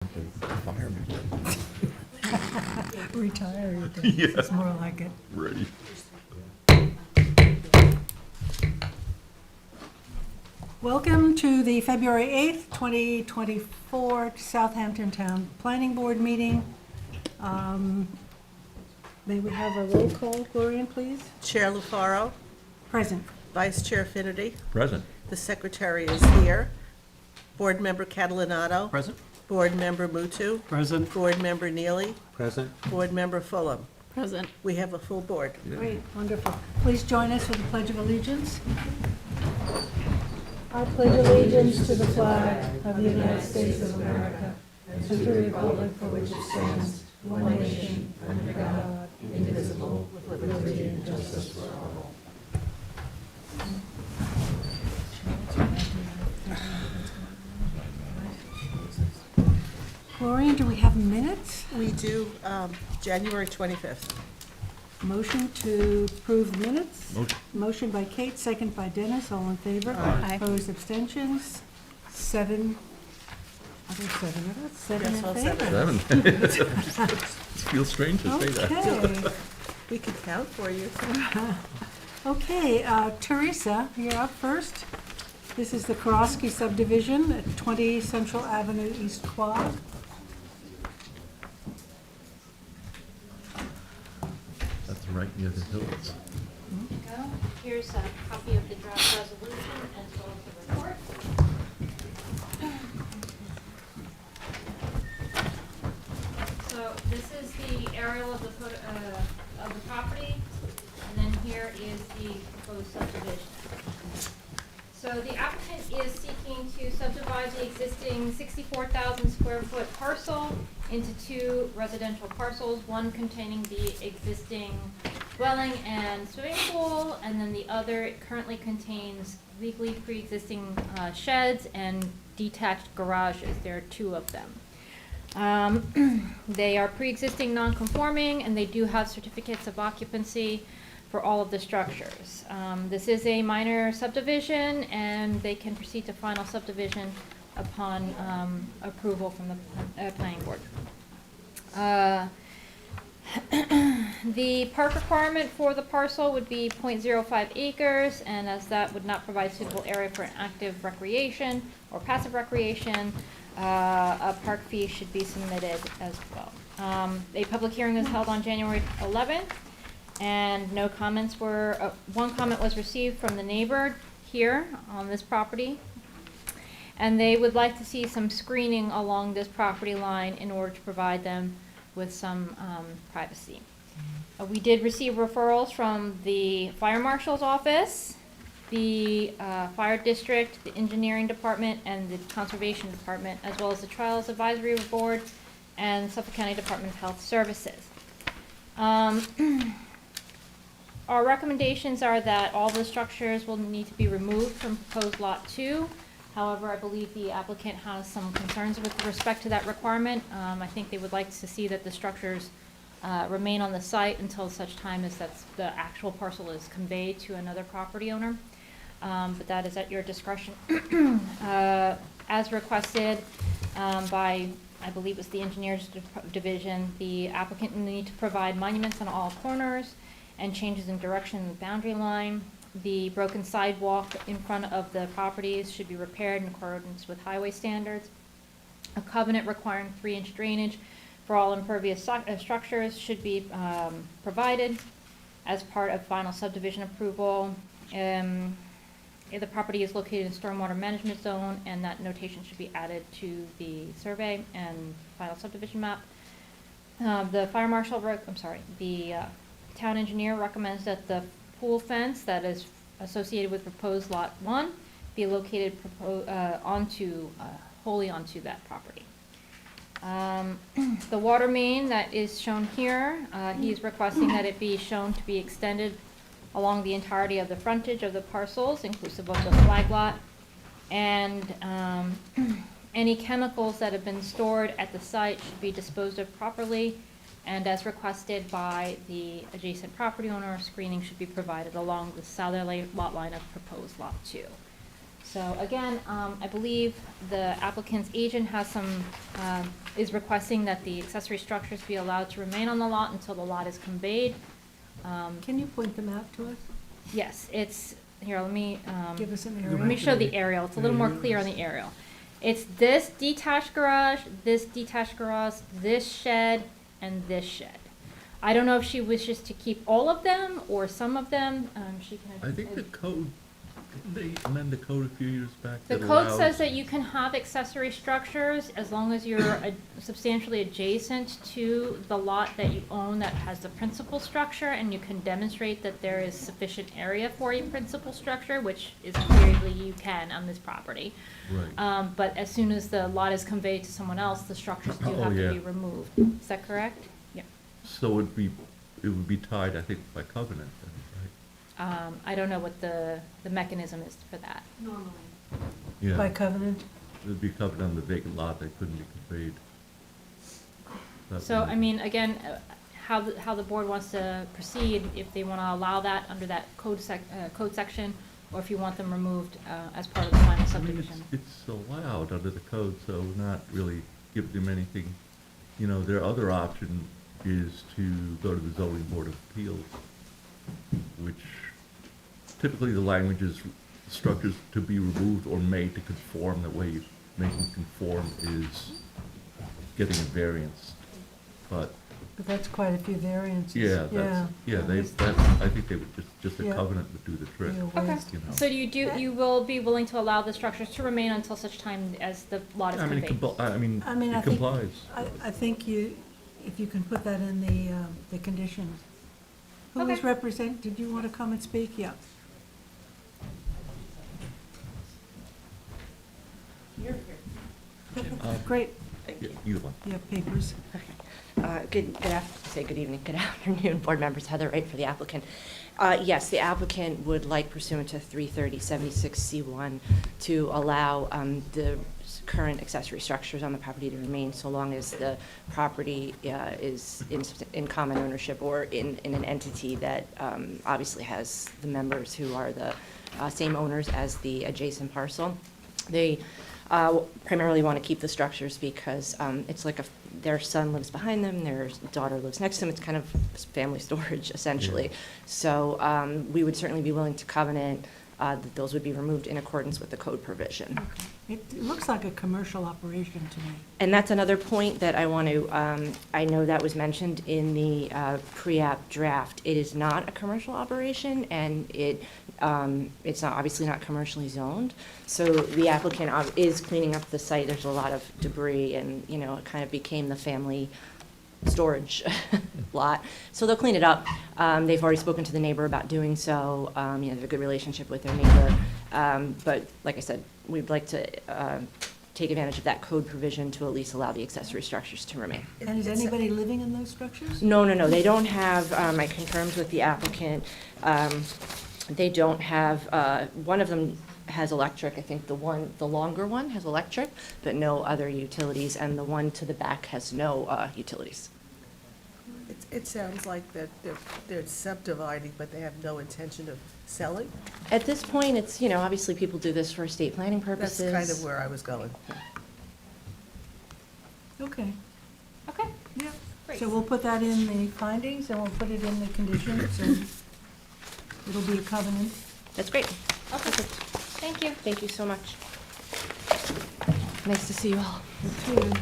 Fireman. Retired. Yeah. It's more like it. Ready. Welcome to the February 8th, 2024 Southampton Town Planning Board meeting. May we have a roll call, Gloria, please? Chair Lufaro, Present. Vice Chair Finnerty, Present. the Secretary is here. Board Member Catalinato. Present. Board Member Mutu. Present. Board Member Neely. Present. Board Member Fulham. Present. We have a full board. Great, wonderful. Please join us with the Pledge of Allegiance. I pledge allegiance to the flag of the United States of America and to the republic for which it stands, one nation, under God, indivisible, with liberty and justice for all. Gloria, do we have minutes? We do January 25th. Motion to approve the minutes? Motion. Motion by Kate, second by Dennis, all in favor? Aye. Opposed, abstentions? Seven, are there seven of us? Seven Yes, all in favor? Seven. It feels strange to say that. Okay, We could count for you. okay, Teresa, you're up first. This is the Karofsky subdivision at 20 Central Avenue, East Quad. That's right near the hills. Go. Here's a copy of the draft resolution as well as the report. So this is the aerial of the property, and then here is the proposed subdivision. So the applicant is seeking to subdivide the existing 64,000 square foot parcel into two residential parcels, one containing the existing dwelling and swimming pool, and then the other currently contains legally pre-existing sheds and detached garages. There are two of them. They are pre-existing non-conforming, and they do have certificates of occupancy for all of the structures. This is a minor subdivision, and they can proceed to final subdivision upon approval from the planning board. The park requirement for the parcel would be 0.05 acres, and as that would not provide suitable area for an active recreation or passive recreation, a park fee should be submitted as well. A public hearing was held on January 11th, and no comments were, one comment was received from the neighbor here on this property, and they would like to see some screening along this property line in order to provide them with some privacy. We did receive referrals from the fire marshal's office, the fire district, the engineering department, and the conservation department, as well as the Trials Advisory Board and Suffolk County Department of Health Services. Our recommendations are that all the structures will need to be removed from proposed Lot 2. However, I believe the applicant has some concerns with respect to that requirement. I think they would like to see that the structures remain on the site until such time as the actual parcel is conveyed to another property owner. But that is at your discretion. As requested by, I believe it was the engineers division, the applicant will need to provide monuments on all corners and changes in direction in the boundary line. The broken sidewalk in front of the properties should be repaired in accordance with highway standards. A covenant requiring 3-inch drainage for all impervious structures should be provided as part of final subdivision approval. The property is located in stormwater management zone, and that notation should be added to the survey and final subdivision map. The fire marshal, the town engineer recommends that the pool fence that is associated with proposed Lot 1 be located wholly onto that property. The water main that is shown here, he is requesting that it be shown to be extended along the entirety of the frontage of the parcels, inclusive of the flag lot, and any chemicals that have been stored at the site should be disposed of properly, and as requested by the adjacent property owner, screening should be provided along the southerly lot line of proposed Lot 2. So again, I believe the applicant's agent has some, is requesting that the accessory structures be allowed to remain on the lot until the lot is conveyed. Can you point them out to us? Yes, it's, here, let me, Give us an let area. me show the aerial, it's a little more clear on the aerial. It's this detached garage, this shed, and this shed. I don't know if she wishes to keep all of them or some of them, she can. I think the code, didn't they amend the code a few years back? The that code allows- says that you can have accessory structures as long as you're substantially adjacent to the lot that you own that has the principal structure, and you can demonstrate that there is sufficient area for a principal structure, which is clearly you can on this property. Right. But as soon as the lot is conveyed to someone else, the structures do Oh, have to yeah. be removed. Is that correct? Yeah. So it would be tied, I think, by covenant, then, right? I don't know what the mechanism is for that. Yeah. By covenant? It'd be covered on the vacant lot that couldn't be conveyed. That So, would- I mean, again, how the board wants to proceed, if they want to allow that under that code section, or if you want them removed as part of the final I mean, subdivision. it's allowed under the code, so not really give them anything. You know, their other option is to go to the zoning board of appeals, which typically the language is structures to be removed or made to conform. The way you make them conform is getting a variance. But, But that's quite a few variances. yeah, that's, yeah, I think they would just a Yeah. covenant would do the trick. Yeah, Okay, you know. so you will be willing to allow the structures to remain until such time as the lot is I mean, conveyed? I mean, I mean, I it think- complies. I think if you can put that in the conditions. Who is Okay. did you want to come and speak? Yeah. Great, Yeah, either one. you have papers. Good evening, good afternoon, board members. Heather Wright for the applicant. Yes, the applicant would like pursuant to 330-76C1 to allow the current accessory structures on the property to remain so long as the property is in common ownership or in an entity that obviously has the members who are the same owners as the adjacent parcel. They primarily want to keep the structures because it's like their son lives behind them, their daughter lives next to them. It's kind of family storage, essentially. Yeah. So we would certainly be willing to covenant that those would be removed in accordance with the code provision. It looks like a commercial operation to me. And that's another point that I want to, I know that was mentioned in the pre-app draft. It is not a commercial operation, and it's not, obviously not commercially zoned. So the applicant is cleaning up the site. There's a lot of debris, and, you know, it kind of became the family storage lot. So they'll clean it up. They've already spoken to the neighbor about doing so. You know, they have a good relationship with their neighbor. But like I said, we'd like to take advantage of that code provision to at least allow the accessory structures to remain. And is anybody living in those structures? No, they don't have, I confirmed with the applicant, they don't have, one of them has electric, I think the longer one has electric, but no other utilities, and the one to the back has no utilities. It sounds like that they're subdividing, but they have no intention of selling. At this point, it's, you know, obviously people do this for estate planning That's purposes. kind of where I was going. Okay, Okay, yeah. great. So we'll put that in the findings, and we'll put it in the conditions, and it'll be a covenant. That's great. Okay, thank you. Thank you so much. Nice to see you all. Thank you.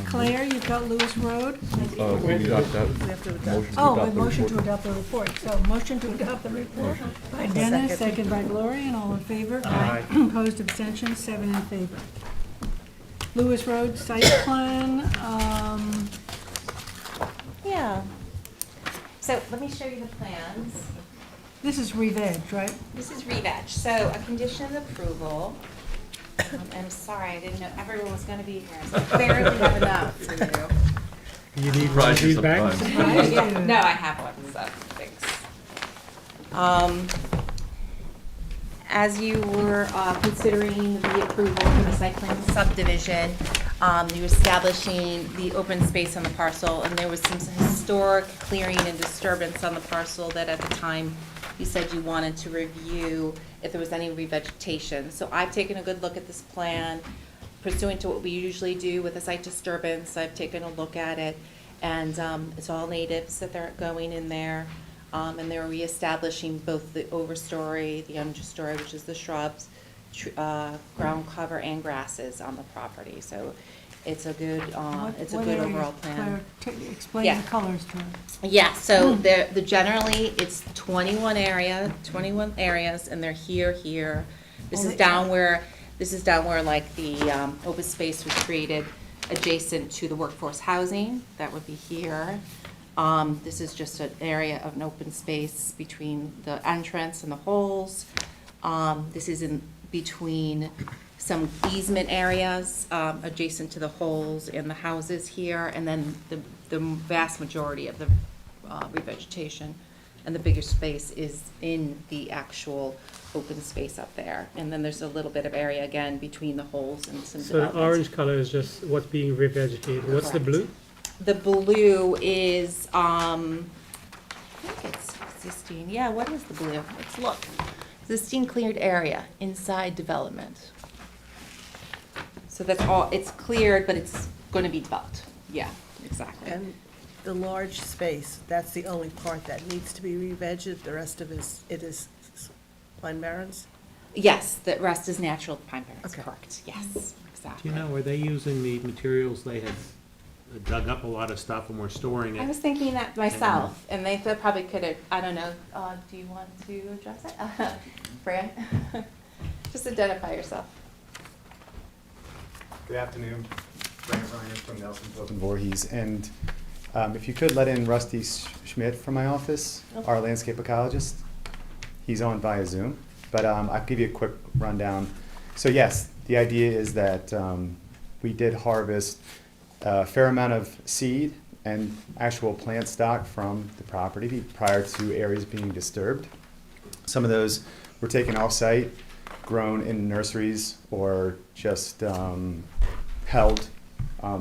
Claire, you've got Lewis Road. We adopt that. We have to adopt. Motion to Oh, adopt a the motion to report. adopt the report. So motion to adopt the report by Dennis, second by Gloria, and all in favor. Aye. Opposed, abstentions, 7 in favor. Lewis Road site plan, Yeah. So let me show you the plans. this is re-veg, right? This is re-veg, so a condition of approval. I'm sorry, I didn't know everyone was gonna be here, so I barely have enough for you. You need one of Surprise you these bags? sometimes. No, I have one, so thanks. As you were considering the approval for the site plan subdivision, you were establishing the open space on the parcel, and there was some historic clearing and disturbance on the parcel that at the time you said you wanted to review if there was any revegetation. So I've taken a good look at this plan, pursuant to what we usually do with a site disturbance. I've taken a look at it, and it's all natives that they're going in there. And they're reestablishing both the overstory, the understory, which is the shrubs, ground cover, and grasses on the property. So it's a good, it's a good overall plan. Explain Yeah. the colors to us. Yeah, so the generally, it's 21 areas, and they're here. This is down where like the open space was created adjacent to the workforce housing. That would be here. This is just an area of an open space between the entrance and the holes. This is in between some easement areas adjacent to the holes in the houses here, and then the vast majority of the revegetation and the bigger space is in the actual open space up there. And then there's a little bit of area again between the holes and some So the developments. orange color is just what's being revegetated. What's the Correct. blue? The blue is, I think it's existing, yeah, what is the blue? Let's look. Existing cleared area, inside development. So that's all, it's cleared, but it's gonna be developed. Yeah, exactly. And the large space, that's the only part that needs to be re-vegged, the rest of it is pine barrens? Yes, the rest is natural pine barrens, Okay. correct, yes, Do exactly. you know, were they using the materials, they had dug up a lot of stuff and were storing I it? was thinking that myself, and they probably could have, I don't know, do you want to address it? Fran? Just identify yourself. Good afternoon, Frank Reiner from Nelson Pope and Voorhees. And if you could let in Rusty Schmidt from my office, our landscape ecologist. He's on via Zoom, but I'll give you a quick rundown. So yes, the idea is that we did harvest a fair amount of seed and actual plant stock from the property prior to areas being disturbed. Some of those were taken off-site, grown in nurseries, or just held.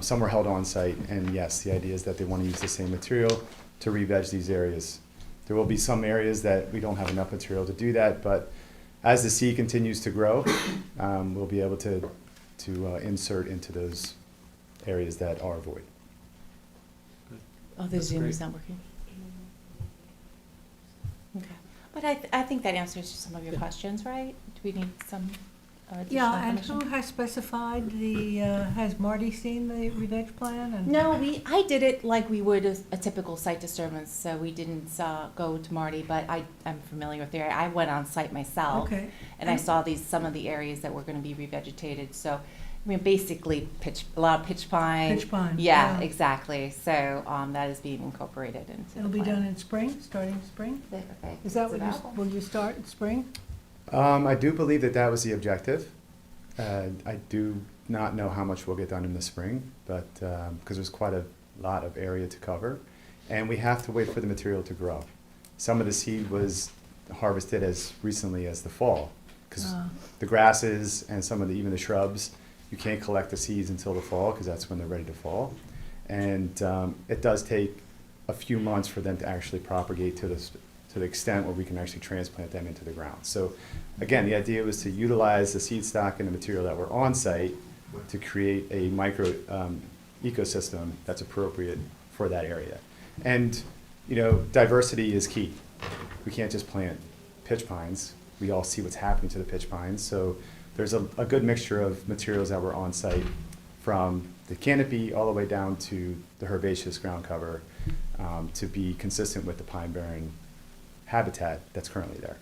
Some were held on-site, and yes, the idea is that they want to use the same material to re-veg these areas. There will be some areas that we don't have enough material to do that, but as the seed continues to grow, we'll be able to insert into those areas that are void. Oh, the That's Zoom great. is not working? Okay, but I think that answers some of your questions, right? Do we need some additional Yeah, and information? who has specified has Marty seen the re-veg plan? And No, I did it like we would a typical site disturbance, so we didn't go to Marty, but I'm familiar with the area. I went on site myself. Okay. And I saw some of the areas that were gonna be revegetated, so, I mean, basically a lot of pitch pine. Pitch pine, Yeah, yeah. exactly, so, that is being incorporated into the It'll be plan. done in spring, starting spring? Okay. Is that It's what available. will you start in spring? I do believe that was the objective. I do not know how much we'll get done in the spring, but, because there's quite a lot of area to cover. And we have to wait for the material to grow. Some of the seed was harvested as recently as the fall, because the grasses and some of even the shrubs, you can't collect the seeds until the fall, because that's when they're ready to fall. And it does take a few months for them to actually propagate to the extent where we can actually transplant them into the ground. So again, the idea was to utilize the seed stock and the material that were on site to create a micro ecosystem that's appropriate for that area. And diversity is key. We can't just plant pitch pines. We all see what's happening to the pitch pines. So there's a good mixture of materials that were on site, from the canopy all the way down to the herbaceous ground cover, to be consistent with the pine barren habitat that's currently there.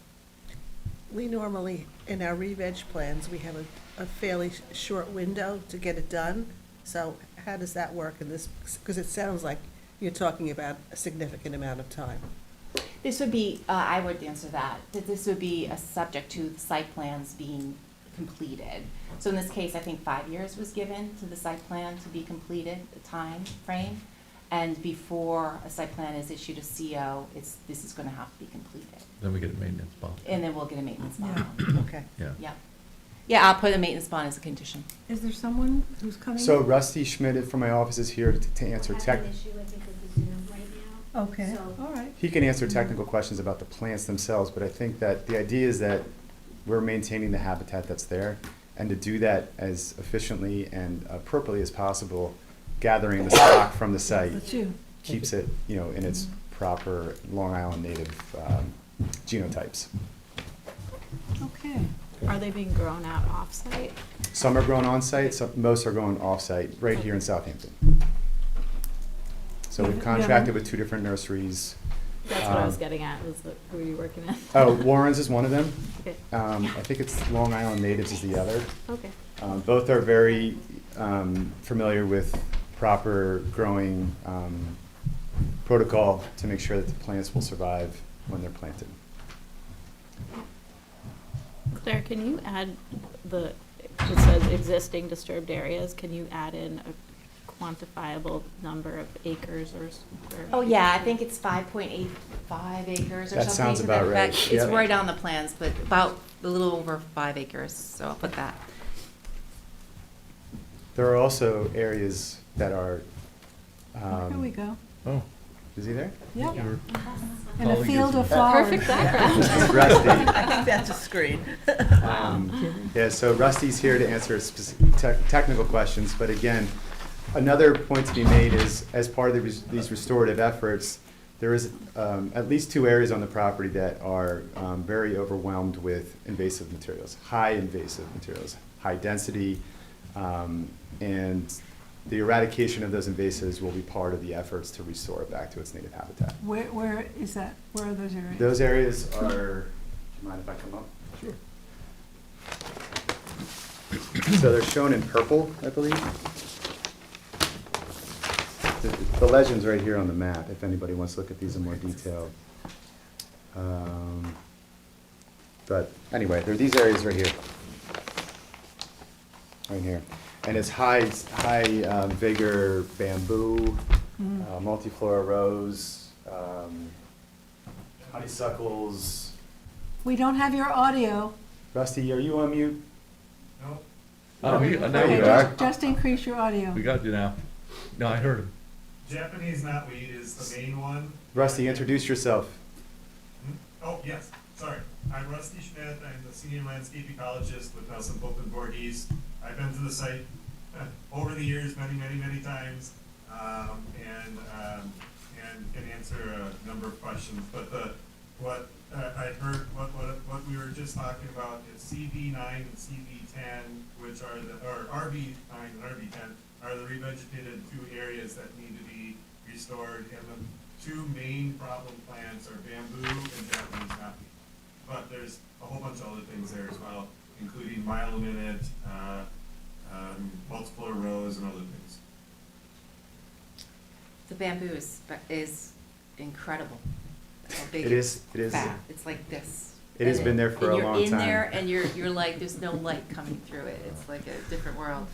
We normally, in our re-veg plans, we have a fairly short window to get it done. So how does that work in this, because it sounds like you're talking about a significant amount of time. This would be, I would answer that this would be a subject to the site plans being completed. So in this case, I think 5 years was given to the site plan to be completed, the time frame. And before a site plan is issued a CO, this is gonna have to be completed. Then we get a maintenance bond. And then we'll get a maintenance bond. Okay. Yeah. Yep. Yeah, I'll put a maintenance bond as a condition. Is there someone who's coming? So Rusty Schmidt from my office is here to answer I tech. have an issue, I think, with the Zoom right now. Okay, So- all right. He can answer technical questions about the plants themselves, but I think that the idea is that we're maintaining the habitat that's there, and to do that as efficiently and appropriately as possible, gathering the stock from the site That's you. keeps it, in its proper Long Island native genotypes. Okay. Are they being grown out off-site? Some are grown on-site, most are grown off-site, right here in Southampton. So we've Yeah. contracted with 2 different nurseries. That's what I was getting at, was who are you working with? Oh, Warren's is one of them. Okay, I think it's Long Island Natives is the other. okay. Both are very familiar with proper growing protocol to make sure that the plants will survive when they're planted. Claire, can you add it says existing disturbed areas, can you add in a quantifiable number of acres or square? Oh, yeah, I think it's 5.85 acres or That something. sounds to that about right. effect. It's Yep. right on the plans, but about a little over 5 acres, so I'll put that. There are also areas that are, Here we go. Oh, is he there? Yep. your In a colleague field is- of flowers. Perfect background. This is Rusty. I think that's a screen. Yeah, so Rusty's here to answer technical questions, but again, another point to be made is, as part of these restorative efforts, there is at least 2 areas on the property that are very overwhelmed with invasive materials, high invasive materials, high density, and the eradication of those invasives will be part of the efforts to restore it back to its native habitat. Where is that? Where are those areas? Those areas are, do you mind if I come up? Sure. So they're shown in purple, I believe. The legend's right here on the map, if anybody wants to look at these in more detail. But anyway, there are these areas right here. Right here. And it's high vigor bamboo, multiflora rose, honeysuckles. We don't have your audio. Rusty, are you on mute? Oh, now you Okay, are. just increase your audio. We got you now. No, I heard him. Japanese knotweed is the main one. Rusty, introduce yourself. Oh, yes, sorry. I'm Rusty Schmidt. I'm the senior landscape ecologist with Nelson Pope and Voorhees. I've been to the site over the years many times, and can answer a number of questions. But what I heard, what we were just talking about is CV9 and CV10, which are or RV9 and RV10 are the revegetated 2 areas that need to be restored, and the 2 main problem plants are bamboo and Japanese knotweed. But there's a whole bunch of other things there as well, including myelominate, multiple rose, and other things. The bamboo is incredible. How big It is. fat. It's like this. It has And been there for a long And you're in time. there, and you're like, there's no light coming through it. It's like a different world.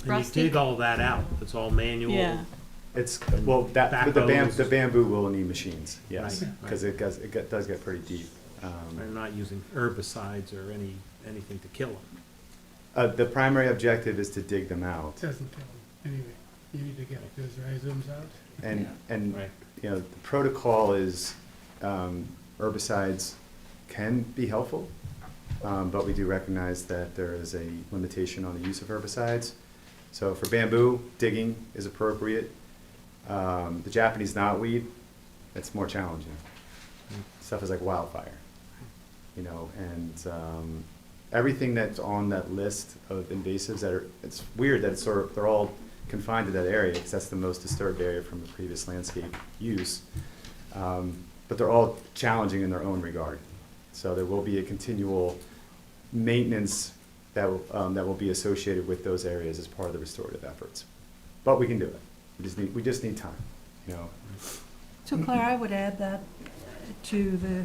And you Rusty? dig all that out, it's all manual. Yeah. It's, well, but the Backhoes. bamboo will need machines, yes, Right, because it does get pretty deep. They're not using herbicides or anything to kill them. The primary objective is to dig them out. Doesn't kill them, anyway. You need to get those rhizomes out. And Right. the protocol is herbicides can be helpful, but we do recognize that there is a limitation on the use of herbicides. So for bamboo, digging is appropriate. The Japanese knotweed, it's more challenging. Stuff is like wildfire, and everything that's on that list of invasives it's weird that they're all confined to that area because that's the most disturbed area from the previous landscape use. But they're all challenging in their own regard. So there will be a continual maintenance that will be associated with those areas as part of the restorative efforts. But we can do it. We just need time, So Claire, I would add that to the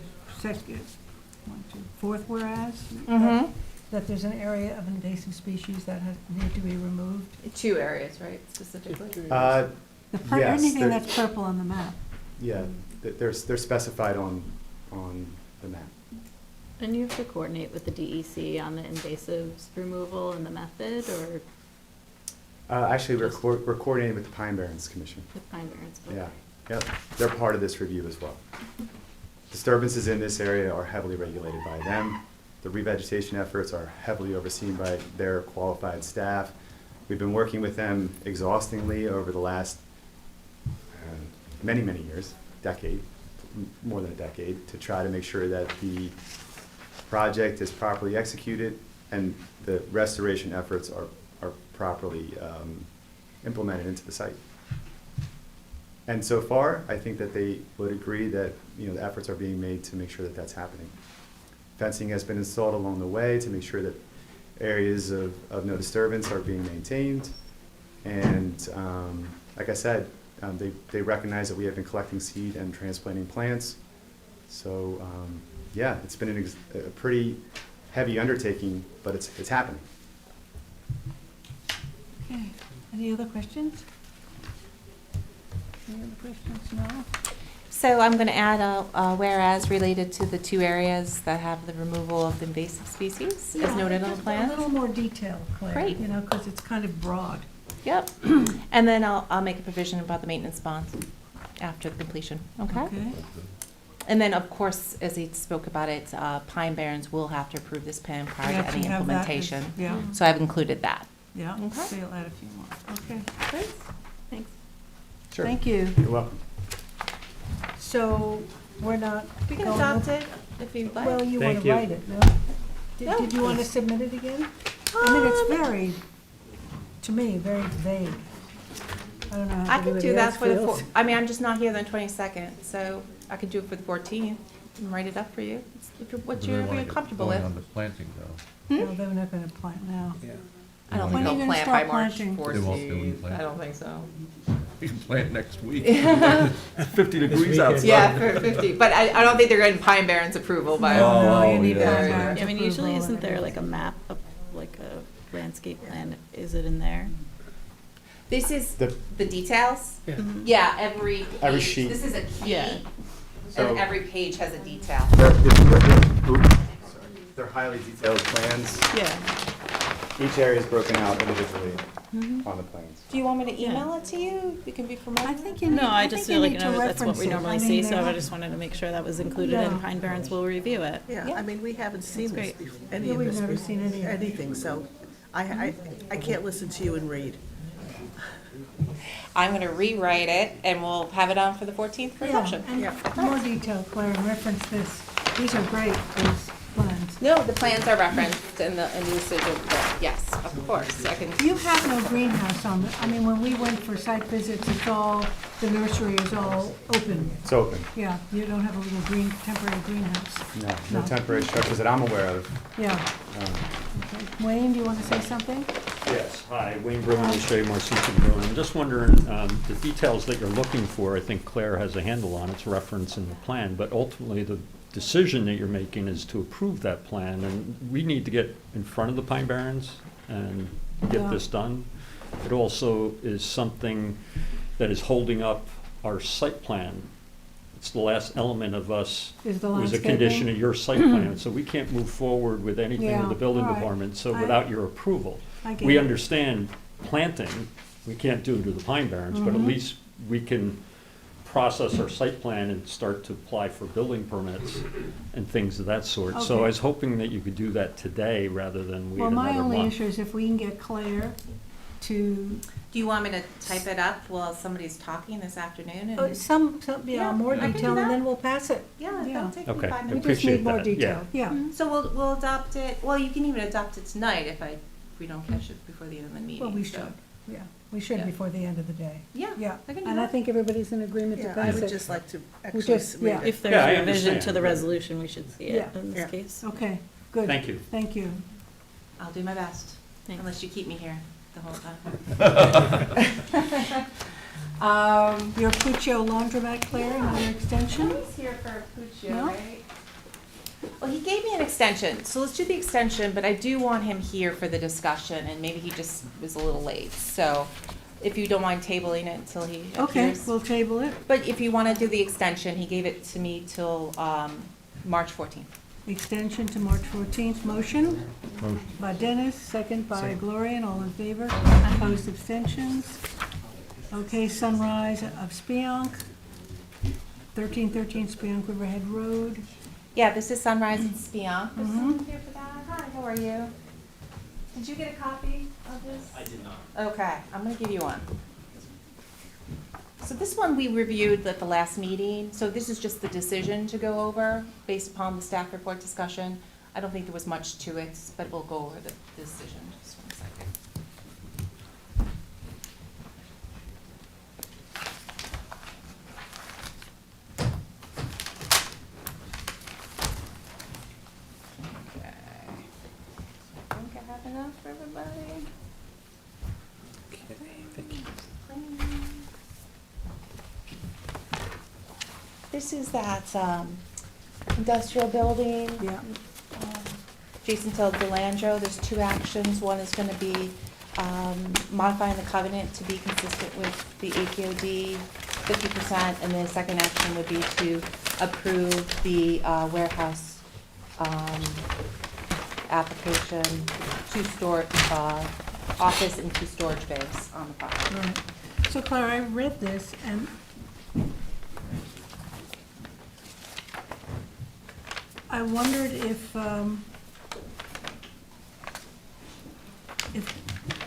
fourth whereas, that there's an area of invasive species that need to be removed. 2 areas, right, specifically? The Yes, anything there- that's purple on the map. Yeah, they're specified on the map. And you have to coordinate with the DEC on the invasives removal and the method, or? Actually, we're coordinating with the Pine Barrens Commission. With Pine Barrens? Okay. Yeah, yep, they're part of this review as well. Disturbances in this area are heavily regulated by them. The revegetation efforts are heavily overseen by their qualified staff. We've been working with them exhaustingly over the last many, many years, more than a decade, to try to make sure that the project is properly executed and the restoration efforts are properly implemented into the site. And so far, I think that they would agree that, you know, the efforts are being made to make sure that that's happening. Fencing has been installed along the way to make sure that areas of no disturbance are being maintained. And like I said, they recognize that we have been collecting seed and transplanting plants. So yeah, it's been a pretty heavy undertaking, but it's happening. Okay, any other questions? Any other questions? No? So I'm going to add a whereas related to the 2 areas that have the removal of the invasive species, as noted on the A plan. little more detail, Claire. Great. You know, because it's kind of broad. Yep. And then I'll make a provision about the maintenance bonds after the completion, okay? And then, of course, as he spoke about it, Pine Barrens will have to approve this plan prior We to have any to have that as- implementation. Yeah, So I've included that. yeah, Okay. so you'll add a few more. Okay, Great. Thanks. Sure. thank you. You're welcome. So we're not We can going adopt with- it if you'd like. Well, you want Thank to you. write it, no? No. Did you want to submit it again? I mean, it's very, to me, very vague. I don't know I how can everybody do that else for the, feels. I mean, I'm just not here the 22nd, so I could do it for the 14th and write it up for you. What's Do they your, wanna you're get comfortable going with? on the planting though. No, they're not going to plant now. I don't When think are you they'll gonna plant by start March planting? They won't do 14th. plant. I don't think so. You can plant next week. 50 degrees weekend. outside. Yeah, for 50, but I don't think they're getting Pine Barrens approval by. No, no, Oh, you need yeah. Pine Yeah, Barrens I mean, approval usually and isn't there like everything. a map of, like a landscape plan? Is it in there? This is The- the details? Yeah. Yeah, every Every page, sheet. this is a key, Yeah. So- and every page has a detail. They're highly detailed plans. Yeah. Each area is broken out individually Mm-hmm. on the plans. Do you want me to Yeah. email it to you? We can be promoted? I think you need, No, I I just think you feel like, need you to know, that's what reference we it. normally I see, mean, so they're- I just wanted to make sure that was included Yeah. and Pine Barrens will review it. Yeah, Yeah. I mean, we haven't seen this, great. any Yeah, of we've this. never seen any of it. Anything, so I can't listen to you and read. I'm gonna rewrite it, and we'll have it on for the 14th for Yeah, adoption. and Yeah. more detail, Claire, and reference this. These are great, these plans. No, the plans are referenced in the decision, but yes, of course, I can. You have no greenhouse on, I mean, when we went for site visits, it's all, the nursery is all open. It's open. Yeah, you don't have a little temporary greenhouse. No No. temporary structures that I'm aware of. Yeah. Um, Okay. Wayne, do you want to say something? Yes, hi, Wayne Bruin with Shea Marcinkin Bruin. I'm just wondering, the details that you're looking for, I think Claire has a handle on, it's referenced in the plan, but ultimately the decision that you're making is to approve that plan, and we need to get in front of the Pine Barrens and Yeah. get this done. It also is something that is holding up our site plan. It's the last element of us, Is the was a condition landscaping? of your site plan, so we can't move forward with anything Yeah, with the building all right. department, so I- without your approval. I get We it. understand planting, we can't do it to the Pine Barrens, but at Mhm. least we can process our site plan and start to apply for building permits and things of that sort. So Okay. I was hoping that you could do that today rather than wait Well, another my month. only issue is if we can get Claire to, Do you want me to type it up while somebody's talking this afternoon? And yeah, Yeah, more I can do detail, that. and then we'll pass it. Yeah, Yeah. that'll take me Okay. 5 We minutes. just Appreciate need more that, yeah. detail, yeah. Mhm. So we'll adopt it, well, you can even adopt it tonight if we don't catch it before the end of the meeting. Well, we so- should, yeah, we should Yeah. before the end of the day. Yeah, Yeah, I can do and I that. think everybody's in agreement to Yeah, I pass would it. just like to We actually just- read yeah. it. If Yeah, there's I a revision understand. to the resolution, we should see it Yeah. in Yeah. this case. Okay, good. Thank you. Thank you. I'll do my best, Thanks. unless you keep me here the whole time. Your Puccio laundromat, Claire, another extension? He's here for Puccio, No? right? Well, he gave me an extension, so let's do the extension, but I do want him here for the discussion, and maybe he just was a little late, so if you don't mind tabling it until he Okay, appears. we'll table it. But if you want to do the extension, he gave it to me till March 14th. extension to March 14th. Motion Motion. by Dennis, second by Gloria, and all in favor. Opposed, abstentions. Okay, Sunrise of Spionk, 1313 Spionk Riverhead Road. Yeah, this is Sunrise and Spionk. Is Mhm. someone here for that? Hi, how are you? Did you get a copy of this? I did not. Okay, I'm gonna give you one. So this one we reviewed at the last meeting, so this is just the decision to go over based upon the staff report discussion. I don't think there was much to it, but we'll go over the decision. Just one second. Okay. I think I have enough for everybody. This is that industrial building. Yeah. Jason told Delandro, there's two actions. One is gonna be modifying the covenant to be consistent with the APOD 50%, and the second action would be to approve the warehouse application, office and 2 storage bays on the property. Right. So Claire, I read this and I wondered if,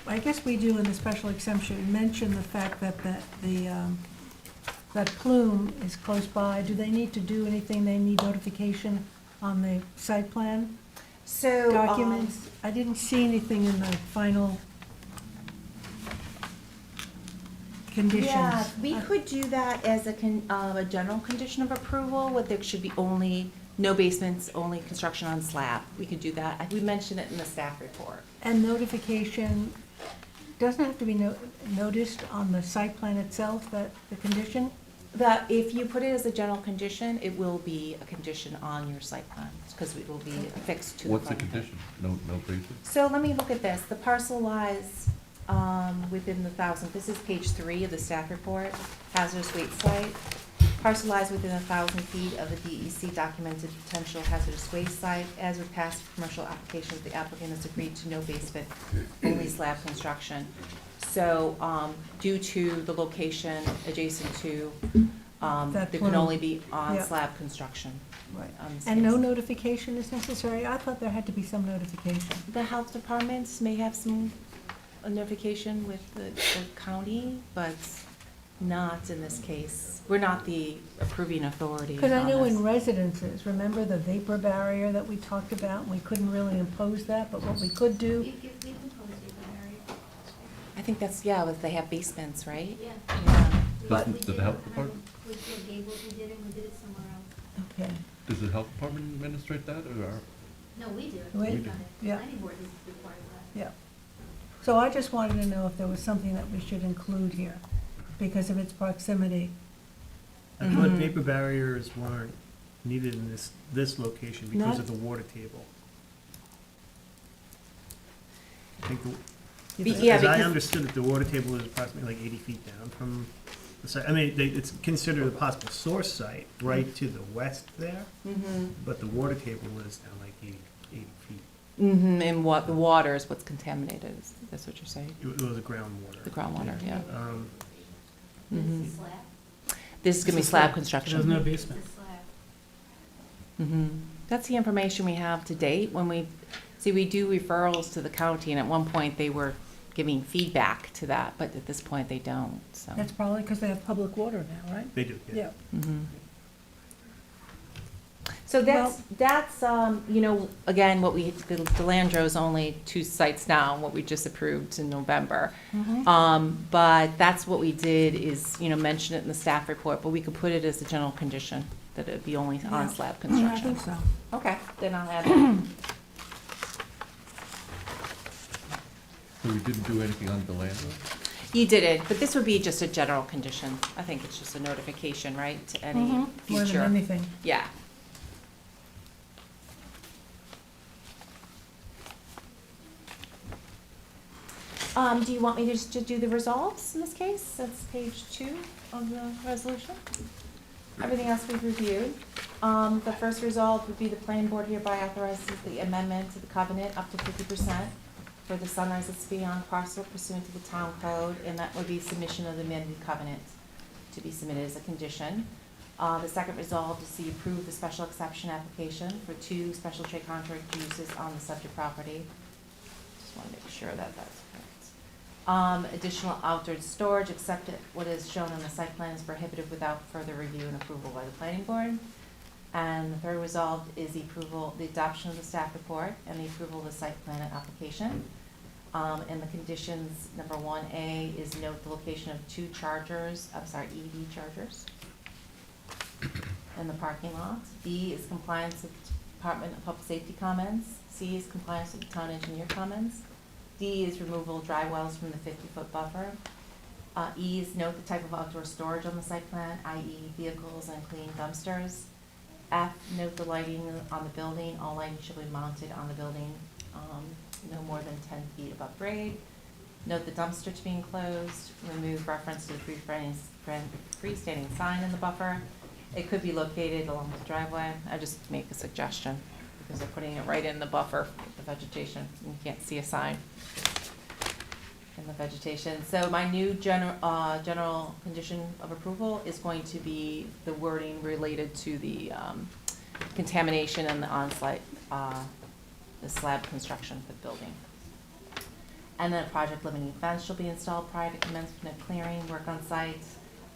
I guess we do in the special exemption, mention the fact that that plume is close by. Do they need to do anything? They need notification on the site plan So. documents? I didn't see anything in the final conditions. Yeah, we could do that as a general condition of approval, what there should be only, no basements, only construction on slab. We could do that. We mentioned it in the staff report. And notification, doesn't have to be noticed on the site plan itself, that the condition? That if you put it as a general condition, it will be a condition on your site plan, because it will be affixed to the What's the front of it. condition? No basement? So let me look at this. The parcel lies within the 1,000, this is page 3 of the staff report, hazardous waste site. Parcel lies within 1,000 feet of the DEC documented potential hazardous waste site. As with past commercial applications, the applicant has agreed to no basement, only slab construction. So due to the location adjacent to, there can plume. only be on Yeah. slab construction. Right. on this And no case. notification is necessary? I thought there had to be some notification. The health departments may have some notification with the county, but not in this case. We're not the approving authority Because I on know this. in residences, remember the vapor barrier that we talked about? And we couldn't really impose that, but what we could do, I think that's, yeah, if they have basements, right? Yeah. Yeah. Does the health department, With Gables, we did it somewhere else. okay. does the health department administrate that, or? No, we do. We We've do. done it. Yeah. Planning board has required that. Yeah. So I just wanted to know if there was something that we should include here because of its proximity. I thought Mhm. vapor barriers weren't needed in this location because Not- of the water table. I think, Yeah, as I because- understood it, the water table is approximately like 80 feet down from the site. I mean, it's considered a possible source site right to the west there, Mm-hmm. but the water table is down like 80 feet. Mm-hmm, and what, the water is what's contaminated, that's what you're saying? It was the groundwater. The groundwater, yeah. This Mhm. is slab. This is gonna be It's a slab slab. construction. There's no It's basement. a slab. Mhm. That's the information we have to date. When we do referrals to the county, and at one point they were giving feedback to that, but at this point they don't, so. That's probably because they have public water now, right? They do, yeah. Yeah. Mhm. So that's, you know, again, what we, the Delandro's only 2 sites now, what we just approved in November. But that's what we did is, you know, mention it in the staff report, but we could put it as a general condition, that it'd be only on Yeah. slab I construction. think so. Okay, then I'll add that. So we didn't do anything on the land? You did it, but this would be just a general condition. I think it's just a notification, right, to any More than future. anything. Yeah. Do you want me to just to do the resolves in this case? That's page 2 of the resolution. Everything else we've reviewed. The first result would be the planning board hereby authorizes the amendment to the covenant up to 50% for the Sunrise at Beyond parcel pursuant to the town code, and that would be submission of the amended covenant to be submitted as a condition. The second result is to approve the special exception application for 2 special trade contract uses on the subject property. Just want to make sure that that's correct. Additional outdoor storage, except what is shown on the site plan, is prohibited without further review and approval by the planning board. And the third result is the adoption of the staff report and the approval of the site plan and application. And the conditions, number 1A is note the location of 2 chargers, EV chargers in the parking lot. B is compliance with Department of Public Safety comments. C is compliance with the town engineer comments. D is removal of dry wells from the 50-foot buffer. E is note the type of outdoor storage on the site plan, i.e. vehicles and clean dumpsters. F, note the lighting on the building. All lighting should be mounted on the building no more than 10 feet above grade. Note the dumpster to be enclosed. Remove reference to the freestanding sign in the buffer. It could be located along the driveway. I just make a suggestion because they're putting it right in the buffer with the vegetation. You can't see a sign in the vegetation. So my new general condition of approval is going to be the wording related to the contamination and the on-site, the slab construction of the building. And then a project limiting fence shall be installed prior to commencement of clearing work on site.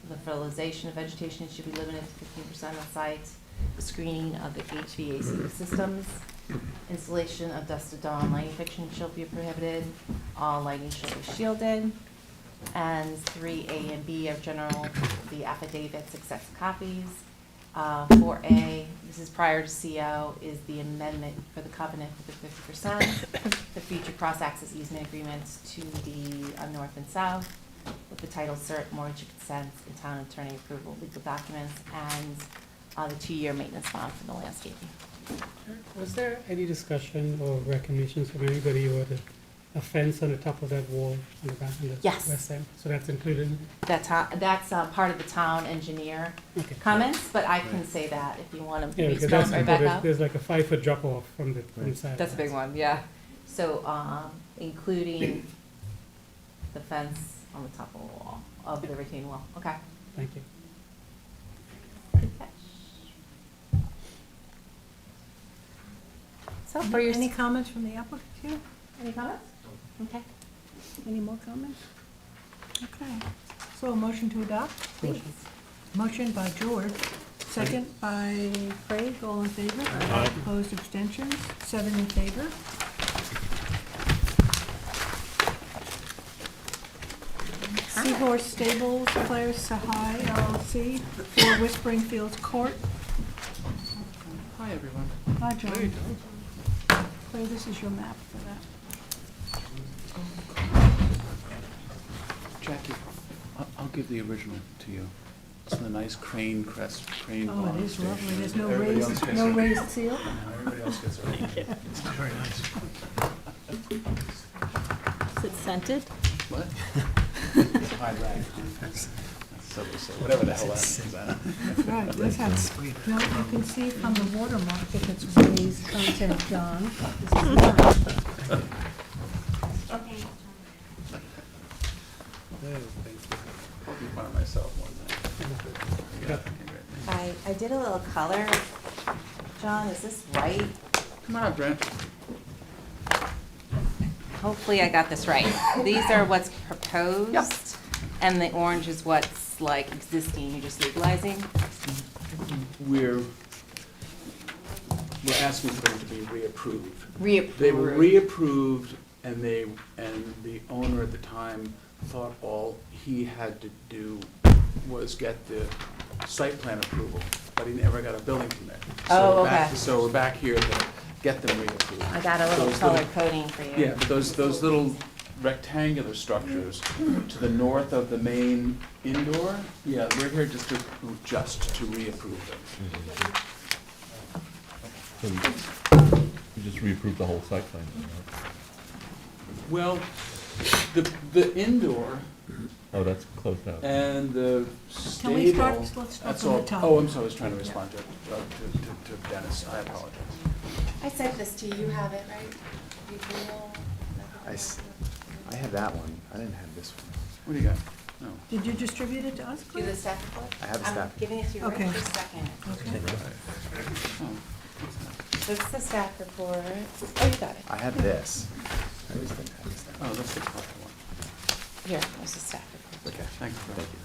The fertilization of vegetation should be limited to 15% on site. The screening of the HVAC systems. Installation of dusk to dawn lighting fixtures shall be prohibited. All lighting shall be shielded. And 3A and B are general, the affidavits, accept copies. 4A, this is prior to CO, is the amendment for the covenant for the 50%. The future cross-access easement agreements to the north and south with the title cert, mortgage consent, and town attorney approval, legal documents, and the 2-year maintenance bond for the landscaping. Was there any discussion or recommendations from anybody or a fence on the top of that wall on the back, on the Yes. west end? So that's included? That's part of the town engineer Okay. comments, but I can say that if you want to Yeah, because spell that's it right back important. up. There's like a 5-foot drop off from the inside. That's a big one, yeah. So, including the fence on the top of the wall, of the retaining wall, okay. Thank you. Good catch. So for your, Any comments from the applicant here? any comments? Okay. Any more comments? Okay. So a motion to adopt? Please. Motion by George, second by Craig, all in favor? Opposed, abstentions, 7 in favor. Seahorse Stables, Claire Sahai LLC, 4 Whispering Fields Court. Hi, everyone. Hi, John. Claire, this is your map for that. Jackie, I'll give the original to you. It's the nice crane crest, crane Oh, bottom it is lovely, station. there's no Everybody else gets no it. raised seal? No, everybody else gets it. It's very nice. Is it scented? What? High rag. So, whatever the hell that is. Right, this has, no, you can see from the watermark if it's raised content, John. This is not. Okay. Poking fun of myself one time. I did a little color. John, is this right? Come on up, Brent. Hopefully I got this right. These are what's proposed, and the orange is what's like existing, you're just legalizing? We're asking for them to be reapproved. Reapproved. They were reapproved, and the owner at the time thought all he had to do was get the site plan approval, but he never got a building permit. Oh, okay. So we're back here to get them reapproved. I got a little Those color little- coding for you. Yeah, but those little rectangular structures to the north of the main indoor, yeah, we're here just to reapprove them. So you just reapproved the whole site plan, right? Well, The indoor Oh, that's closed out. and the Can we stable, let's start that's from the all. top. Oh, I'm sorry, I was trying to respond to Dennis, I apologize. I sent this to you, you have it, right? The approval? I have that one. I didn't have this one. What do you got? No. Did you distribute it to us, Do Claire? the staff report? I have the staff. I'm giving it to you right Okay. this second. Oh, So it's the staff report. Oh, you got it. I have this. I just didn't have this. oh, that's the proper one. Here, that's the staff report. Okay, thank you. Thank you.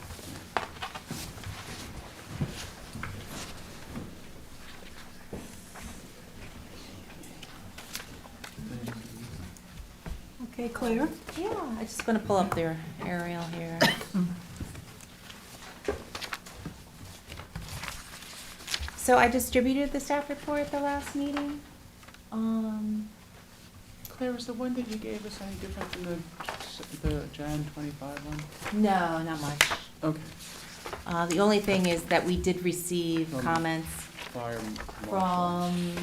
Okay, Claire? Yeah, I just want to pull up their aerial here. So I distributed the staff report at the last meeting. Claire, is the one that you gave us any different from the Jan 25 one? No, not much. Okay. The only thing is that we did receive From- comments Fire marshal. from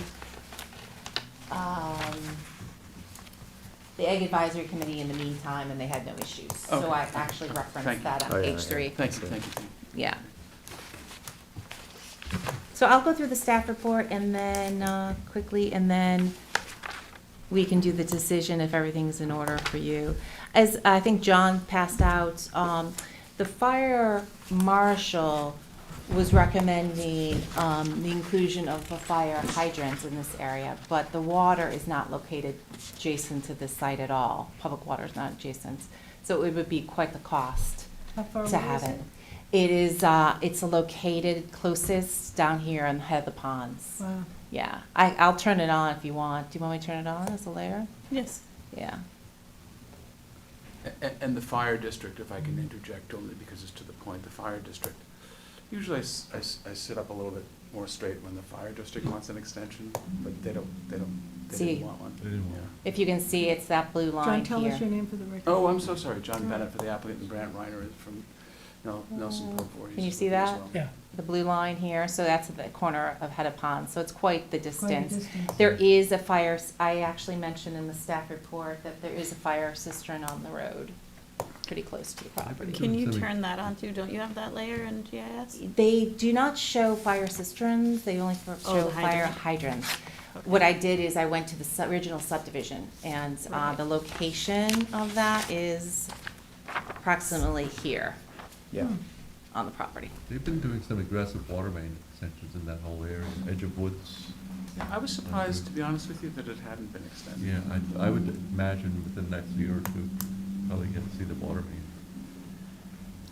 the Egg Advisory Committee in the meantime, and they had no issues. So Okay. I actually Thank referenced you. that Oh, on yeah, page yeah. 3. Thank you, thank you. Yeah. So I'll go through the staff report and then, quickly, and then we can do the decision if everything's in order for you. As I think John passed out, the fire marshal was recommending, the inclusion of a fire hydrant in this area, but the water is not located adjacent to this site at all. Public water is not adjacent, so it would be quite the cost How far to away have is it. It is, it's located closest down here on the head of the ponds. Wow. Yeah, I'll turn it on if you want. Do you want me to turn it on as a layer? Yes. Yeah. And the fire district, if I can interject only because it's to the point, the fire district. Usually I sit up a little bit more straight when the fire district wants an extension, but they See. didn't want one. They didn't want Yeah. If you can see, it's that blue John, line tell us your here. name for the record. Oh, I'm so sorry, John Bennett for the applicant and Brant Reiner from Nelson Pope Voorhees. Can you see as that? well. Yeah. The blue line here, so that's at the corner of Head of Pond, so it's quite the Quite a distance. distance. There is a fire, I actually mentioned in the staff report that there is a fire cistern on the road, pretty close to the property. Can you Something- turn that on too? Don't you have that layer in GIS? They do not show fire cisterns, they only Oh, show the fire hydrant. hydrants. Okay. What I did is I went to the original subdivision, and Right. the location of that is approximately here Yeah. on the property. They've been doing some aggressive water main extensions in that whole area, edge of woods. Yeah, I was surprised, to be honest with you, that it hadn't been extended. Yeah, I would imagine within the next year or two, probably get to see the water main.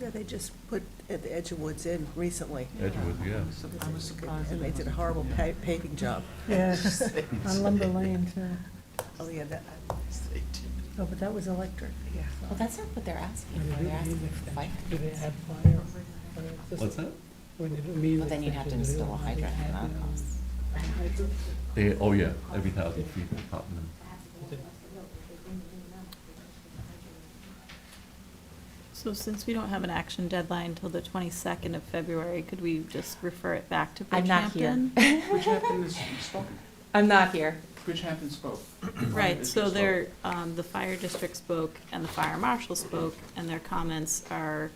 Yeah, they just put at the edge of woods in recently. Edge of woods, yeah. I was surprised. And that they it did a wasn't- horrible yeah. paving job. Yes, on Lumber Lane too. Oh, yeah, that, Oh, but that was electric. yeah. Well, that's not what they're asking And for, do they're they- asking for fire. Do they add fire? What's that? When they do mean But then you'd have to extension, install a they hydrant, and add, that costs. Oh, yeah, every 1,000 feet they're popping them. So since we don't have an action deadline till the 22nd of February, could we just refer it back to I'm not here. Bridgehampton? Bridgehampton is spoken. I'm not here. Bridgehampton spoke. Right, It's so just they're, the fire district spoke and the fire marshal spoke, and their comments are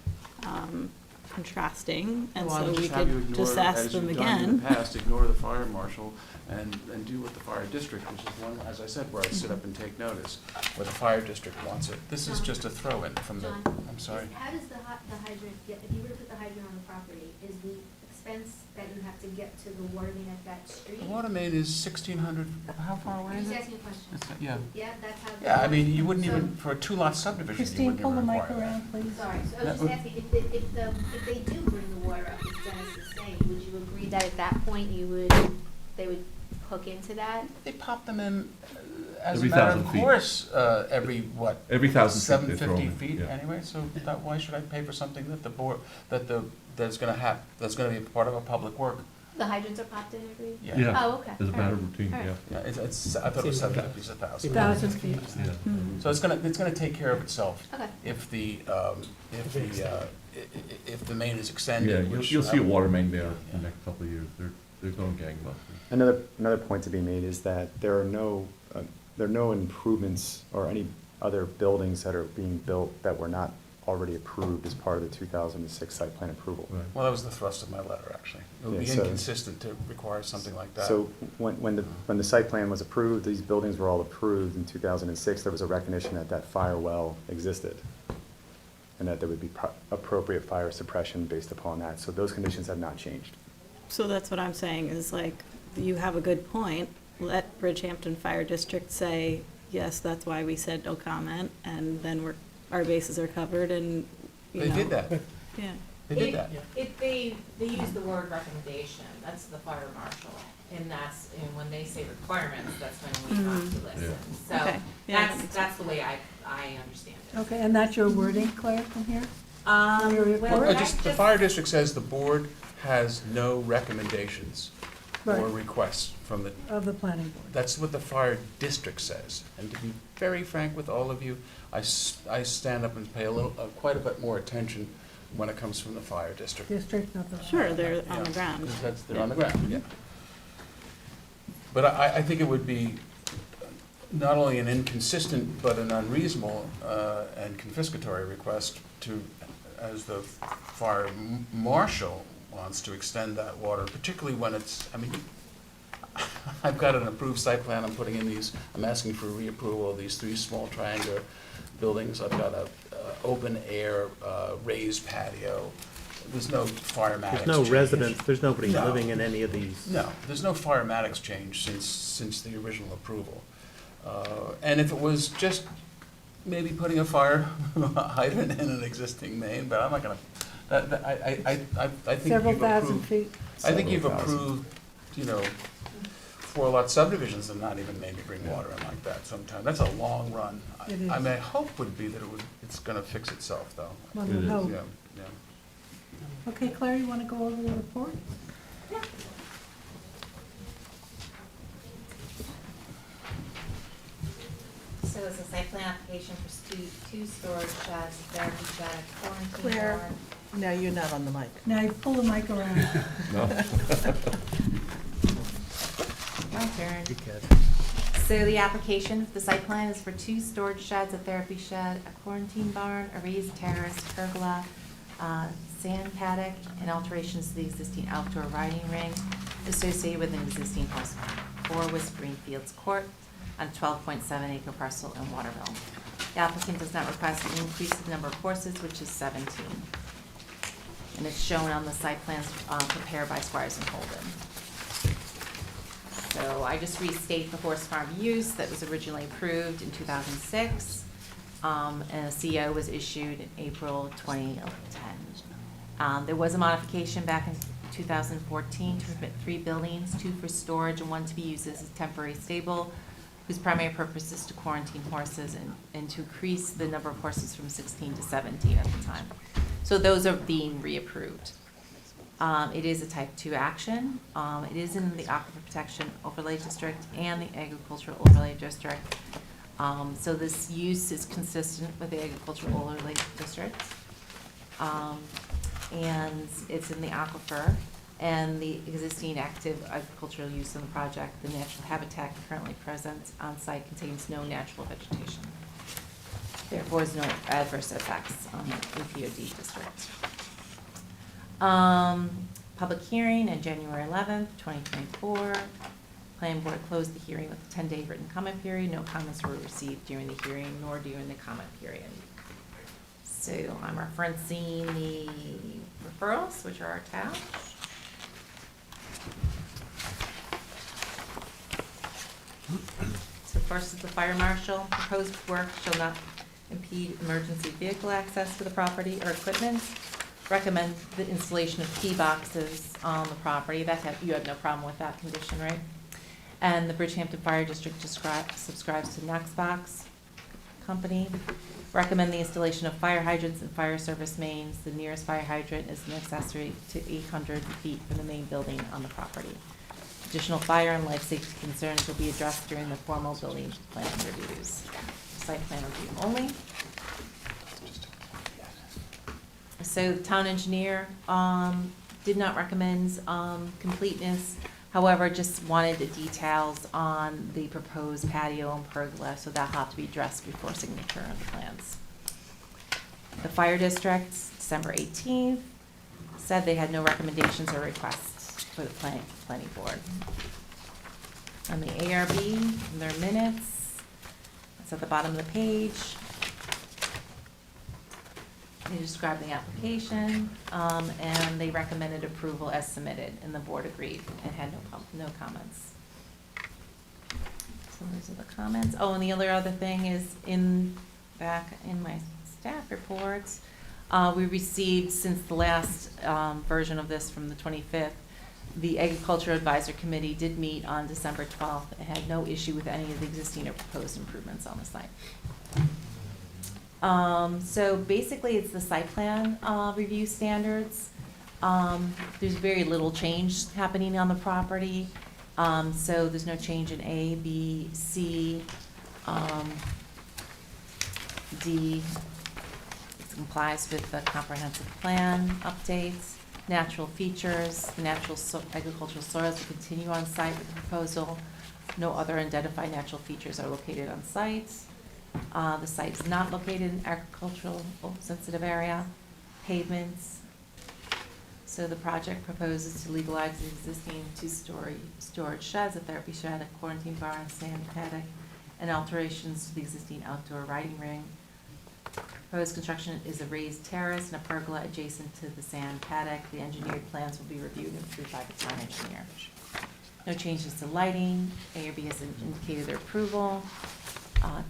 contrasting, and Well, I so would we just have you could ignore, just ask as them you've done in again. the past, ignore the fire marshal and do what the fire district, which is one, as I said, where I sit up and take notice, where the fire district wants it. This is just a throw-in from the, John, I'm sorry. How does the hydrant get, if you were to put the hydrant on the property, is the expense that you have to get to the water main at that street? The water main is 1,600, how far away I'm is just it? asking a question. Yeah. Yeah, that's how. Yeah, I mean, you wouldn't even, for a two-lot subdivision, you Christine, wouldn't pull even the mic require that. around, please. Sorry, so I That was would- just asking, if they do bring the water up, as Dennis is saying, would you agree that at that point they would hook into that? They pop them in as a Every matter 1,000 of feet. course, every, what? Every 1,000 feet they throw 750 in, feet yeah. anyway, so why should I pay for something that the board, that's gonna be part of a public work? The hydrants are popped in every? Yeah. Yeah, Oh, okay. as a All matter right. of routine, All right. yeah. Yeah, I thought it was 750, it's 1,000. 1,000 feet. Yeah. So it's gonna take care of itself Okay. if the main is extended, Yeah, which you'll see a I- water main there in Yeah. the next couple of years. They're going gangbusters. Another point to be made is that there are no improvements or any other buildings that are being built that were not already approved as part of the 2006 site plan approval. Right. Well, that was the thrust of my letter, actually. It would be Yeah, so- inconsistent to require something like that. So when the site plan was approved, these buildings were all approved in 2006, there was a recognition that that fire well existed, and that there would be appropriate fire suppression based upon that. So those conditions have not changed. So that's what I'm saying, is like, you have a good point. Let Bridgehampton Fire District say, yes, that's why we said no comment, and then our bases are covered, and, you know. They did that. Yeah. They did that. If they use the word recommendation, that's the fire marshal, and when they say requirements, that's when we have to listen. So Okay. Yeah, that makes that's the way I understand it. Okay, and that's your wording, Claire, from here? Your report? Well, The fire district says the board has no recommendations or Right. requests from the, Of the planning board. that's what the fire district says. And to be very frank with all of you, I stand up and pay quite a bit more attention when it comes from the fire district. District, not the. Sure, they're on the Yeah, ground. 'cause they're on the ground, yeah. But I think it would be not only an inconsistent, but an unreasonable and confiscatory request to, as the fire marshal wants to extend that water, particularly when it's, I mean, I've got an approved site plan, I'm putting in these, I'm asking for reapproval of these 3 small triangular buildings. I've got a open air raised patio. There's no firematics There's no change. residents, there's nobody No. living in any of these. No, there's no firematics change since the original approval. And if it was just maybe putting a fire hydrant in an existing main, but I'm not gonna, I think Several you've thousand approved, feet. I think you've Several thousand. approved, you know, 4-lot subdivisions and not even maybe bring water in like that sometime. That's a long run. It is. My hope would be that it's gonna fix itself, though. One It would is. hope. Yeah, yeah. Okay, Claire, you want to go over the report? So it's a site plan application for two storage sheds, therapy shed, quarantine Claire. barn. No, you're not on the mic. Now, you pull the mic around. My turn. Good catch. So the application, the site plan is for 2 storage sheds, a therapy shed, a quarantine barn, a raised terrace, pergola, sand paddock, and alterations to the existing outdoor riding ring associated with an existing horse farm, 4 West Greenfields Court, on a 12.7 acre parcel in Waterville. The applicant does not request an increase in the number of horses, which is 17. And it's shown on the site plans prepared by Squires and Holden. So I just restate the horse farm use that was originally approved in 2006, and a CO was issued in April 2010. There was a modification back in 2014 to permit 3 buildings, 2 for storage and 1 to be used as a temporary stable, whose primary purpose is to quarantine horses and to increase the number of horses from 16 to 17 at the time. So those are being reapproved. It is a type 2 action. It is in the Aquifer Protection Overlay District and the Agricultural Overlay District. So this use is consistent with the Agricultural Overlay District. And it's in the aquifer, and the existing active agricultural use in the project, the natural habitat currently present on site contains no natural vegetation. Therefore, there's no adverse effects on the APOD district. Public hearing on January 11th, 2024. Planning board closed the hearing with a 10-day written comment period. No comments were received during the hearing nor during the comment period. So I'm referencing the referrals, which are attached. So first is the fire marshal. Proposed work shall not impede emergency vehicle access to the property or equipment. Recommend the installation of key boxes on the property. You have no problem with that condition, right? And the Bridgehampton Fire District subscribes to Knoxbox Company. Recommend the installation of fire hydrants and fire service mains. The nearest fire hydrant is an accessory to 800 feet from the main building on the property. Additional fire and life safety concerns will be addressed during the formal building plan reviews. Site plan review only. So the town engineer did not recommend completeness. However, just wanted the details on the proposed patio and pergola, so that'll have to be addressed before signature of the plans. The fire district, December 18th, said they had no recommendations or requests for the planning board. On the ARB, in their minutes, it's at the bottom of the page. They described the application, and they recommended approval as submitted, and the board agreed and had no comments. So those are the comments. Oh, and the other thing is back in my staff reports, we received, since the last version of this from the 25th, the Agriculture Advisory Committee did meet on December 12th and had no issue with any of the existing or proposed improvements on the site. So basically, it's the site plan review standards. There's very little change happening on the property. So there's no change in A, B, C, D. It complies with the comprehensive plan updates. Natural features, the natural agricultural soils will continue on site with the proposal. No other identified natural features are located on site. The site is not located in agricultural sensitive area. Pavements. So the project proposes to legalize the existing two-story storage sheds, a therapy shed, a quarantine barn, sand paddock, and alterations to the existing outdoor riding ring. Proposed construction is a raised terrace and a pergola adjacent to the sand paddock. The engineered plans will be reviewed and approved by the town engineer. No changes to lighting. ARB has indicated their approval.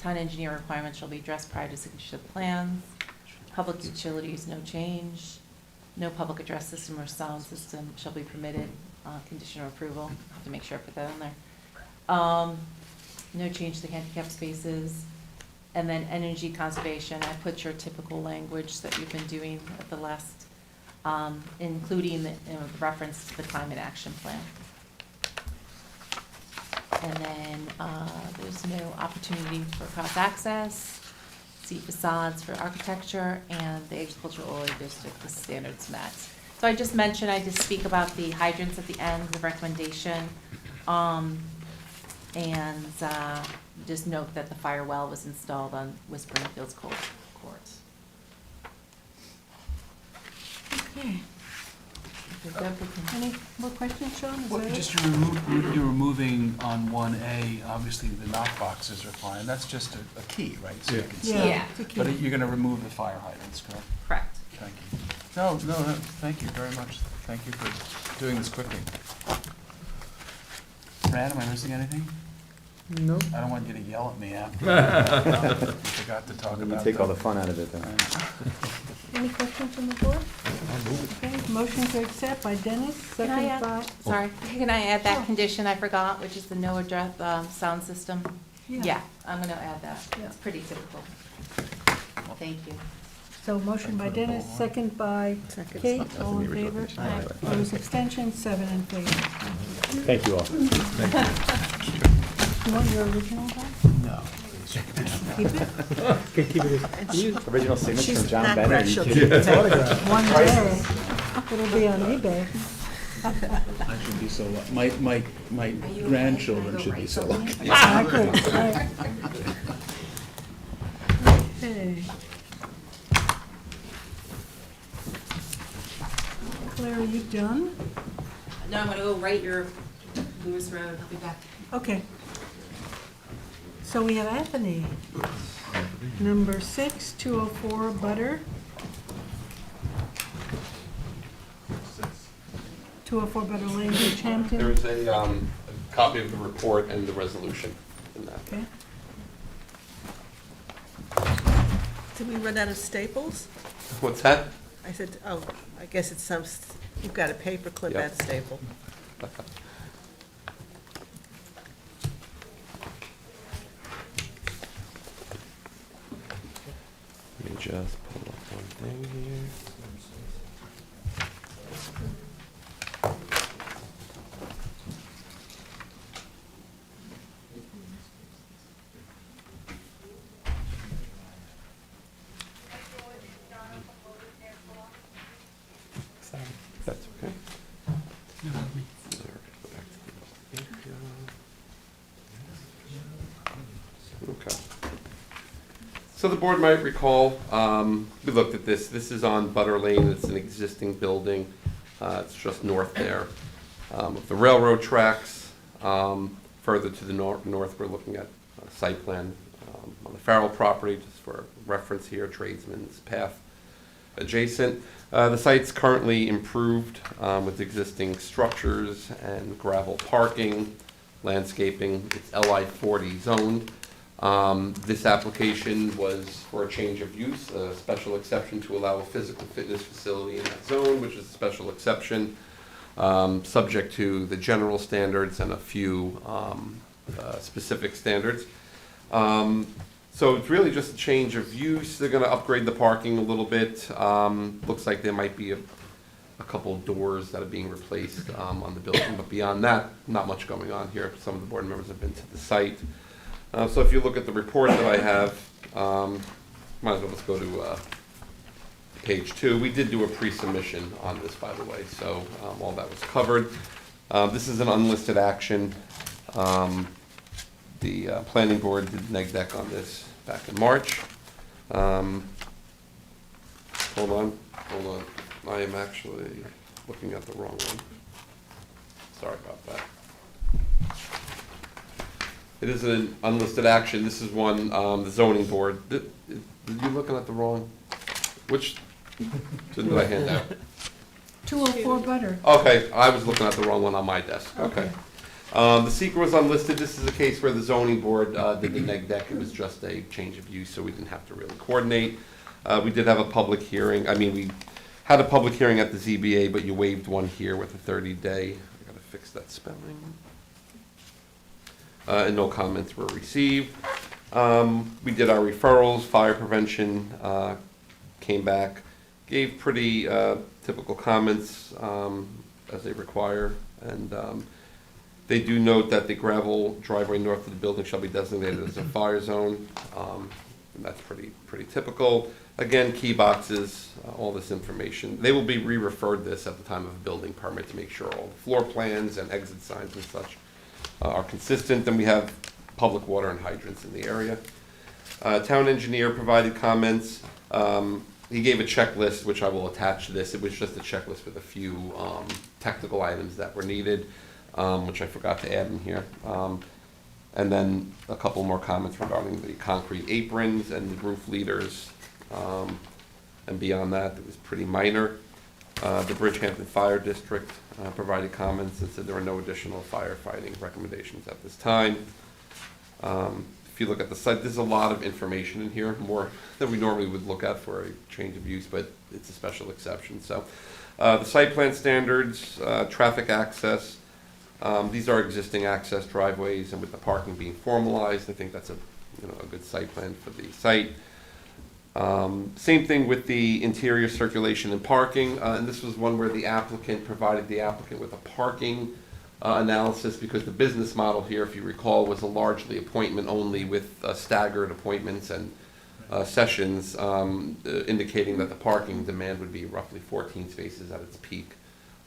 Town engineer requirements shall be addressed prior to signature of the plans. Public utilities, no change. No public address system or sound system shall be permitted. Conditional approval. I have to make sure I put that on there. No change to handicap spaces. And then energy conservation, I put your typical language that you've been doing at the last, including the reference to the climate action plan. And then there's no opportunity for cross-access, see facades for architecture, and the agricultural overlay district, the standards met. So I just mentioned, I just speak about the hydrants at the end, the recommendation, and just note that the fire well was installed on Whispering Fields Court. Okay. Any more questions, Sean? Is Well, that it? just you're removing on 1A, obviously the knock boxes are fine, that's just a key, right? So you can see. Yeah. it's a key. But you're gonna remove the fire hydrants, correct? Correct. Thank you. No, thank you very much. Thank you for doing this quickly. Brad, am I missing anything? No. I don't want you to yell at me after. You forgot to talk You about. take all the fun out of it, then. Any questions from the board? Okay, motion to accept by Dennis, Can I second by. add, sorry, can I add that Sure. condition I forgot, which is the no address, sound system? Yeah. Yeah, I'm gonna add that. Yeah. It's pretty typical. Thank you. So motion by Dennis, second by Kate, all in favor? Aye. Opposed, abstentions, 7 in favor. Thank you all. You want your original one? No. Keep it? Can keep it. Original signature She's from John packed Bennett. that You she'll can- keep it. One day, it'll be on eBay. I should be so lucky. My grandchildren should be so lucky. Exactly, right. Okay. Claire, are you done? No, I'm gonna go right your Lewis Road, I'll be back. Okay. So we have Anthony. Number 6, 204 Butter. 204 Butter Lane, Bridgehampton. There is a copy of the report and the resolution in that. Okay. Did we run out of staples? What's that? I said, oh, I guess it's you've got a paper clip Yep. and staple. Let me just pull up one thing here. Sorry. That's okay. You have me. There, go back to the So the board might recall, we looked at this. This is on Butter Lane. It's an existing building. It's just north there of the railroad tracks. Further to the north, we're looking at a site plan on the Farrell property, just for reference here, tradesman's path adjacent. The site's currently improved with existing structures and gravel parking, landscaping. It's LI 40 zoned. This application was for a change of use, a special exception to allow a physical fitness facility in that zone, which is a special exception, subject to the general standards and a few specific standards. So it's really just a change of use. They're gonna upgrade the parking a little bit. Looks like there might be a couple of doors that are being replaced on the building, but beyond that, not much going on here. Some of the board members have been to the site. So if you look at the report that I have, might as well just go to page 2. We did do a pre-submission on this, by the way, so all that was covered. This is an unlisted action. The planning board did neg deck on this back in March. Hold on. I am actually looking at the wrong one. Sorry about that. It is an unlisted action. This is one, the zoning board. Did you looking at the wrong? Which did I hand out? 204 Butter. Okay, I was looking at the wrong one on my desk. Okay. The seeker was unlisted. This is a case where the zoning board did the neg deck. It was just a change of use, so we didn't have to really coordinate. We did have a public hearing. I mean, we had a public hearing at the ZBA, but you waived one here with a 30-day. I gotta fix that spelling. And no comments were received. We did our referrals. Fire prevention came back, gave pretty typical comments as they require, and they do note that the gravel driveway north of the building shall be designated as a fire zone. And that's pretty typical. Again, key boxes, all this information. They will be re-referred this at the time of a building permit to make sure all the floor plans and exit signs and such are consistent. Then we have public water and hydrants in the area. Town engineer provided comments. He gave a checklist, which I will attach to this. It was just a checklist with a few technical items that were needed, which I forgot to add in here. And then a couple more comments regarding the concrete aprons and the roof leaders. And beyond that, it was pretty minor. The Bridgehampton Fire District provided comments and said there are no additional firefighting recommendations at this time. If you look at the site, there's a lot of information in here, more than we normally would look at for a change of use, but it's a special exception. So the site plan standards, traffic access, these are existing access driveways, and with the parking being formalized, I think that's a good site plan for the site. Same thing with the interior circulation and parking, and this was one where the applicant provided the applicant with a parking analysis, because the business model here, if you recall, was a largely appointment only with staggered appointments and sessions, indicating that the parking demand would be roughly 14 spaces at its peak.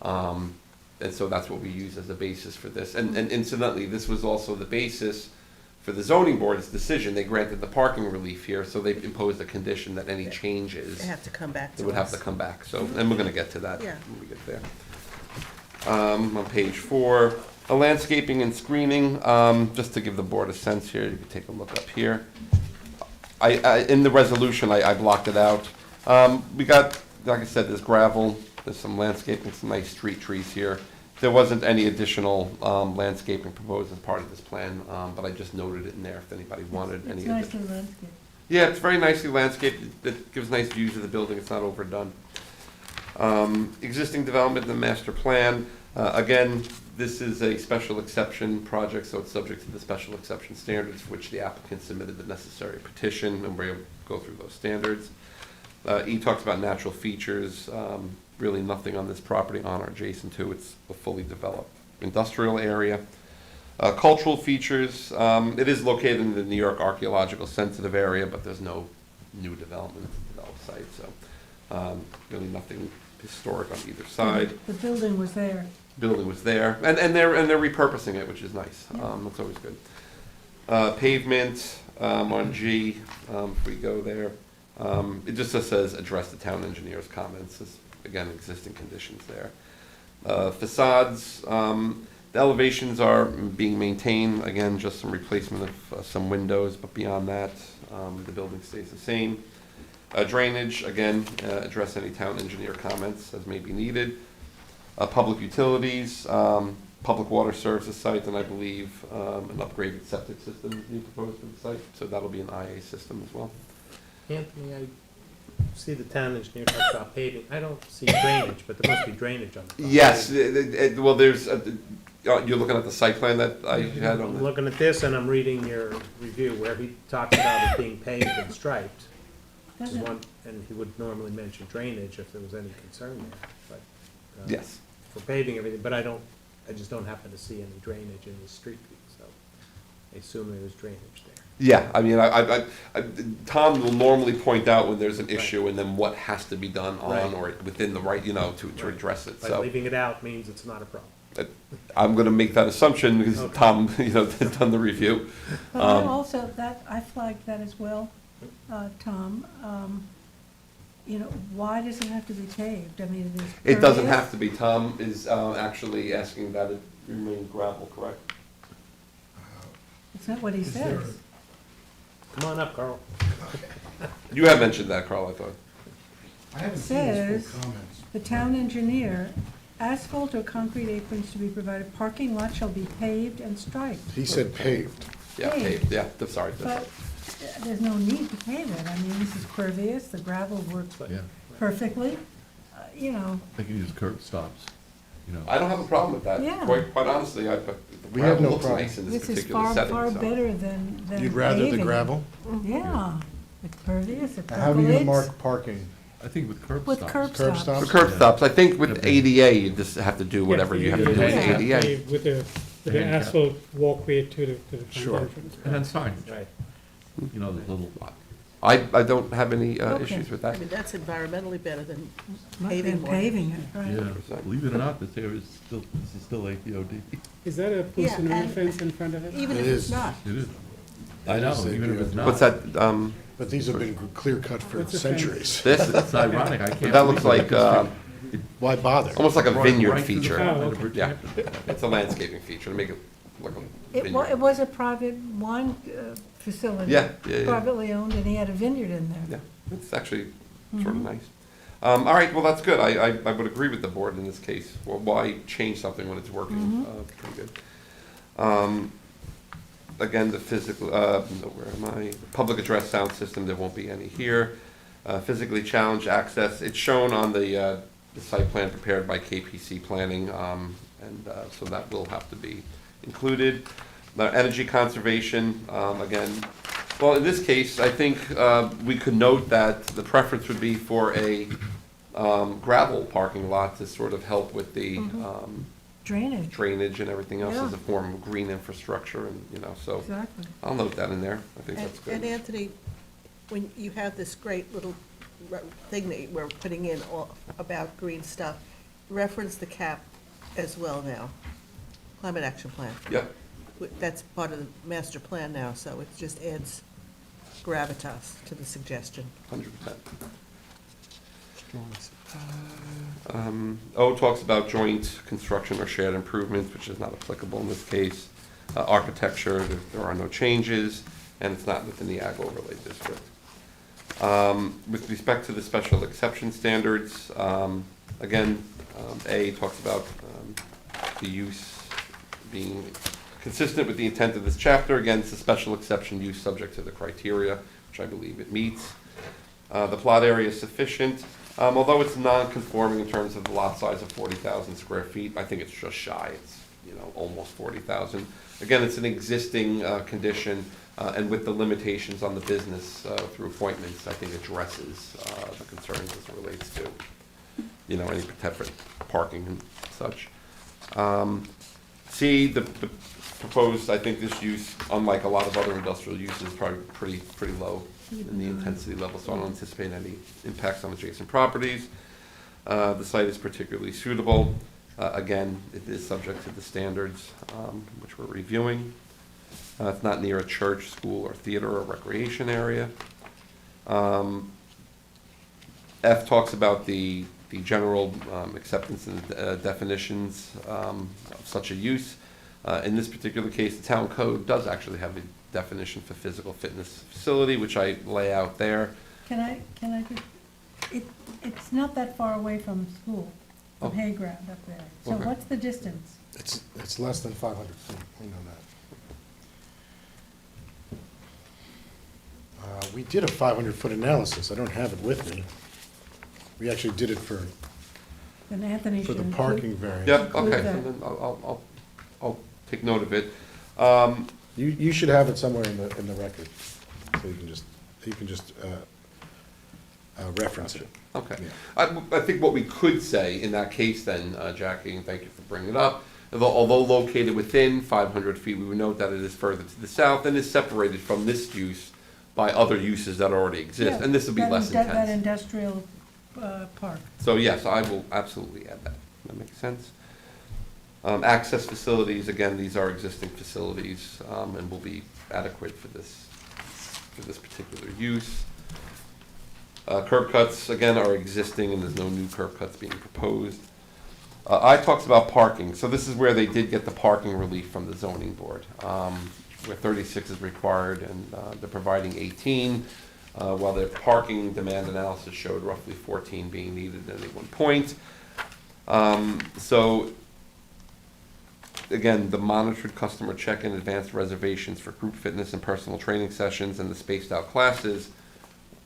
And so that's what we use as a basis for this. And incidentally, this was also the basis for the zoning board's decision. They granted the parking relief here, so they imposed a condition that any changes, They have to come back to us. they would have to come back. So, and we're gonna get to that Yeah. when we get there. On page 4, landscaping and screening, just to give the board a sense here, you can take a look up here. In the resolution, I blocked it out. We got, like I said, there's gravel, there's some landscaping, some nice street trees here. There wasn't any additional landscaping proposed as part of this plan, but I just noted it in there if anybody wanted any. It's nicely landscaped. Yeah, it's very nicely landscaped. It gives nice views of the building. It's not overdone. Existing development in the master plan. Again, this is a special exception project, so it's subject to the special exception standards, for which the applicant submitted the necessary petition, and we're able to go through those standards. E talks about natural features. Really nothing on this property on or adjacent to. It's a fully developed industrial area. Cultural features. It is located in the New York archaeological sensitive area, but there's no new development to develop site, so really nothing historic on either side. The building was there. Building was there, and they're repurposing it, which is nice. That's always good. Pavement, on G, if we go there, it just says address the town engineer's comments, This, again, existing conditions there. Facades, the elevations are being maintained, again, just some replacement of some windows, but beyond that, the building stays the same. Drainage, again, address any town engineer comments as may be needed. Public utilities, public water serves the site, and I believe an upgraded septic system is being proposed for the site, so that'll be an IA system as well. Anthony, I see the town engineer talks about paving. I don't see drainage, but there must be drainage on the property. Yes, well, there's, you're looking at the site plan that I had on I'm the... looking at this and I'm reading your review where he talks about it being paved and striped. There's one, and he would normally mention drainage if there was any concern there, but. Yes. For paving everything, but I just don't happen to see any drainage in the street view, so I assume there's drainage there. Yeah, I mean, Tom will normally point out when there's an issue and then what has to be done on Right. or within the right, to address it, But so. leaving it out means it's not a problem. I'm gonna make that assumption because Okay. Tom, has done the review. But I also, I flagged that as well, Tom. Why does it have to be paved? I mean, it is. It doesn't pervious. have to be. Tom is actually asking that it remain gravel, correct? It's not what he says. Come on up, Carl. You have mentioned that, Carl, I thought. It says, the town engineer, asphalt or concrete aprons to be provided, parking lot shall be paved and striped. He said paved. Yeah, paved, yeah, sorry. But there's no need to pave it. I mean, this is pervious, the gravel works Yeah, perfectly, they can use curb stops, I don't have a problem with that. Yeah. Quite honestly, the We have gravel no looks problem. nice in this This is particular far, setting. far so. better than paving. You'd rather the gravel? Yeah, it's pervious, it How do you percolates. mark parking? I think with curb With stops. curb Curb stops. stops? For curb stops, I think with ADA, you just have to do whatever you have to do with Yeah, ADA. With the asphalt walkway to the front Sure. entrance. And then signage, Right. the little, I don't have any Okay. issues with I that. mean, that's environmentally better than Than paving more. paving it, right. yeah, believe it or not, this area is still APOD. Is that a Yeah, personal and- fence in front of it? Even It if it's is. not. It is. I know, even if it's not. What's that, But these have been clear cut for What's the fence? centuries. this? It's ironic, I can't. That looks believe like, Why bother? almost like a Right- vineyard right to the feature. front Oh, of okay. Yeah, Bridgehampton. it's a landscaping feature to make it look like a It vineyard. was a private wine facility. Yeah, yeah, yeah. Privately owned, and he had a vineyard in there. Yeah, it's actually sort of nice. All right, well, that's good. I would agree with the board in this case. Well, why change something when it's working pretty good? Again, the physical, where am I? Public address sound system, there won't be any here. Physically challenged access, it's shown on the site plan prepared by KPC Planning, and so that will have to be included. Energy conservation, again, well, in this case, I think we could note that the preference would be for a gravel parking lot to sort of help with the Drainage, drainage and everything else as Yeah. a form of green infrastructure, and, so exactly. I'll note that in there. I think that's And good. Anthony, when you have this great little thing that we're putting in all about green stuff, reference the CAP as well now, Climate Action Plan. Yep, That's part of the master plan now, so it just adds gravitas to the suggestion. 100%. O talks about joint construction or shared improvements, which is not applicable in this case. Architecture, there are no changes, and it's not within the ag overlay district. With respect to the special exception standards, again, A talks about the use being consistent with the intent of this chapter. Again, it's a special exception use subject to the criteria, which I believe it meets. The plot area is sufficient, although it's non-conforming in terms of the lot size of 40,000 square feet. I think it's just shy. It's, almost 40,000. Again, it's an existing condition, and with the limitations on the business through appointments, I think addresses the concerns as it relates to, any potential parking and such. C, the proposed, I think this use, unlike a lot of other industrial uses, is probably pretty low in the intensity level, so I don't anticipate any impacts on adjacent properties. The site is particularly suitable. Again, it is subject to the standards, which we're reviewing. It's not near a church, school, or theater or recreation area. F talks about the general acceptance and definitions of such a use. In this particular case, the town code does actually have a definition for physical fitness facility, which I lay out there. Can I just, it's not that far away from school, Oh. from Hayground up there. So Okay. what's the distance? It's less than 500 feet, we know that. We did a 500-foot analysis, I don't have it with me. We actually did it for Then Anthony the should parking include. variance. Yep, Include okay, that. so then I'll take note of it. You should have it somewhere in the record, so you can just reference it. Okay. Yeah. I think what we could say in that case then, Jackie, and thank you for bringing it up, although located within 500 feet, we would note that it is further to the south and is separated from this use by other uses that already exist, Yeah, and this will be that less That intense. industrial park. So yes, I will absolutely add that. That makes sense. Access facilities, again, these are existing facilities, and will be adequate for this particular use. Curb cuts, again, are existing, and there's no new curb cuts being proposed. I talks about parking, so this is where they did get the parking relief from the zoning board, where 36 is required, and they're providing 18, while their parking demand analysis showed roughly 14 being needed at any one point. So, again, the monitored customer check-in, advanced reservations for group fitness and personal training sessions, and the spaced-out classes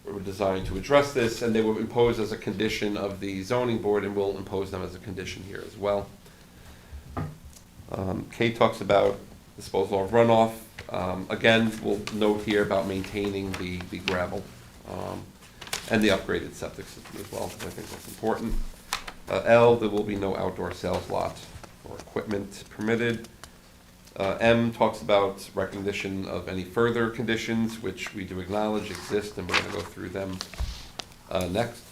were designed to address this, and they were imposed as a condition of the zoning board, and we'll impose them as a condition here as well. K talks about disposal of runoff. Again, we'll note here about maintaining the gravel and the upgraded septic system as well, because I think that's important. L, there will be no outdoor sales lot or equipment permitted. M talks about recognition of any further conditions, which we do acknowledge exist, and we're going to go through them next.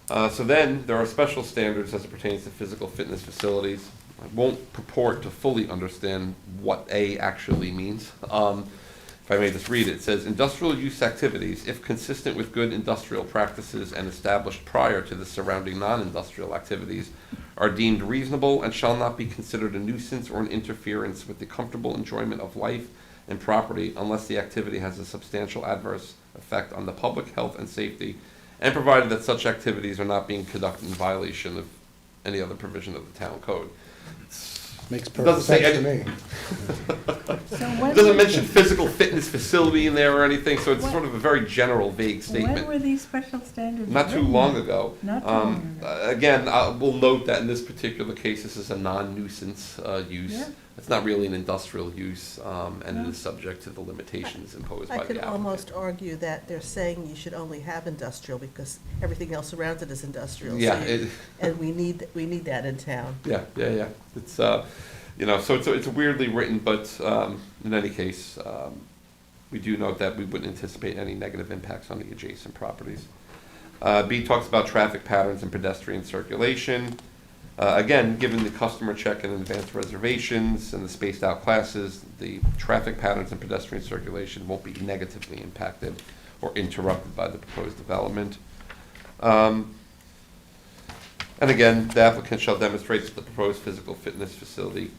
So then, there are special standards as it pertains to physical fitness facilities. I won't purport to fully understand what A actually means. If I may just read it, it says, industrial use activities, if consistent with good industrial practices and established prior to the surrounding non-industrial activities, are deemed reasonable and shall not be considered a nuisance or an interference with the comfortable enjoyment of life and property unless the activity has a substantial adverse effect on the public health and safety, and provided that such activities are not being conducted in violation of any other provision of the town code. Makes Doesn't perfect say sense to any- me. So It when, doesn't mention physical fitness facility in there or anything, so it's When- sort of a very general, vague when were statement. these special standards? Not too written? long ago. Not too long ago. Again, we'll note that in this particular case, this is a non-nuisance use. Yeah. It's not really an industrial use, and it No. is subject to the limitations imposed I by could the almost applicant. argue that they're saying you should only have industrial because everything else around it is industrial. So Yeah, you- And we need that in town. Yeah. It's, so it's weirdly written, but in any case, we do note that we wouldn't anticipate any negative impacts on the adjacent properties. B talks about traffic patterns and pedestrian circulation. Again, given the customer check-in and advanced reservations and the spaced-out classes, the traffic patterns and pedestrian circulation won't be negatively impacted or interrupted by the proposed development. And again, the applicant shall demonstrate that the proposed physical fitness facility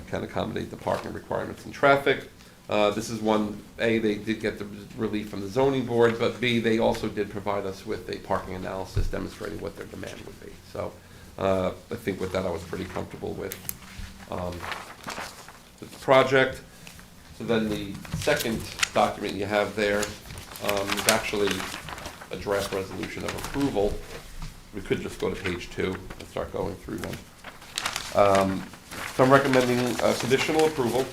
can accommodate the parking requirements and traffic. This is one, A, they did get the relief from the zoning board, but B, they also did provide us with a parking analysis demonstrating what their demand would be. So I think with that, I was pretty comfortable with the project. So then the second document you have there is actually a draft resolution of approval. We could just go to page 2 and start going through them. So I'm recommending conditional approval,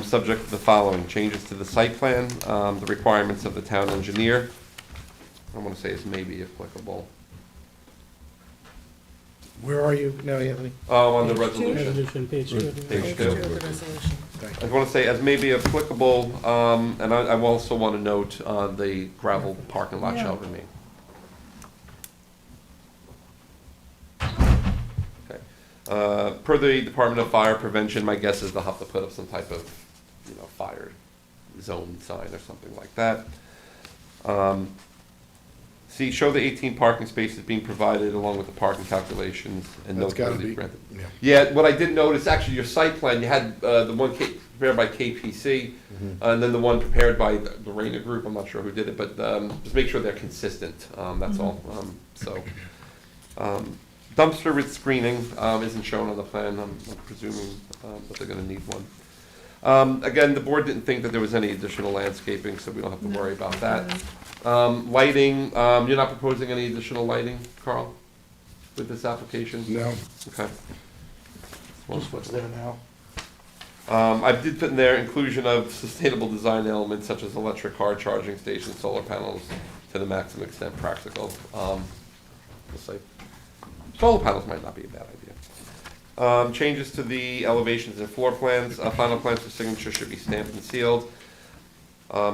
subject to the following: changes to the site plan, the requirements of the town engineer. I want to say is maybe applicable. Where are you now, Anthony? On the Page 2? Resolution, page 2. Page 2. Of the resolution. I want to say as may be applicable, and I also want to note the gravel parking lot shall Yeah. remain. Okay. Per the Department of Fire Prevention, my guess is they'll have to put up some type of, fire zone sign or something like that. C, show the 18 parking spaces being provided along with the parking calculations and no That's gotta relief be, granted. yeah. Yeah, what I did notice, actually, your site plan, you had the one prepared by KPC, and then the one prepared by the Rayner Group, I'm not sure who did it, but just make sure they're consistent, that's all. Dumpster with screening isn't shown on the plan, I'm presuming that they're gonna need one. Again, the board didn't think that there was any additional landscaping, so we don't have to worry about that. Lighting, you're not proposing any additional lighting, Carl, with this application? No, Okay. just what's there now. I did put in there inclusion of sustainable design elements such as electric car charging stations, solar panels to the maximum extent practical. We'll say, solar panels might not be a bad idea. Changes to the elevations and floor plans. Final plans for signature should be stamped and sealed.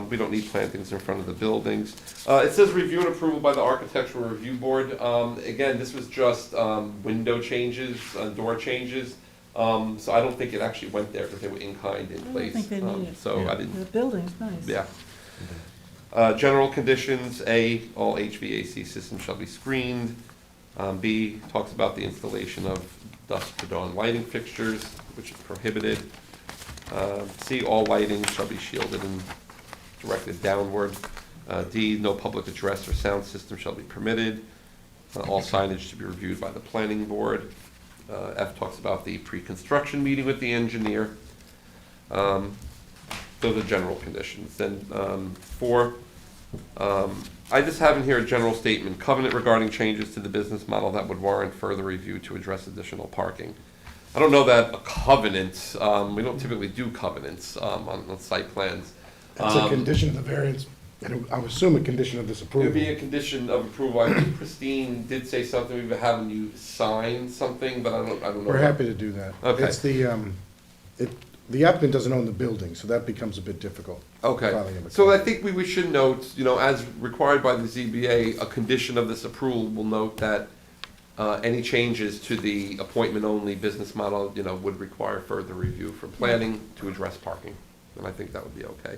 We don't need plantings in front of the buildings. It says review and approval by the Architectural Review Board. Again, this was just window changes, door changes. So I don't think it actually went there because they were in kind in place. I don't think they need it. So I didn't. The building's nice. Yeah. General conditions, A, all HVAC systems shall be screened. B, talks about the installation of dusk to dawn lighting fixtures, which is prohibited. C, all lighting shall be shielded and directed downward. D, no public address or sound system shall be permitted. All signage to be reviewed by the planning board. F talks about the pre-construction meeting with the engineer. Those are general conditions. Then 4, I just have in here a general statement, covenant regarding changes to the business model that would warrant further review to address additional parking. I don't know that a covenant, we don't typically do covenants on site plans. It's a condition of the variance, and I would assume a condition of this It approval. would be a condition of approval. I think Christine did say something, we were having you sign something, but I don't know. We're happy to do that. Okay. It's the applicant doesn't own the building, so that becomes a bit difficult. Okay, filing of a so I covenant. think we should note, as required by the ZBA, a condition of this approval will note that any changes to the appointment-only business model, would require further review from planning to address parking, and I think that would be okay.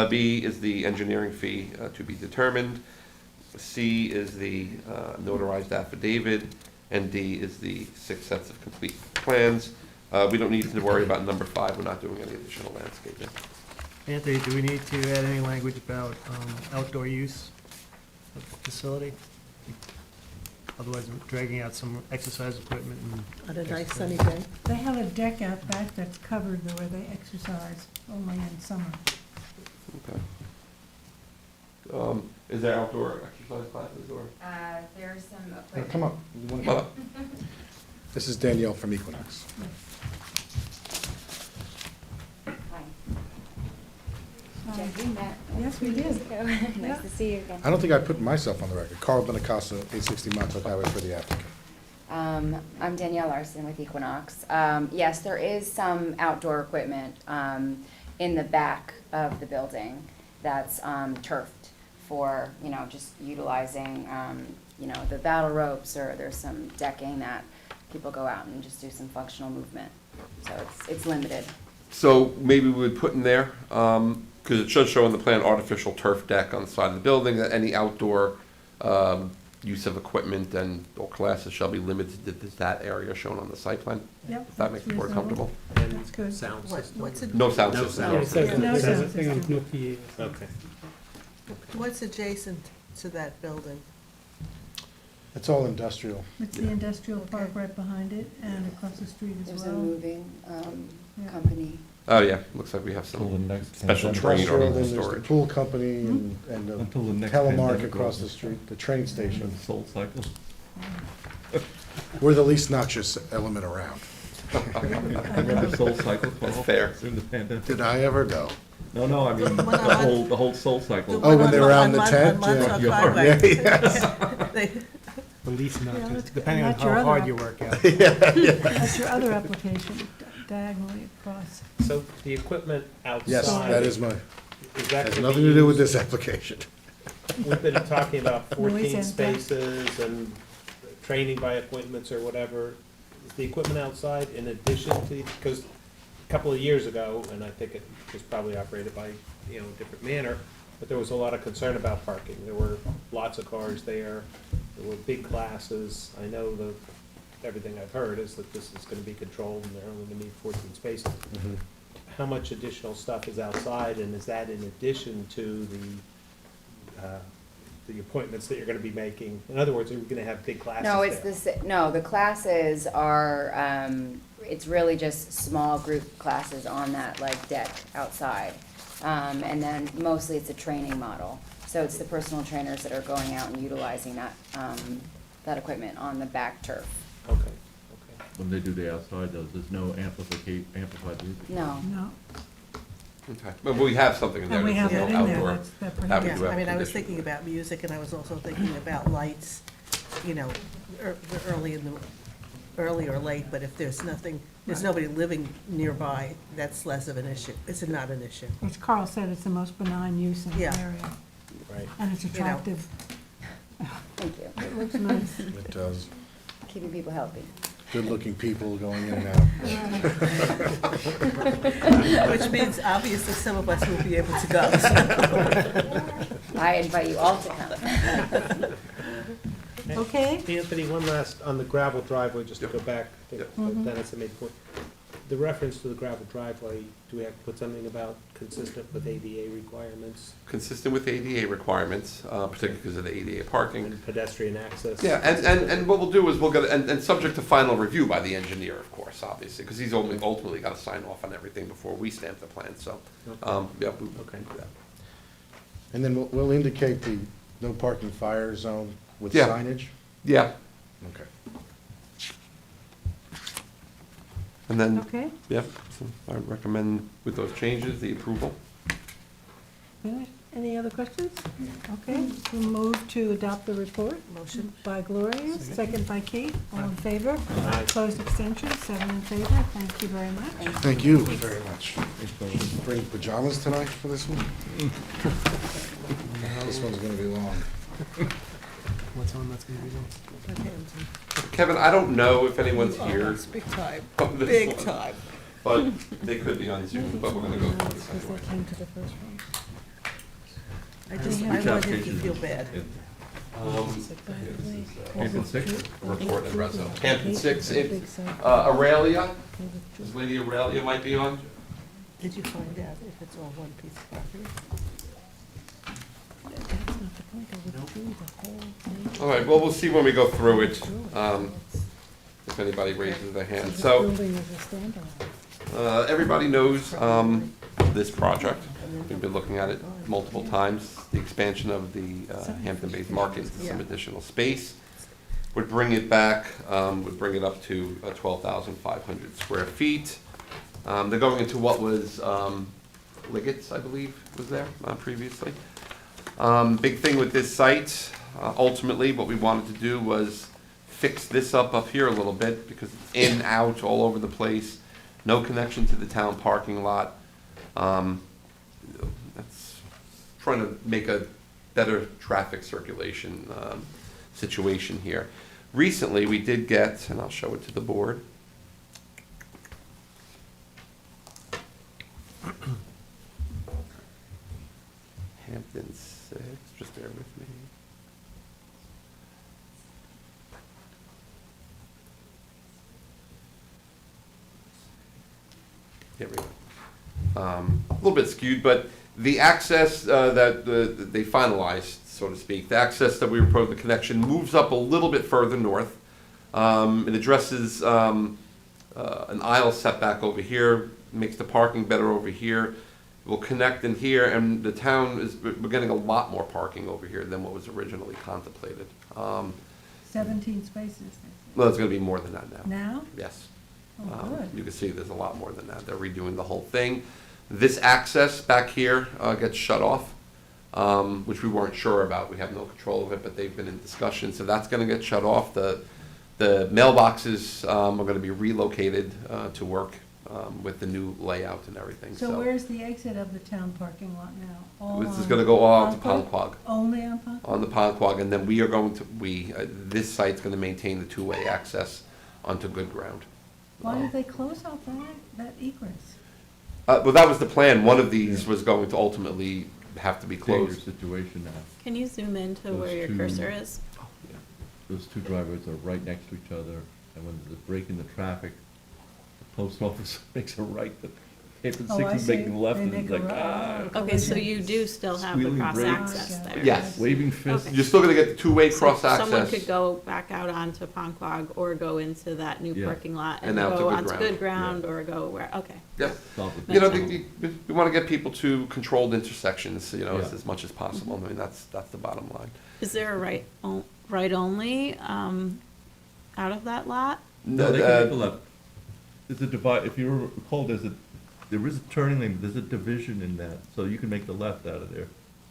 B is the engineering fee to be determined. C is the notarized affidavit, and D is the 6 sets of complete plans. We don't need to worry about number 5, we're not doing any additional landscaping. Anthony, do we need to add any language about outdoor use of the facility? Otherwise, we're dragging out some exercise equipment and. On a nice sunny day. They have a deck out back that's covered where they exercise only in summer. Okay. Is there outdoor exercise classes or? There's some equipment. Come up. You wanna come up? This is Danielle from Equinox. Yeah, we met. Yes, we did. Nice Yeah. to see you again. I don't think I put myself on the record. Carl Benacasa, 860 Montauk Highway for the applicant. I'm Danielle Larson with Equinox. Yes, there is some outdoor equipment in the back of the building that's turfed for, just utilizing, the battle ropes, or there's some decking that people go out and just do some functional movement. So it's limited. So maybe we would put in there, because it should show on the plan, artificial turf deck on the side of the building, that any outdoor use of equipment and or classes shall be limited to that area shown on the site plan. Yep. If that makes the board comfortable. That's good. Sound system? What's it, No sound No system. sound. Yeah, it says, No it says sound a thing on system. no PA. Okay. what's adjacent to that building? It's all industrial. It's the industrial park right behind it and across the street as There's a well. moving Yeah. company. Oh, yeah, looks like we have Until the some next. special pandemic. train or Industrial, then there's the storage. pool company and Until the next telemark pandemic across goes. the street, the train station. And Soul Cycle. We're the least noxious element around. Remember Soul Cycle? That's fair. During the pandemic. Did I ever go? No, I mean, the whole Soul Cycle. Oh, when they were on the tent? On Montauk Yeah. Highway. Yeah, yes. They- The least Yeah, not, that's- depending on that's your how other hard op- you work out. That's your other application, diagonally across. So the equipment outside. Yes, that is my, is that has gonna nothing be to do with used- this application. We've been talking about Noise 14 and spaces and training by appointments or whatever. Is the equipment outside in addition to, because couple of years ago, and I think it was probably operated by, a different manner, but there was a lot of concern about parking. There were lots of cars there, there were big classes. I know everything I've heard is that this is gonna be controlled and they're only gonna need 14 spaces. Mhm. How much additional stuff is outside, and is that in addition to the appointments that you're gonna be making? In other words, are we gonna have big classes No, there? it's no, the classes are, it's really just small group classes on that like deck outside. And then mostly it's a training model. So it's the personal trainers that are going out and utilizing that equipment on the back turf. Okay, okay. When they do the outside though, there's no amplified music? No. No. Okay, but we have something in there. And we that's have no that in there, outdoor. that's, that That we Yeah, do have I mean, I was conditioned. thinking about music, and I was also thinking about lights, early or late, but if there's nobody living nearby, that's less of an issue. It's not an issue. As Carl said, it's the most benign use in the Yeah. area, Right. and it's attractive. Thank you. It looks nice. It does. Keeping people healthy. Good-looking people going in and out. Which means obviously some of us will be able to go. I invite you all to come. Okay. Anthony, one last, on the gravel driveway, just to go back, I think Mhm. Dennis had made a point. The reference to the gravel driveway, do we have to put something about consistent with ADA requirements Consistent with ADA requirements, particularly because of the ADA parking. and pedestrian access? Yeah, and what we'll do is we'll get, and subject to final review by the engineer, of course, obviously, because he's ultimately got to sign off on everything before we stamp the plan, so, yeah, we Okay. do that. And then we'll indicate the no parking fire zone with Yeah. signage? Yeah, Okay. and then, Okay, yeah, so I would recommend with those changes, the approval. finished. Any other questions? Okay, we'll move to adopt the report. Motion. By Gloria, second by Kate. All in favor? Aye. Opposed, abstentions, 7 in favor. Thank you very much. Thank you very much. Bring pajamas tonight for this one? This one's gonna be long. What's on that's gonna be done? Kevin, I don't know if anyone's here. It's big time, on this big one, time. But they could be on Zoom, but we're gonna go through this Because anyway. they came to the first one. I Which wanted him to application feel is bad. Hampton Six? Report and Reso. Hampton Six, it's, Aurelia, this lady Aurelia might be on. Did you find out if it's all one piece of property? That's not the point, they would do the whole thing. All right, well, we'll see when we go through it, if anybody raises their hand. This So, building is a standalone. everybody knows, this project. We've been looking at it multiple times. The expansion of the Hampton-based market into some Yeah. additional space would bring it back, would bring it up to 12,500 square feet. They're going into what was Liggett's, I believe, was there previously. Big thing with this site, ultimately, what we wanted to do was fix this up here a little bit, because it's in, out, all over the place, no connection to the town parking lot. That's trying to make a better traffic circulation situation here. Recently, we did get, and I'll show it to the board. Hampton 6, just bear with me. Here we go. A little bit skewed, but the access that they finalized, so to speak, the access that we proposed, the connection, moves up a little bit further north. It addresses an aisle setback over here, makes the parking better over here. We'll connect in here, and the town is, we're getting a lot more parking over here than what was originally contemplated. 17 spaces Well, it's gonna be more than that now. now? Yes. Oh, good. You can see there's a lot more than that. They're redoing the whole thing. This access back here gets shut off, which we weren't sure about. We have no control of it, but they've been in discussion, so that's gonna get shut off. The mailboxes are gonna be relocated to work with the new layout and everything, So where's the exit of the town parking lot now? All This is on gonna go all out to Ponquag? Ponquag. Only on Ponquag? On the Ponquag, and then we are going to, this site's gonna maintain the two-way access onto good ground. Why did they close off that egress? Well, that was the plan. One of these was going to ultimately have to be Dangerous closed. situation now. Can you zoom into Those where your two- cursor is? Those two driveways are right next to each other, and when there's a break in the traffic, the post office makes a right, but Hampton Oh, I Six is see. making a left, They and make it's a like, right. Okay, so you do still have the Squealing cross brakes. access there. Yes. waving fists. Okay. You're still gonna get the two-way So cross Someone access. could go back out onto Ponquag or go into that new Yeah. parking lot And and out to go Good onto Ground. good ground or go where, okay. Yep. Solve it. You know, Makes we wanna get people to controlled intersections, you know, Yeah. as much as possible. I mean, that's the bottom line. Is there a right only, out of that lot? No, they can make a left. There's a divide, if you recall, there is a turning lane, but there's a division in that, so you can make the left out of there.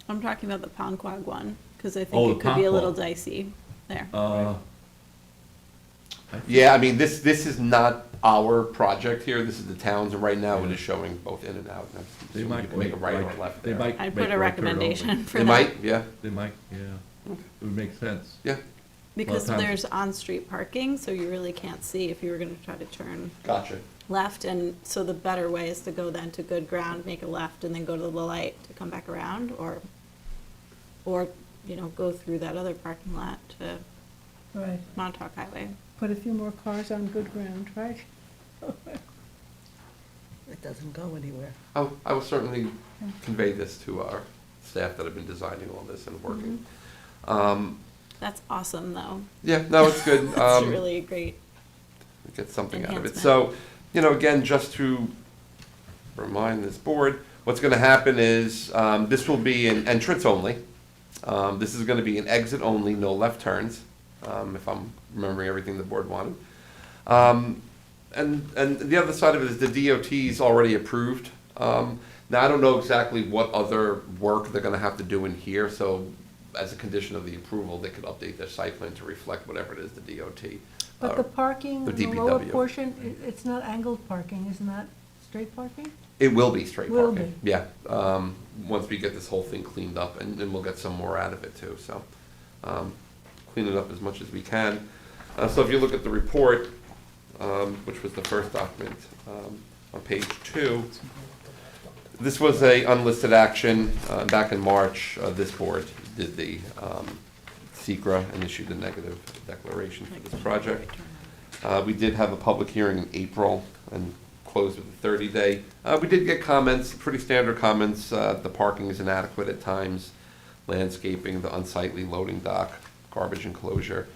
I'm talking about the Ponquag one, because I Oh, think the it could be a little Ponquag. dicey there. Yeah, I mean, this is not our project here, this is the town's, and right now it is showing both in and out. They So you might can make a right or like- left they there. might I'd make put a right turn only. recommendation for They that. might, yeah, They might, yeah. It would make sense. yeah, Because times- there's on-street parking, so you really can't see if you were gonna try to turn gotcha. left, and so the better way is to go then to good ground, make a left, and then go to the light to come back around, or, you know, go through that other parking lot to Right. Montauk Highway. Put a few more cars on good ground, right? It doesn't go anywhere. I will certainly convey this to our staff that have been designing all this and working. That's awesome, though. Yeah, no, it's good. That's really great. Get something out of it. Enhancement. So, you know, again, just to remind this board, what's gonna happen is, this will be an entrance only. This is gonna be an exit only, no left turns, if I'm remembering everything the board wanted. And the other side of it is the DOT's already approved. Now, I don't know exactly what other work they're gonna have to do in here, so as a condition of the approval, they could update their site plan to reflect whatever it is the DOT. But the parking, the in the lower DPW. portion, it's not angled parking, isn't that straight parking? It will be straight Will parking. Yeah, once we get this whole thing cleaned up, and we'll get some more out of it too, so. Clean it up as much as we can. So if you look at the report, which was the first document, on page 2, this was a unlisted action. Back in March, this board did the SECRA and issued a negative declaration for this project. We did have a public hearing in April and closed with a 30-day. We did get comments, pretty standard comments. The parking is inadequate at times, landscaping, the unsightly loading dock, garbage enclosure,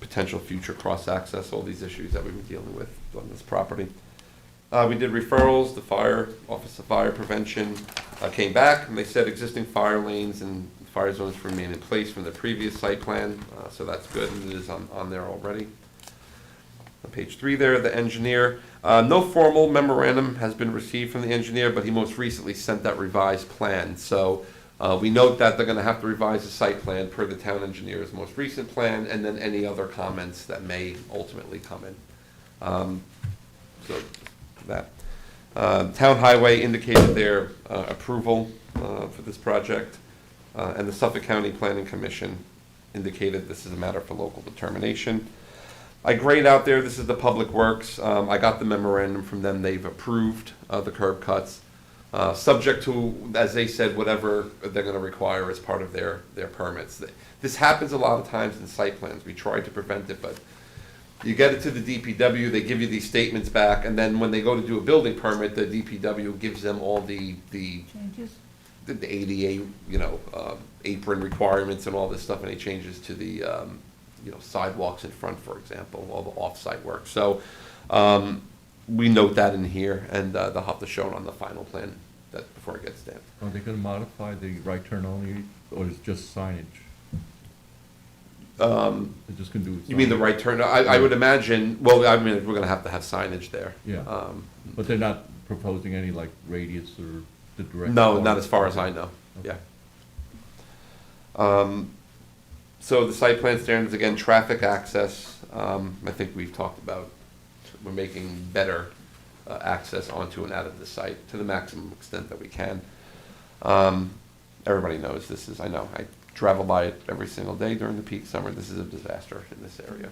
potential future cross-access, all these issues that we've been dealing with on this property. We did referrals, the Office of Fire Prevention came back, and they said existing fire lanes and fire zones remain in place from the previous site plan, so that's good, and it is on there already. On page 3 there, the engineer, no formal memorandum has been received from the engineer, but he most recently sent that revised plan, so we note that they're gonna have to revise the site plan per the town engineer's most recent plan, and then any other comments that may ultimately come in. So, that. Town Highway indicated their approval for this project, and the Suffolk County Planning Commission indicated this is a matter for local determination. I grade out there, this is the Public Works, I got the memorandum from them, they've approved the curb cuts, subject to, as they said, whatever they're gonna require as part of their permits. This happens a lot of times in site plans, we try to prevent it, but you get it to the DPW, they give you these statements back, and then when they go to do a building permit, the DPW gives them all the Changes? the ADA, apron requirements and all this stuff, and it changes to the, sidewalks in front, for example, all the off-site work. So, we note that in here, and they'll have to show it on the final plan before it gets stamped. Are they gonna modify the right turn only, or is it just signage? They're just gonna do. You mean the right turn? I would imagine, well, I mean, we're gonna have to have signage there. Yeah, but they're not proposing any like radius or the direct. No, not as far as I know, Okay. yeah. So the site plan standards, again, traffic access, I think we've talked about, we're making better access onto and out of the site to the maximum extent that we can. Everybody knows this is, I know, I travel by it every single day during the peak summer. This is a disaster in this area.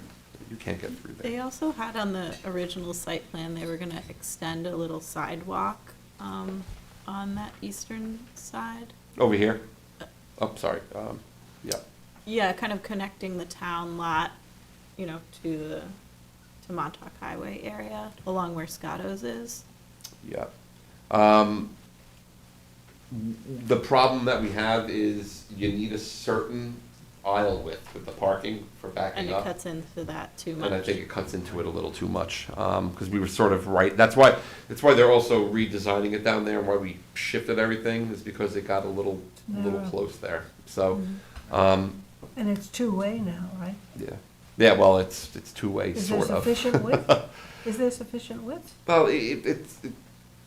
You can't get through there. They also had on the original site plan, they were gonna extend a little sidewalk, on that eastern side. Over here? Oh, sorry, yeah, Yeah, kind of connecting the town lot, you know, to Montauk Highway area, along where Scotto's is. yeah. The problem that we have is you need a certain aisle width with the parking for And backing it up. cuts into that too much. And I think it cuts into it a little too much, because we were sort of right, that's why they're also redesigning it down there, and why we shifted everything, is because it got a little Narrow. close there, so, And it's two-way now, right? yeah. Yeah, well, it's two-way, Is there sort of. sufficient width? Is there sufficient width? Well,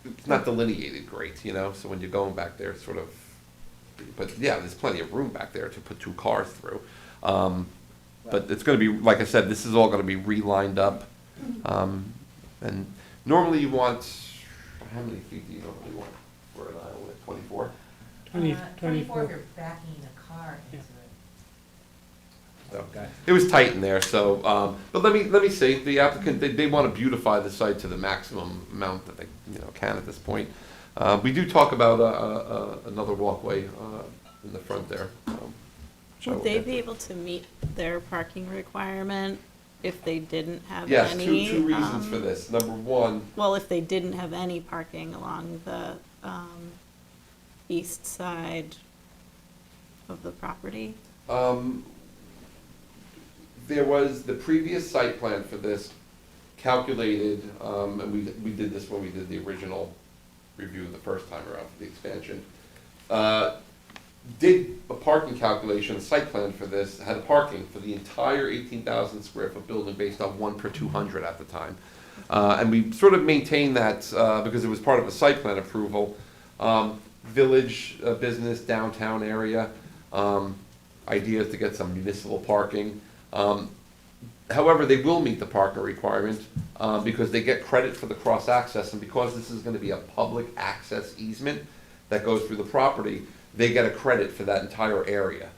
it's not delineated great, you know, so when you're going back there, it's sort of, but yeah, there's plenty of room back there to put two cars through. But it's gonna be, like I said, this is all gonna be re-lined up. And normally you want, how many feet do you normally want for an aisle width, 24? 24. if you're backing a car into it. So, it was tight in there, so, but let me see, the applicant, they wanna beautify the site to the maximum amount that they, can at this point. We do talk about, another walkway, in the front there. which I Would will they get be to. able to meet their parking requirement if they didn't have Yes, any? two reasons for this. Number one, Well, if they didn't have any parking along the, east side of the property? there was, the previous site plan for this calculated, and we did this when we did the original review the first time around for the expansion. Did a parking calculation, a site plan for this, had parking for the entire 18,000 square foot building based on 1 per 200 at the time. And we sort of maintained that, because it was part of a site plan approval, village, business, downtown area, ideas to get some municipal parking. However, they will meet the parking requirement, because they get credit for the cross-access, and because this is gonna be a public access easement that goes through the property, they get a credit for that entire area,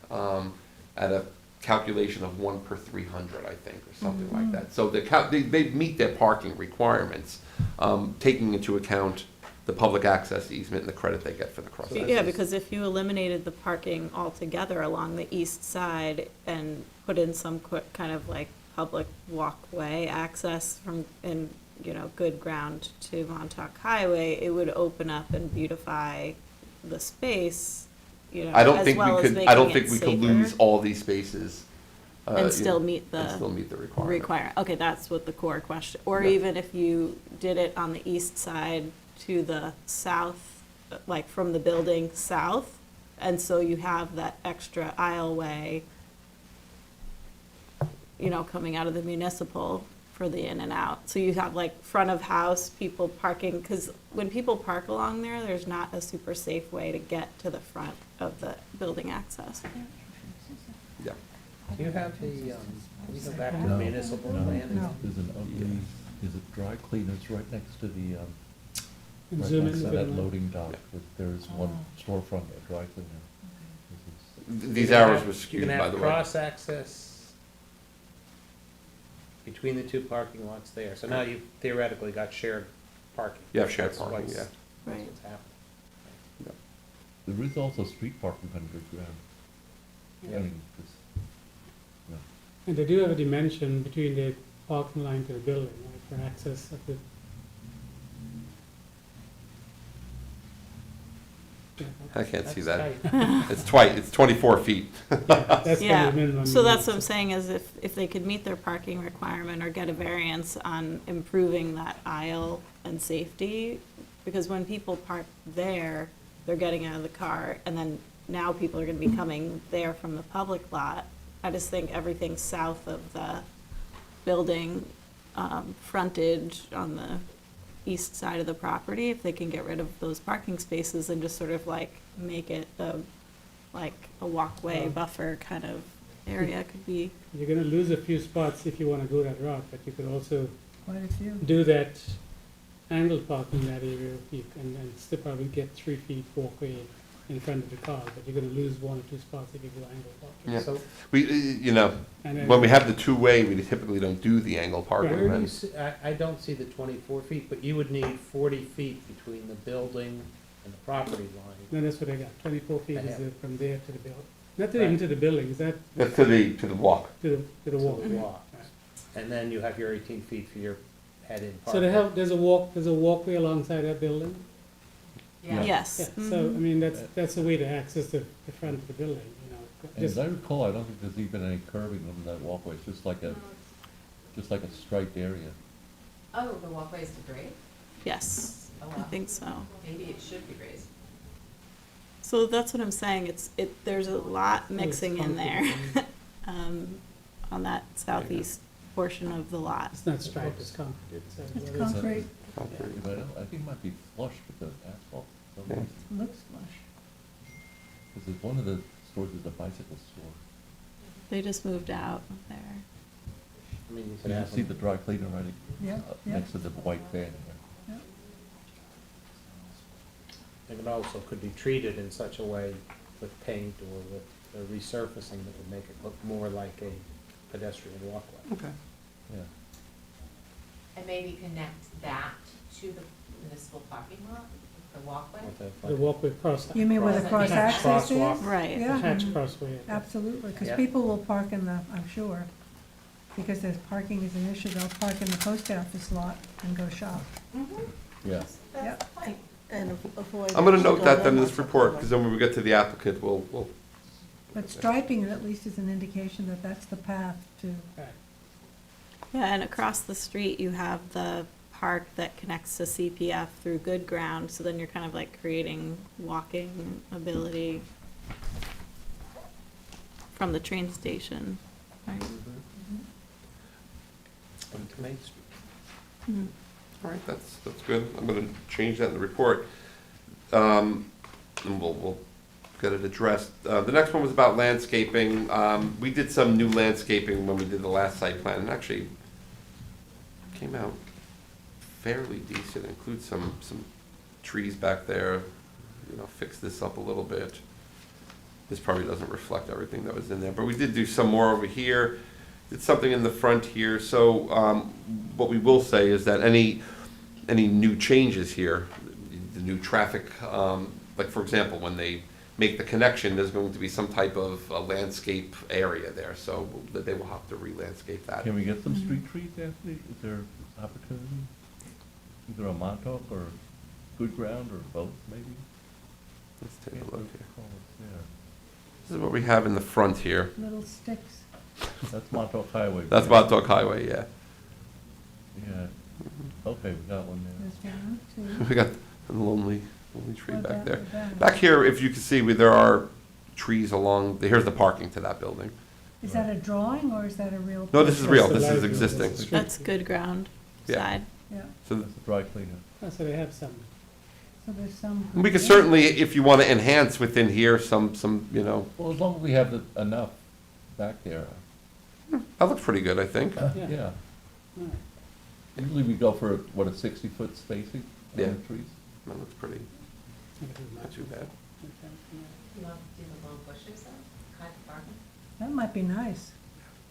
at a calculation of 1 per 300, I think, or something like that. So they meet their parking requirements, taking into account the public access easement and the credit they get for the cross-access. Yeah, because if you eliminated the parking altogether along the east side and put in some kind of like public walkway access from, and, good ground to Montauk Highway, it would open up and beautify the space, I don't as think well we as could, making I don't it think we could safer. lose all these spaces. And still meet the. And still meet the requirement. Okay, that's what the core question, or Yeah. even if you did it on the east side to the south, like from the building south, and so you have that extra aisleway, coming out of the municipal for the in and out. So you have like front of house people parking, because when people park along there, there's not a super safe way to get to the front of the building access. Yeah. Do you have the, can you go back to No, the municipal no, plan? There's an ugly, is it dry cleaners right next to the, right Zoom next in to a that bit more. loading dock, there's one storefront, a dry cleaner. This is- These You can arrows have- were skewed, by the You can way. have cross-access between the two parking lots there, so now you've theoretically got shared parking. You have shared That's parking, what's- yeah. that's Right. what's happening. There is also street parking on good ground. Yeah. I mean, this, no. And they do have a dimension between the parking line to the building, right, for access of the. Yeah, I can't see That's that. tight. It's 24 feet. that's Yeah, the minimum. so that's what I'm saying, is if they could meet their parking requirement or get a variance on improving that aisle and safety, because when people park there, they're getting out of the car, and then now people are gonna be coming there from the public lot. I just think everything south of the building, frontage on the east side of the property, if they can get rid of those parking spaces and just sort of like make it like a walkway buffer kind of area could be. You're gonna lose a few spots if you wanna go that route, but you could also Quite a few. do that angled parking in that area, and still probably get 3 feet walkway in front of the car, but you're gonna lose 1 or 2 spots if you go angle parking. Yeah. So, We, you know, And then- when we have the two-way, we typically don't do the angle parking. where do then- you see, I don't see the 24 feet, but you would need 40 feet between the building and the property line. No, that's what I got, 24 feet I is have- from there to the building. Not to, Right. even to the building, is that That's to the walk. to the wall? To the walk. And then you have your 18 feet for your head-in So parking. there's a walkway alongside that building? Yes. Yeah, so, I mean, that's a way to access the front of the building, you know. And as Just- I recall, I don't think there's even any curving on that walkway, it's just like a striped area. Oh, the walkway is to grade? Yes, Oh, I wow. think so. Maybe it should be raised. So that's what I'm saying, there's a lot mixing in there, concrete. on that southeast portion of the lot. It's not striped, it's concrete. It's what is it? concrete, Yeah, but I think it might be flush with the asphalt. Yeah. looks flush. Because one of the stores is a bicycle store. They just moved out of there. I mean, you You could can have see them- the dry cleaner right Yeah, yeah. next to the white van there. It also could be treated in such a way with paint or with resurfacing that would make it look more like a pedestrian walkway. Okay. Yeah. And maybe connect that to the municipal parking lot, the walkway? With a- The walkway across. You mean where the cross access is? Crosswalk. Right. Yeah. Hatch crossway. Absolutely, because Yeah. people will park in the, I'm sure, because there's parking is an issue, they'll park in the post office lot and go shop. Yeah. Yep. That's the point. And avoid. I'm gonna note actually that then going in on this report, because then when we get to the applicant, we'll. But striping at least is an indication that that's the path to, Right. Yeah, and across the street, you have the park that connects to CPF through Good Ground, so then you're kind of like creating walking ability from the train station, right? Into Main Street. Mhm. All right, that's good. I'm gonna change that in the report. And we'll get it addressed. The next one was about landscaping. We did some new landscaping when we did the last site plan, and actually came out fairly decent. Includes some trees back there, you know, fix this up a little bit. This probably doesn't reflect everything that was in there, but we did do some more over here. Did something in the front here. So what we will say is that any new changes here, the new traffic, like for example, when they make the connection, there's going to be some type of landscape area there, so that they will have to re-landscape that. Can we get some street trees, Anthony? Is there opportunity? Either a Montauk or Good Ground or both, maybe? Let's take a look here. Yeah. This is what we have in the front here. little sticks. That's Montauk Highway. That's Montauk Highway, yeah. Yeah. Okay, we got one there. There's one, two. We got a lonely tree What back about there. the back? Back here, if you can see, there are trees along, here's the parking to that building. Is that a drawing or is that a real? No, this is real, That's the this is library. existing. That's Good Ground Yeah. side. Yeah, So That's the dry cleaner. Oh, so they have some. so there's some. we could certainly, if you want to enhance within here, some, you know, Well, as long as we have enough back there. that looks pretty good, I think. Yeah. Yeah. All right. Usually we go for, what, a 60-foot spacing on Yeah. the trees? That looks pretty, not too bad. You want to do the low bushes though, kind of parking? That might be nice.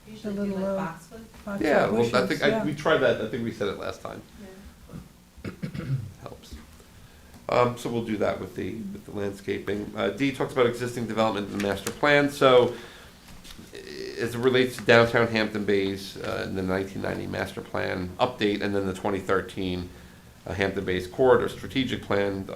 Usually little, do like uh, boxwood. Box Yeah, of well, I bushes, think, yeah. we tried that, I think we said it last time. Helps. So we'll do that with the landscaping. D talks about existing development in the master plan, so as it relates to downtown Hampton Bays, in the 1990 master plan update, and then the 2013 Hampton Bays corridor strategic plan,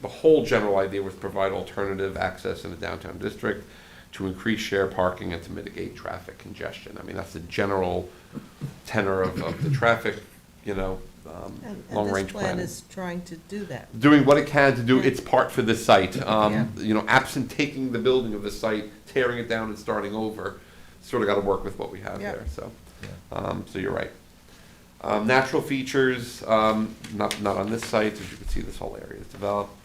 the whole general idea was to provide alternative access in the downtown district to increase share parking and to mitigate traffic congestion. I mean, that's the general tenor of the traffic, you know, And long-range this plan planning. is trying to do that. Doing what it can to do Yeah. its part for this site. Yeah. You know, absent taking the building of the site, tearing it down and starting over, sort of got to work with what we have Yeah. there, so. Yeah. So you're right. Natural features, not on this site, as you can see, this whole area is developed.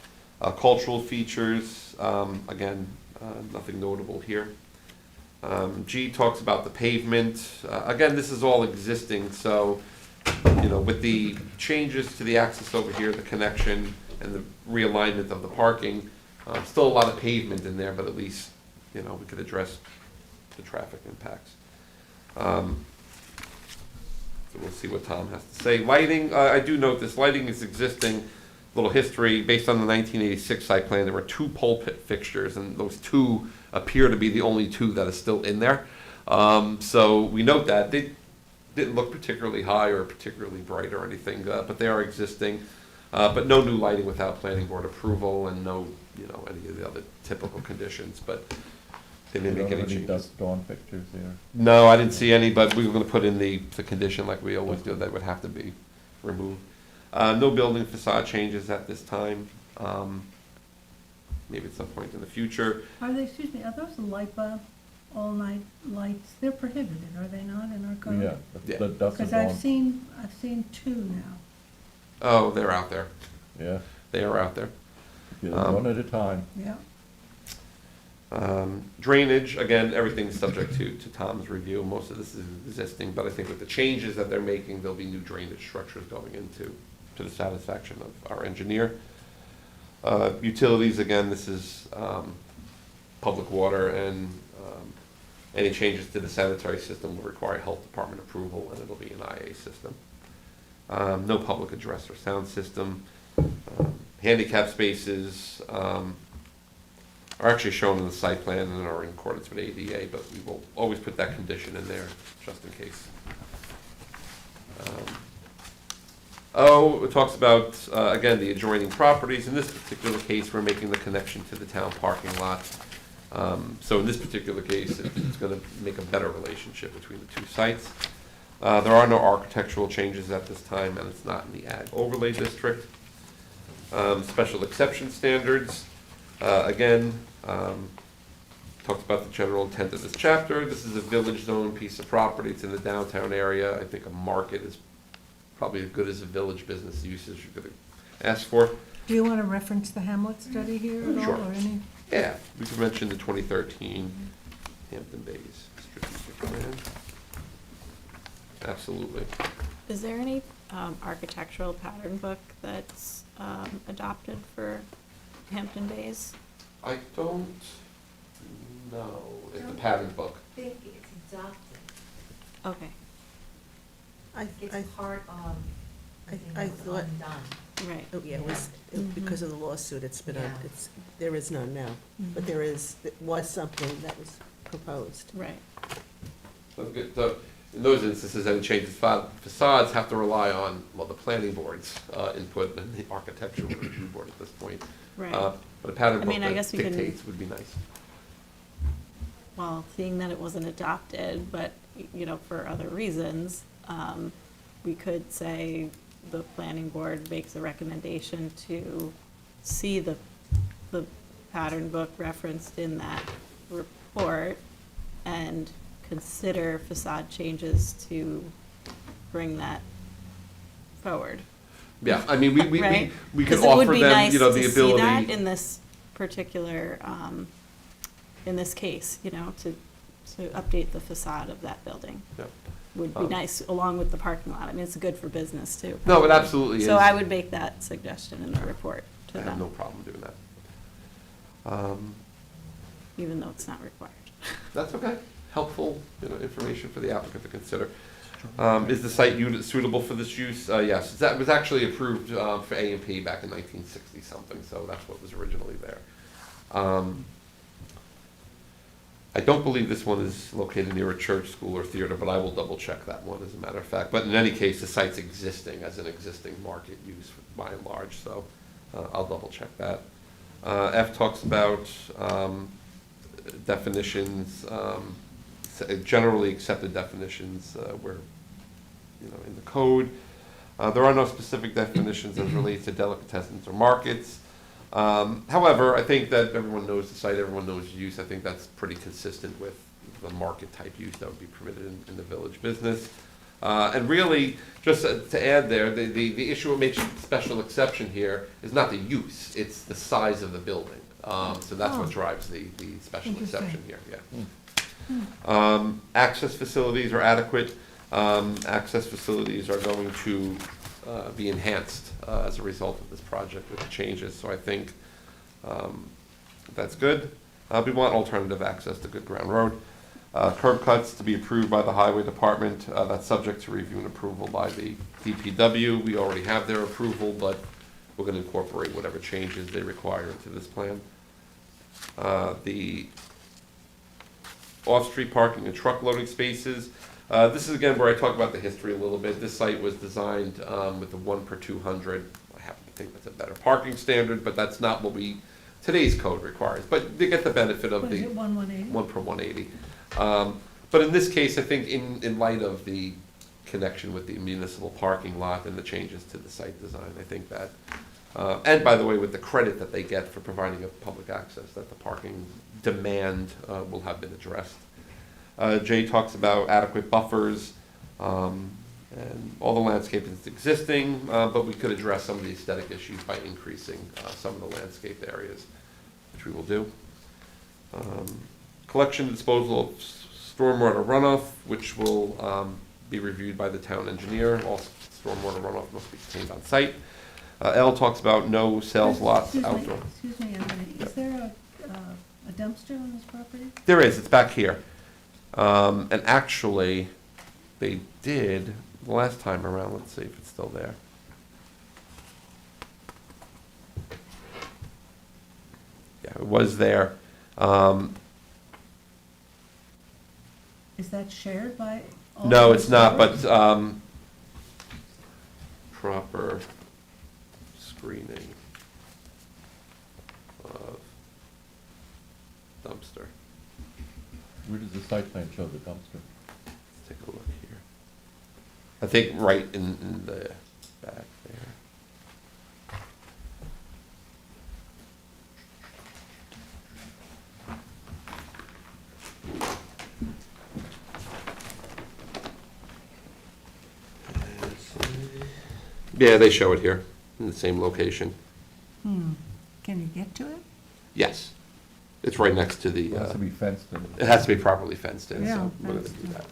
Cultural features, again, nothing notable here. G talks about the pavement. Again, this is all existing, so, you know, with the changes to the access over here, the connection and the realignment of the parking, Still a lot of pavement in there, but at least, you know, we could address the traffic impacts. So we'll see what Tom has to say. Lighting, I do note this, lighting is existing. Little history, based on the 1986 site plan, there were 2 pulpit fixtures, and those 2 appear to be the only 2 that are still in there. So we note that. They didn't look particularly high or particularly bright or anything, but they are existing. But no new lighting without planning board approval, and no, you know, any of the other typical conditions, but they didn't make any changes. Dusk dawn pictures there? No, I didn't see any, but we were gonna put in the condition like we always do, that would have to be removed. No building facade changes at this time. Maybe at some point in the future. Are they, excuse me, are those the light bulb, all-night lights? They're prohibited, are they not, in our code? Yeah, Yeah. the dusk Because dawn. I've seen 2 now. Oh, they're out there. Yeah, They are out there. one at a time. Yeah. Drainage, again, everything's subject to Tom's review. Most of this is existing, but I think with the changes that they're making, there'll be new drainage structures going into to the satisfaction of our engineer. Utilities, again, this is public water, and any changes to the sanitary system will require health department approval, and it'll be an IA system. No public address or sound system. Handicap spaces are actually shown in the site plan and are in accordance with ADA, but we will always put that condition in there just in case. It talks about, again, the adjoining properties. In this particular case, we're making the connection to the town parking lot. So in this particular case, it's going to make a better relationship between the 2 sites. There are no architectural changes at this time, and it's not in the ag overlay district. Special exception standards, again, talks about the general intent of this chapter. This is a village zone piece of property. It's in the downtown area. I think a market is probably as good as a village business use as you're going to ask for. Do you want to reference the Hamlet study here at all, Sure. or any? Yeah, we could mention the 2013 Hampton Bays strategic plan. Absolutely. Is there any architectural pattern book that's adopted for Hampton Bays? I don't know. It's the pattern book. I think it's adopted. Okay, It's part of, I think I it was thought- undone. right. Oh, yeah, it was, because of the lawsuit, it's been, Yeah. there is none now. But there was something that was proposed. Right. So in those instances, any changes to facades have to rely on, well, the planning board's input and the architectural review board at this point. Right. But a pattern I book mean, I that guess we can- dictates would be nice. Well, seeing that it wasn't adopted, but, you know, for other reasons, we could say the planning board makes a recommendation to see the pattern book referenced in that report and consider facade changes to bring that forward. Yeah, I mean, we Right? we could 'Cause it would offer be them, nice you know, to the see that ability. in this particular, in this case, you know, to update the facade of that building. Yep. Would be nice, along with the parking lot. I mean, it's good for business, too. No, it absolutely is. So I would make that suggestion in the report I to have no them, problem doing that. even though it's not required. That's okay. Helpful, you know, information for the applicant to consider. Is the site unit suitable for this use? Yes, that was actually approved for A&P back in 1960-something, so that's what was originally there. I don't believe this one is located near a church, school, or theater, but I will double check that one as a matter of fact. But in any case, the site's existing as an existing market use by and large, so I'll double check that. F talks about definitions, generally accepted definitions where, you know, in the code. There are no specific definitions as relates to delicatessens or markets. However, I think that everyone knows the site, everyone knows use. I think that's pretty consistent with the market type use that would be permitted in the village business. And really, just to add there, the issue of making special exception here is not the use, it's the size of the building. So that's what drives the special exception here, yeah. Access facilities are adequate. Access facilities are going to be enhanced as a result of this project with the changes. So I think That's good. We want alternative access to Good Ground Road. Curb cuts to be approved by the Highway Department. That's subject to review and approval by the DPW. We already have their approval, but we're going to incorporate whatever changes they require into this plan. The off-street parking and truck loading spaces. This is again where I talk about the history a little bit. This site was designed with the 1 per 200. I happen to think that's a better parking standard, but that's not what today's code requires. But they get the benefit of What is the it, 1/180? 1 per 180. But in this case, I think in light of the connection with the municipal parking lot and the changes to the site design, I think that, and by the way, with the credit that they get for providing a public access, that the parking demand will have been addressed. Jay talks about adequate buffers, and all the landscape is existing, but we could address some of the aesthetic issues by increasing some of the landscaped areas, which we will do. Collection and disposal of stormwater runoff, which will be reviewed by the town engineer. All stormwater runoff must be contained on site. L talks about no sales lots outdoor. Excuse me a minute, is there a dumpster on this property? There is, it's back here. And actually, they did, the last time around, let's see if it's still there. Yeah, it was there. Is that shared by all? No, the it's not, stores? but proper screening of dumpster. Where does the site plan show the dumpster? Let's take a look here. I think right in the back there. Yeah, they show it here, in the same location. Can you get to it? Yes. It's right next to the, It has to be fenced in. it has to be properly fenced in, Yeah, so we're gonna fenced do in. that.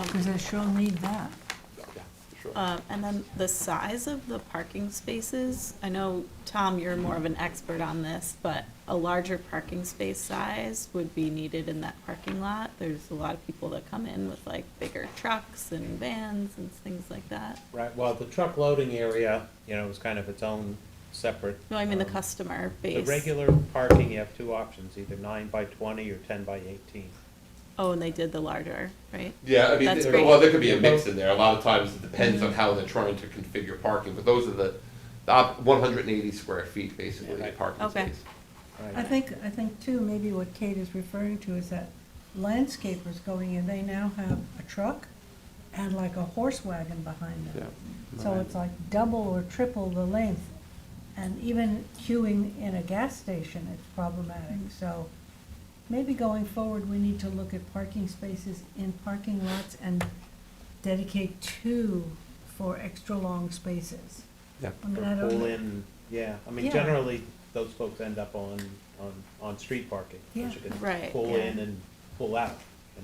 Because I sure need that. Yeah, sure. And then the size of the parking spaces, I know, Tom, you're more of an expert on this, but a larger parking space size would be needed in that parking lot. There's a lot of people that come in with like bigger trucks and vans and things like that. Right, well, the truck loading area, is kind of its own separate. No, I mean the um, customer The base. regular parking, you have two options, either 9 by 20 or 10 by 18. Oh, and they did the larger, right? Yeah, I mean, That's great. well, there could be a mix in there. A lot of times it depends on how they're trying to configure parking, but those are the 180 square feet, basically, Yeah, a right. parking Okay. space. I think too, maybe what Kate is referring to is that landscapers going in, they now have a truck and like a horse wagon behind them. Yeah. So it's like double or triple the length. And even queuing in a gas station, it's problematic. So maybe going forward, we need to look at parking spaces in parking lots and dedicate 2 for extra long spaces. Yeah. I mean, Or I don't pull know. in, yeah, I mean, Yeah. generally, those folks end up on street parking, Yeah. which you can Right, pull yeah. in and pull out.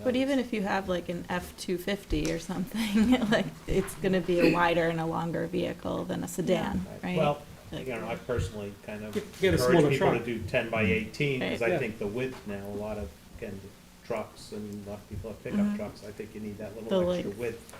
But even if you have like an F-250 or something, like, it's gonna be a wider and a longer vehicle than a sedan, right? Well, Like- I personally kind of Get a smaller encourage people to truck. do 10 by 18, because I Yeah. think the width now, a lot of, again, the trucks and a lot of people have pickup Mhm. trucks, I think you need that The little extra length. width,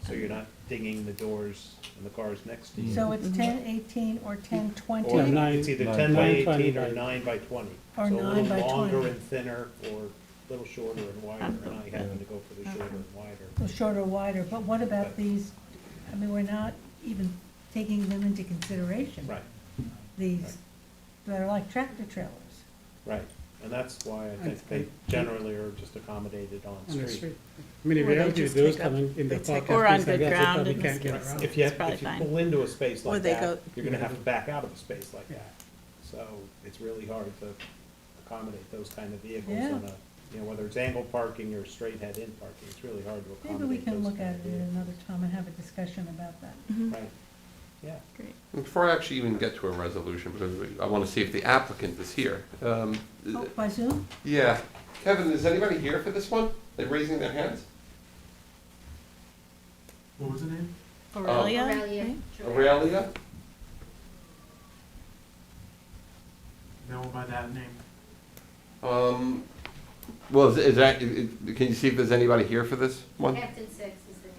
so you're not dinging the doors and the cars next to you. So it's 10, 18, or 10, 20? Or nine- it's either nine- 10 by 9, 20 18 or by- 9 by 20. Or So 9 a by little longer 20. and thinner, or a little shorter and wider, and I happen to go for the shorter and wider. So shorter, wider, but what about these, I mean, we're not even taking them into consideration. Right, These, that are like tractor trailers. right, and that's why I think they And- generally are just accommodated on On the street. street. I mean, in Or they reality, just those take up- coming in the they take park. up- Or on and things like good that, they ground probably and can't get it's- around. If you, It's probably if you fine. pull into a space Or like they that, go- you're gonna have to back out of a space like Yeah. that. So it's really hard to accommodate those kind of vehicles Yeah. on whether it's angle parking or straight head in parking, it's really hard to Maybe accommodate we those can look kind at of it at vehicles. another time and have a discussion about that. Mhm. Right, yeah. Great. Before I actually even get to a resolution, because I want to see if the applicant is here. Oh, by Zoom? Yeah. Kevin, is anybody here for this one? They're raising their hands? What was the name? Aurelia? Aurelia. right? Aurelia? by that name? Well, is that, can you see if there's anybody here for this one? Hampton 6 is the name.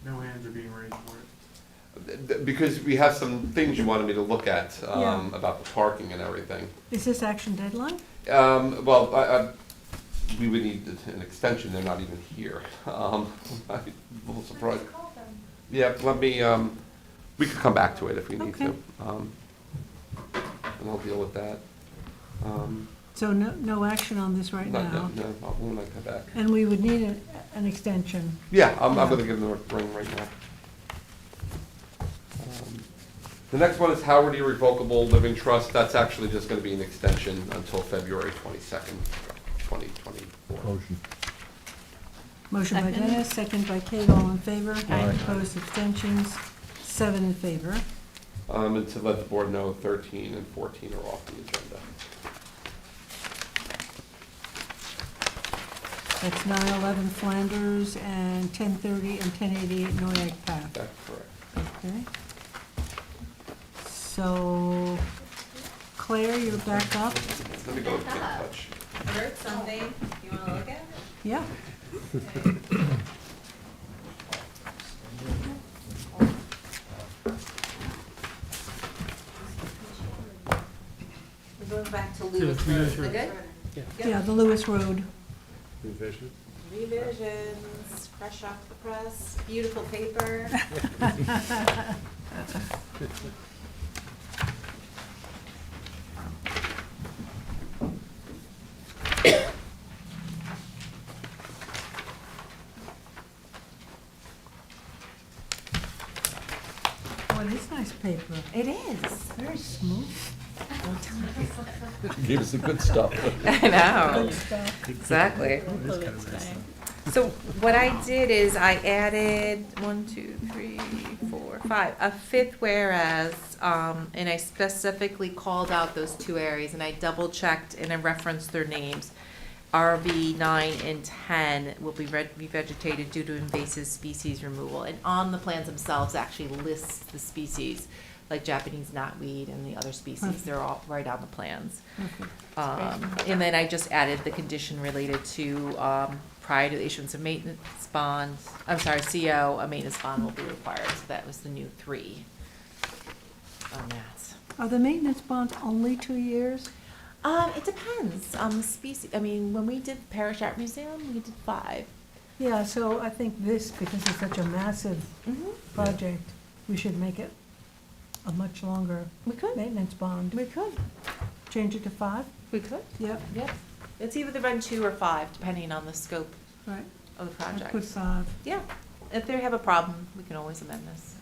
No hands are being raised for it. Because we have some things you wanted me to look at, Yeah. about the parking and everything. Is this action deadline? Well, we would need an extension, they're not even here. I'm a little surprised. Yeah, let me, we could come back to it if we need to. Okay. And I'll deal with that. So no action on this right No, now? no, when I come back. And we would need an extension? Yeah, I'm gonna give them a ring right now. The next one is Howard Irrevocable Living Trust. That's actually just gonna be an extension until February 22nd, 2024. Motion. Motion by Second. Dennis, second by Kate, all in favor? Aye. Opposed, abstentions, 7 in favor. And to let the board know, 13 and 14 are off the agenda. That's 911 Flanders and 1030 and 1088 Noyak Path. That's correct. Okay. So, Claire, you're back up? Let me go get in touch. I heard something, you wanna look at it? Yeah. We're going back to Lewis Lewis Road. Road. Is it good? Yeah. Yeah, the Lewis Road. Revision. Revisions, fresh off the press, beautiful paper. Oh, it is nice paper. It is. Very smooth. Gave us the good stuff. I know, Good stuff. exactly. This kind of nice. So what I did is I added 1, 2, 3, 4, 5, a fifth whereas, and I specifically called out those two areas, and I double checked and I referenced their names. RV 9 and 10 will be revegetated due to invasive species removal, and on the plans themselves actually lists the species, like Japanese knotweed and the other species, they're all right on the plans. And then I just added the condition related to, prior to the issuance of maintenance bond, I'm sorry, CO, a maintenance bond will be required, so that was the new 3 on that. Are the maintenance bonds only 2 years? It depends on the species, I mean, when we did Parish Art Museum, we did 5. Yeah, so I think this, because it's such a massive project, we should make it a much longer We could, maintenance bond. we could, Change it to 5? we could, Yep, yeah. It's either run 2 or 5, depending on the scope right. of the I project. put 5. Yeah, if they have a problem, we can always amend this.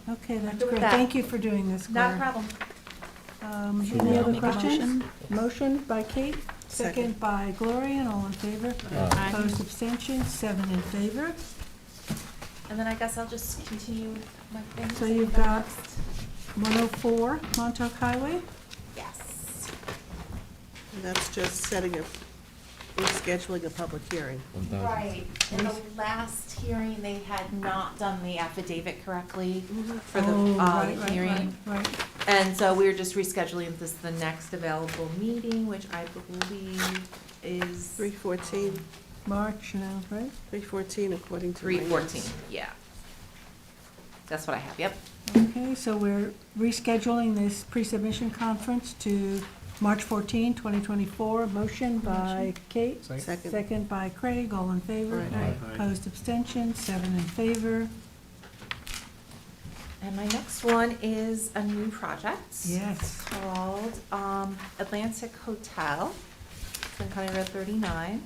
Okay, that's Good with great. that. Thank you for doing this, Claire. Not a problem. Any other Make a questions? Motion by Kate, second by Gloria, and all in favor? Aye. Opposed, abstentions, 7 in favor. And then I guess I'll just continue my thing. So you've got 104 Montauk Highway? Yes. And that's just setting a, rescheduling a public hearing. Right. In the last hearing, they had not done the affidavit correctly for the Oh, right, right, hearing. Right, And so we're just rescheduling this, the next available meeting, which I believe is 3/14, March now, right? 3/14 according to. my 3/14, notes. yeah. That's what I have, yep. Okay, so we're rescheduling this pre-submission conference to March 14, 2024. Motion by Kate, Second. second by Craig, all in favor? Right. Aye. Opposed, abstentions, 7 in favor. And my next one is a new project. Yes. Called Atlantic Hotel. It's on County Road 39.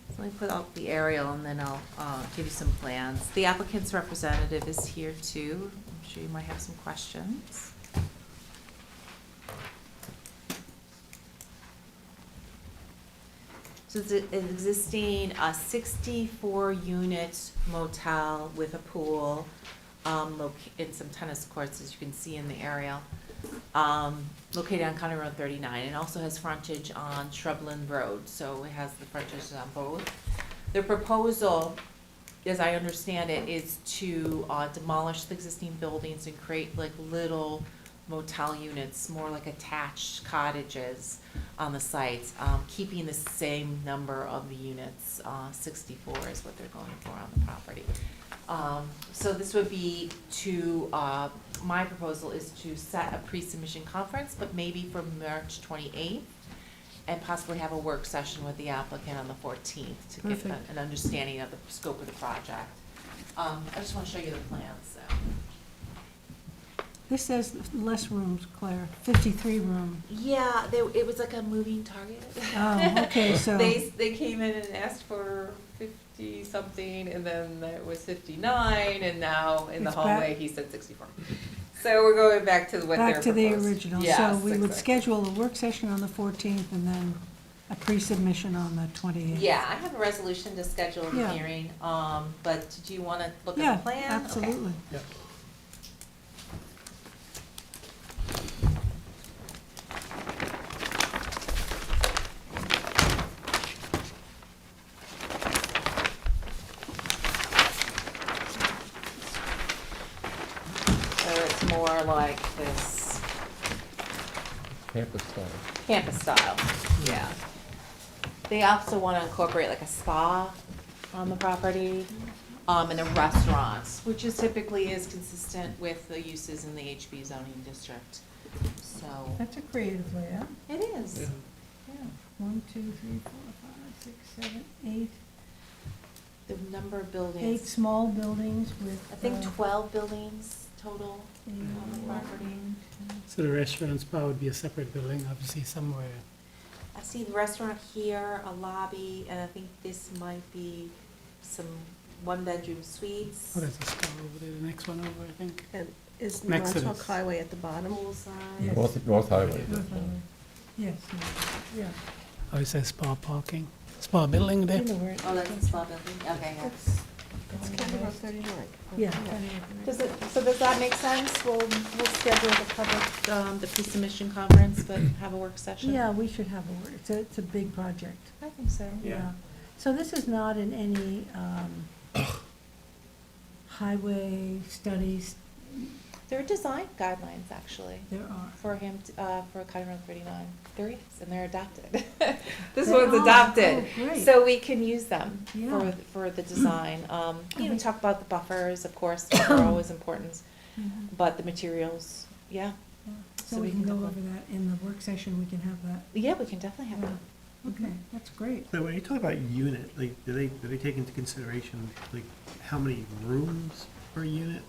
So let me put up the aerial and then I'll give you some plans. The applicant's representative is here too. I'm sure you might have some questions. So it's an existing 64-unit motel with a pool, and some tennis courts, as you can see in the aerial, located on County Road 39. It also has frontage on Shrubland Road, so it has the frontage on both. The proposal as I understand it, is to demolish the existing buildings and create like little motel units, more like attached cottages on the site, keeping the same number of the units, 64 is what they're going for on the property. So this would be to, my proposal is to set a pre-submission conference, but maybe for March 28th, and possibly have a work session with the applicant on the 14th to get Perfect. an understanding of the scope of the project. I just want to show you the plans, so. This says less rooms, Claire, 53 room. Yeah, it was like a moving target. Oh, okay, so- They came in and asked for 50-something, and then it was 59, and now in the It's back- hallway, he said 64. So we're going back to what they're Back to the proposed. original. Yes, So we would exactly. schedule a work session on the 14th and then a pre-submission on the 28th. Yeah, I have a resolution to schedule the Yeah. hearing, but do you want to look Yeah, at the plan? Okay. absolutely. Yeah. So it's more like this Campus style. campus style, yeah. They also want to incorporate like a spa on the property, and a restaurant, which is typically is consistent with the uses in the HB zoning district, so. That's a creative layout. It is, yeah. 1, 2, 3, 4, 5, 6, 7, 8. The number of 8 buildings, small buildings with. I think 12 buildings total on the property. So the restaurant spa would be a separate building, obviously somewhere. I see the restaurant here, a lobby, and I think this might be some one-bedroom suites. Oh, there's a spa over there, the next one over, I think. And is Next to Montauk this. Highway at the bottom? Yes. North Highway. Yes, yeah. Oh, it says spa parking, spa building there. You know where it- Oh, that's a spa building, okay, yeah. It's County Road 39. Yeah. Does that make sense? We'll schedule the public, the pre-submission conference, but have a work session? Yeah, we should have a word. It's a big project. I think so. Yeah. So this is not in any highway studies. There are design guidelines, actually. There are. For him, for County Road 39. There is, and they're adopted. This They one's are. adopted. Oh, great. So we can use them Yeah. for the design. You know, we talk about the buffers, of course, Mm-hmm. which are always important, but the materials, yeah. So we can go over that in the work session, we can have that. Yeah, we can definitely have Yeah. that. Okay, that's great. So when you talk about unit, like, do they take into consideration, like, how many rooms per unit?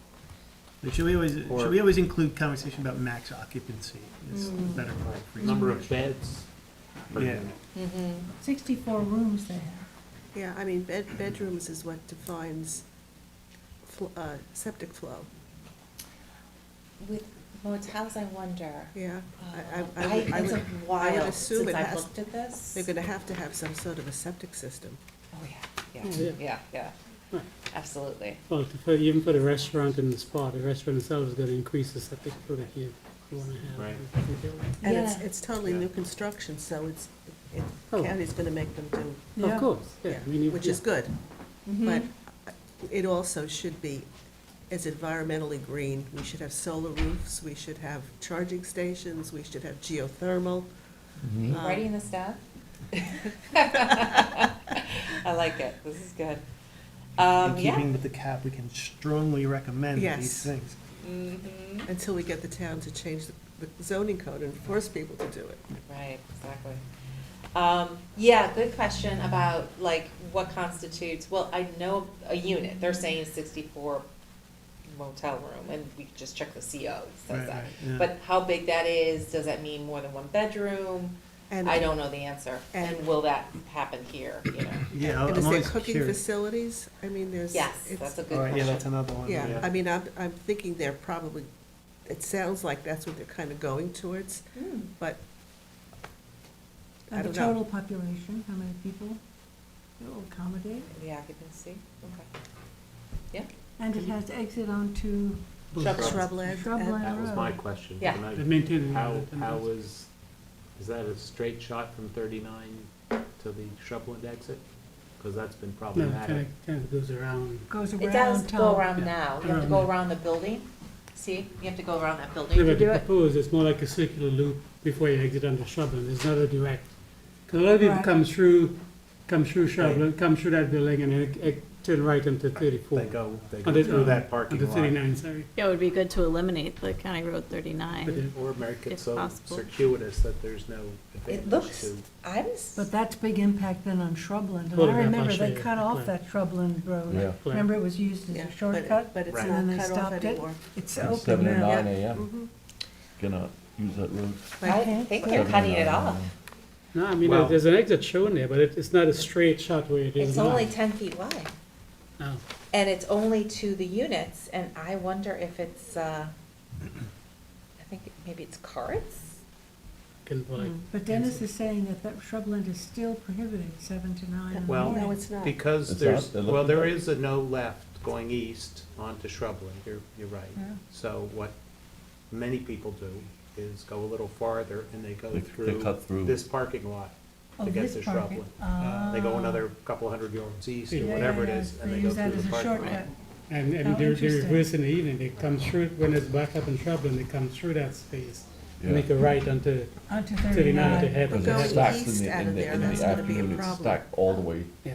Like, should we always include conversation about max occupancy is a better word for Number it. of beds per Yeah. unit. Mm-hmm. 64 rooms they have. Yeah, I mean, bedrooms is what defines septic flow. With motels, I wonder. Yeah. It's a would while assume since it I've has- looked at this. They're gonna have to have some sort of a septic system. Oh, yeah, Oh, yeah, yeah. yeah, absolutely. Well, even for the restaurant and the spa, the restaurant itself is gonna increase the septic flow that you wanna have. Right. in the building. And Yeah. it's totally new construction, so Oh. county's gonna make them do, Yeah. Of course, yeah. I mean, which is good. Mm-hmm. But it also should be as environmentally green. We should have solar roofs, we should have charging stations, we should have geothermal. You Um, writing this down? I like it, this is good. In Yeah. keeping with the cap, we can strongly recommend Yes. these things. Mm-hmm. Until we get the town to change the zoning code and force people to do it. Right, exactly. Yeah, good question about like what constitutes, well, I know a unit, they're saying 64 motel room, and we just check the CO, it says Right, that. right, yeah. But how big that is, does that mean more than one bedroom? And- I don't know the answer, and and- will that happen here, you know? Yeah, And I'm is there always cooking curious. facilities? I mean, there's. Yes, it's- that's a good All right, question. yeah, that's another one. Yeah, I mean, I'm thinking they're probably, it sounds like that's what they're kind of going towards, Hmm. but I And the don't know. total population, how many people it will accommodate? The occupancy, okay. Yeah, And it has exit onto Shrubland. Shrubland That was my Road. question. Yeah. Can I- They maintain it. How is that a straight shot from 39 to the Shrubland exit? because that's been No, problematic. kind of goes around. Goes around It does go town. around Yeah. now. You have to go Around. around the building. See, you have to go around that building No, to but do the it. proposed, it's more like a circular loop before you exit onto Shrubland. It's not a direct. Because a lot of people Right. come through Shrubland, come through that building and then turn right into 34. They go Onto- through that parking Onto lot. 39, sorry. Yeah, it would be good to eliminate the County Road 39. Or make it If so possible. circuitous that there's no It advantage looks, to. But that's big impact then on Shrubland. And I Photograph, remember I'll show they you. cut off Right. that Shrubland road. Yeah. Remember it was used as Yeah, a but- shortcut? But it's Right. And then not they cut off stopped it. anymore. It's From open 7 to now. 9 a.m. Mhm. Cannot use that road. I think they're 7 cutting to it 9 off. a.m. No, I mean, Well- there's an exit shown there, but it's not a straight shot where it is It's now. only 10 feet wide. No. And it's only to the units, and I wonder if it's, I think maybe it's carts? Can like, But Dennis is saying that Shrubland is still prohibited 7 to 9 in the Well, morning. No, it's not. Because It's there's, not? They're well, looking there at it. is a no left going east onto Shrubland, you're right. Yeah. So what many people do is go a little farther and they go They cut through. this parking lot Oh, to get this to parking. Shrubland. They go Ah. another couple hundred yards east or Yeah, whatever it yeah, is, and they they go use that through as the a parking lot. shortcut. and Oh, they interesting. reverse in the evening. They come through, when it's back up in Shrubland, they come through that space. Yeah. Make a right onto Onto 39 to 39. head. But to going head. Stacked east out of there, in that's the gonna be a afternoon, it's problem. stacked all the way Yeah,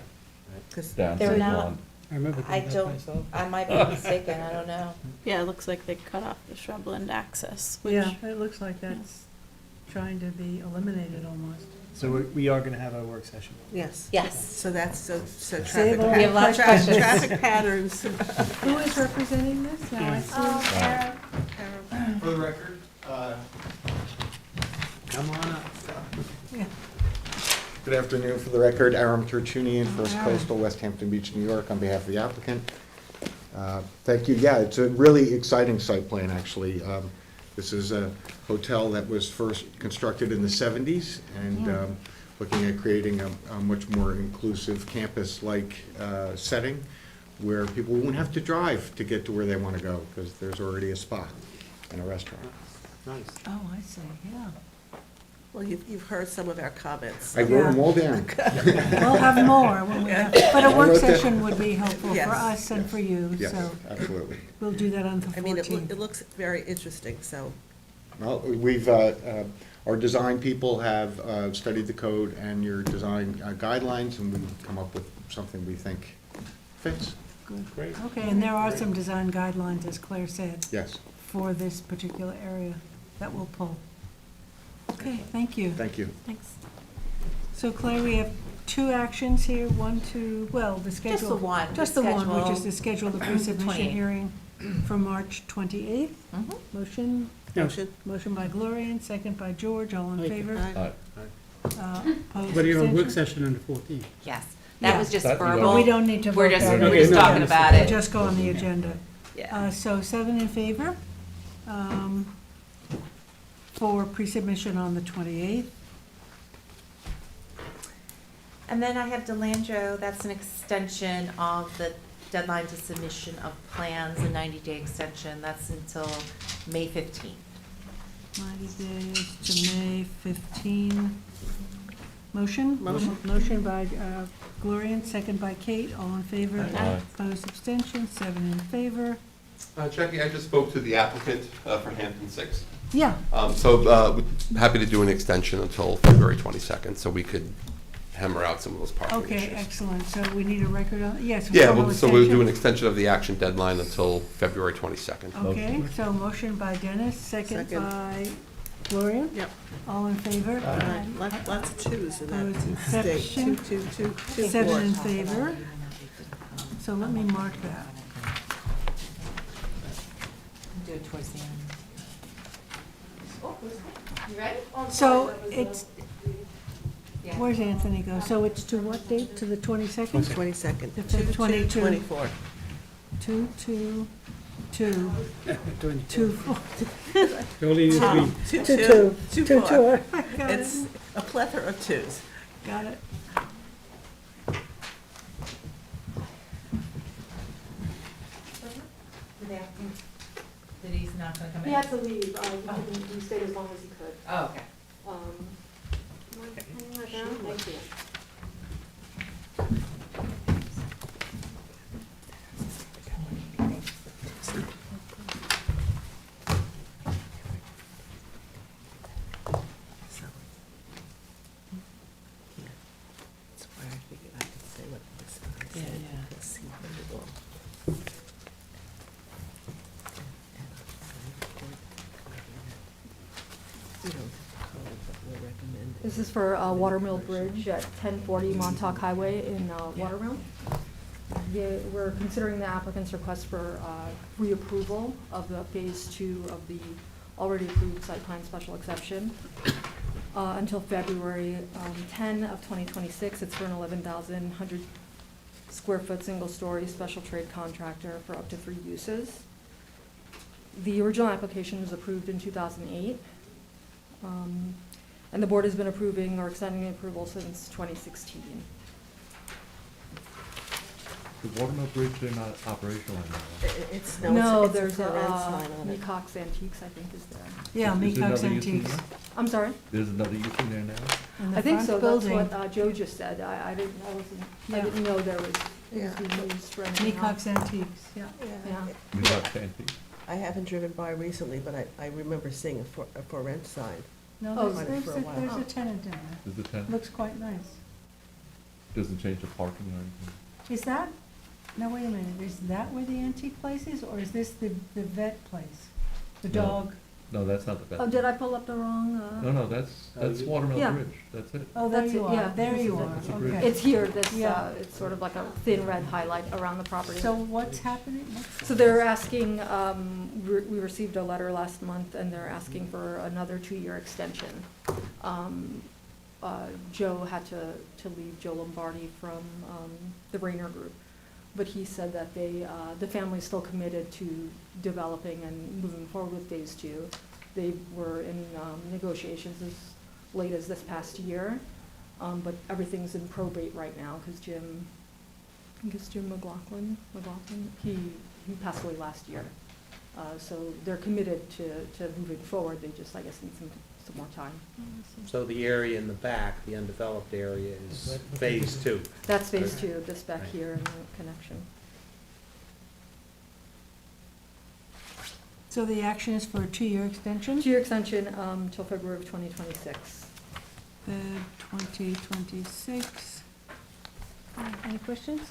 'Cause down to They're the not- pond. I remember I doing that don't, myself. I might be mistaken, I don't know. Yeah, it looks like they cut off the Shrubland access, which Yeah, it looks like that's trying to be eliminated almost. So we are gonna have a work session. Yes. Yes. So that's, so Save traffic, all We have lots of questions. traffic patterns. Who is representing this? Now I see. For the record, Come on up. Good afternoon. For the record, Aram Tertunian, First Aram. Coastal, West Hampton Beach, New York, on behalf of the applicant. Thank you. Yeah, it's a really exciting site plan, actually. This is a hotel that was first constructed in the 70s, and looking at creating a much more inclusive campus-like setting where people won't have to drive to get to where they want to go, because there's already a spa and a restaurant. Nice. Oh, I see, yeah. Well, you've heard some of our comments. I wrote them all down. We'll have more when we have, but a I work wrote that- session would be helpful for Yes. us and for you, Yes, so absolutely. we'll do that on the I mean, it 14th. looks very interesting, so. Well, our design people have studied the code and your design guidelines, and we've come up with something we think fits. Good. Great. Okay, and there are some design guidelines, as Claire said, Yes, for this particular area that we'll pull. Okay, thank you. thank you. thanks. So Claire, we have two actions here, one to, well, the schedule. Just the one. Just the one, which is schedule- to schedule the pre-submission 28th. hearing for March 28th. Mhm. Motion, No. motion by Gloria, and second by George, all in Okay. favor? Aye. Opposed, But you have a work abstentions? session on the 14th. Yes, Yeah. that was just That you verbal. don't- We don't need to We're vote just, that. we're Okay, just no, talking no, about It'll it. just go on the agenda. Yeah. So 7 in favor for pre-submission on the 28th. And then I have Delandro, that's an extension of the deadline to submission of plans, a 90-day extension, that's until May 15th. 90 days to May 15. Motion? Motion. Motion by Gloria, and second by Kate, all in favor? Aye. Opposed, abstentions, 7 in favor. Jackie, I just spoke to the applicant for Hampton 6. Yeah, Happy to do an extension until February 22nd, so we could hammer out some of those parking okay, issues. excellent. So we need a record on, yes. Yeah, formal so we'll do an extension. extension of the action deadline until February 22nd. Okay, so motion by Dennis, second Second. by Gloria. Yep. All in favor? Lots of twos in that Opposed, state. exception. Two, 7 four. in favor. So let me mark that. Do it towards the end. You ready? So it's, where's Anthony go? So it's to what date? To the 22nd? 22nd. The 2, 22. 24. 2, 2, 2, 20. 2, 4. You only need three. 2, 2, 2, 2, 4. 2. Got it. It's a plethora of twos. Got it. That he's not gonna come in? He had to leave. He stayed as long as he could. Oh, okay. Thank you. This is for Watermill Bridge at 1040 Montauk Highway in Watermill. We're considering the applicant's request for reapproval of the Phase 2 of the already approved site plan special exception until February 10 of 2026. It's for an 11,100 square foot single-story special trade contractor for up to 3 uses. The original application was approved in 2008. And the board has been approving or extending the approval since 2016. The Watermill Bridge, they're not operational anymore. It's, No, it's there's a a for rent sign on it. Mecox Antiques, I think, is there. Yeah, Mecox Is there another use in there? I'm sorry? There's another use in there now? I think so, that's what Joe just said. I didn't know there was, it was Yeah. being used for anything else. Antiques, yeah. Yeah. Mecox Antiques? I haven't driven by recently, but I remember seeing a for rent sign. Oh, No, there's- there's, for a there's, while. there's a tenant in there. Is it ten? Looks quite nice. Doesn't change the parking or anything? Is that, no, wait a minute, is that where the antique place is, or is this the vet place? The No. dog? No, that's not the best. Oh, did I pull up the wrong? No, that's Watermill Yeah. Bridge, that's it. Oh, there That's you it, yeah. are, there This you is are, it. It's a bridge. okay. It's here, this, Yeah. it's sort of like a thin red highlight around the property. So what's happening? So they're asking, we received a letter last month, and they're asking for another 2-year extension. Joe had to leave, Joe Lombardi from the Rayner Group, but he said that the family's still committed to developing and moving forward with Phase 2. They were in negotiations as late as this past year, but everything's in probate right now, because Jim McLaughlin, he passed away last year. So they're committed to moving forward, they just, I guess, need some more time. So the area in the back, the undeveloped area is Phase 2. That's Phase 2, this back here in the connection. So the action is for a 2-year extension? 2-year extension till February of 2026. Feb 2026. Any questions?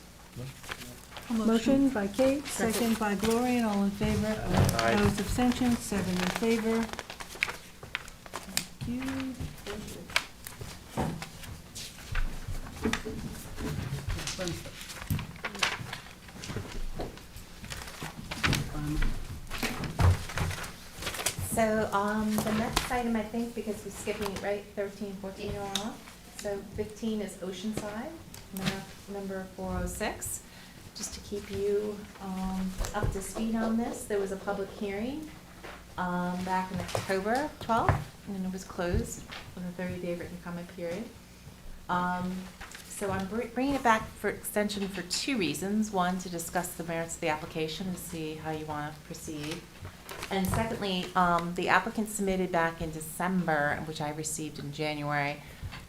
Motion by Kate, second by Gloria, and all in favor. Aye. Opposed, abstentions, 7 in favor. Thank you. So, the next item, I think, because we're skipping, right, 13, 14 are off. So 15 is Oceanside, number 406. Just to keep you, up to speed on this, there was a public hearing, back in October 12th, and it was closed with a 30-day written comment period. So I'm bringing it back for extension for 2 reasons. One, to discuss the merits of the application and see how you want to proceed. And secondly, the applicant submitted back in December, which I received in January,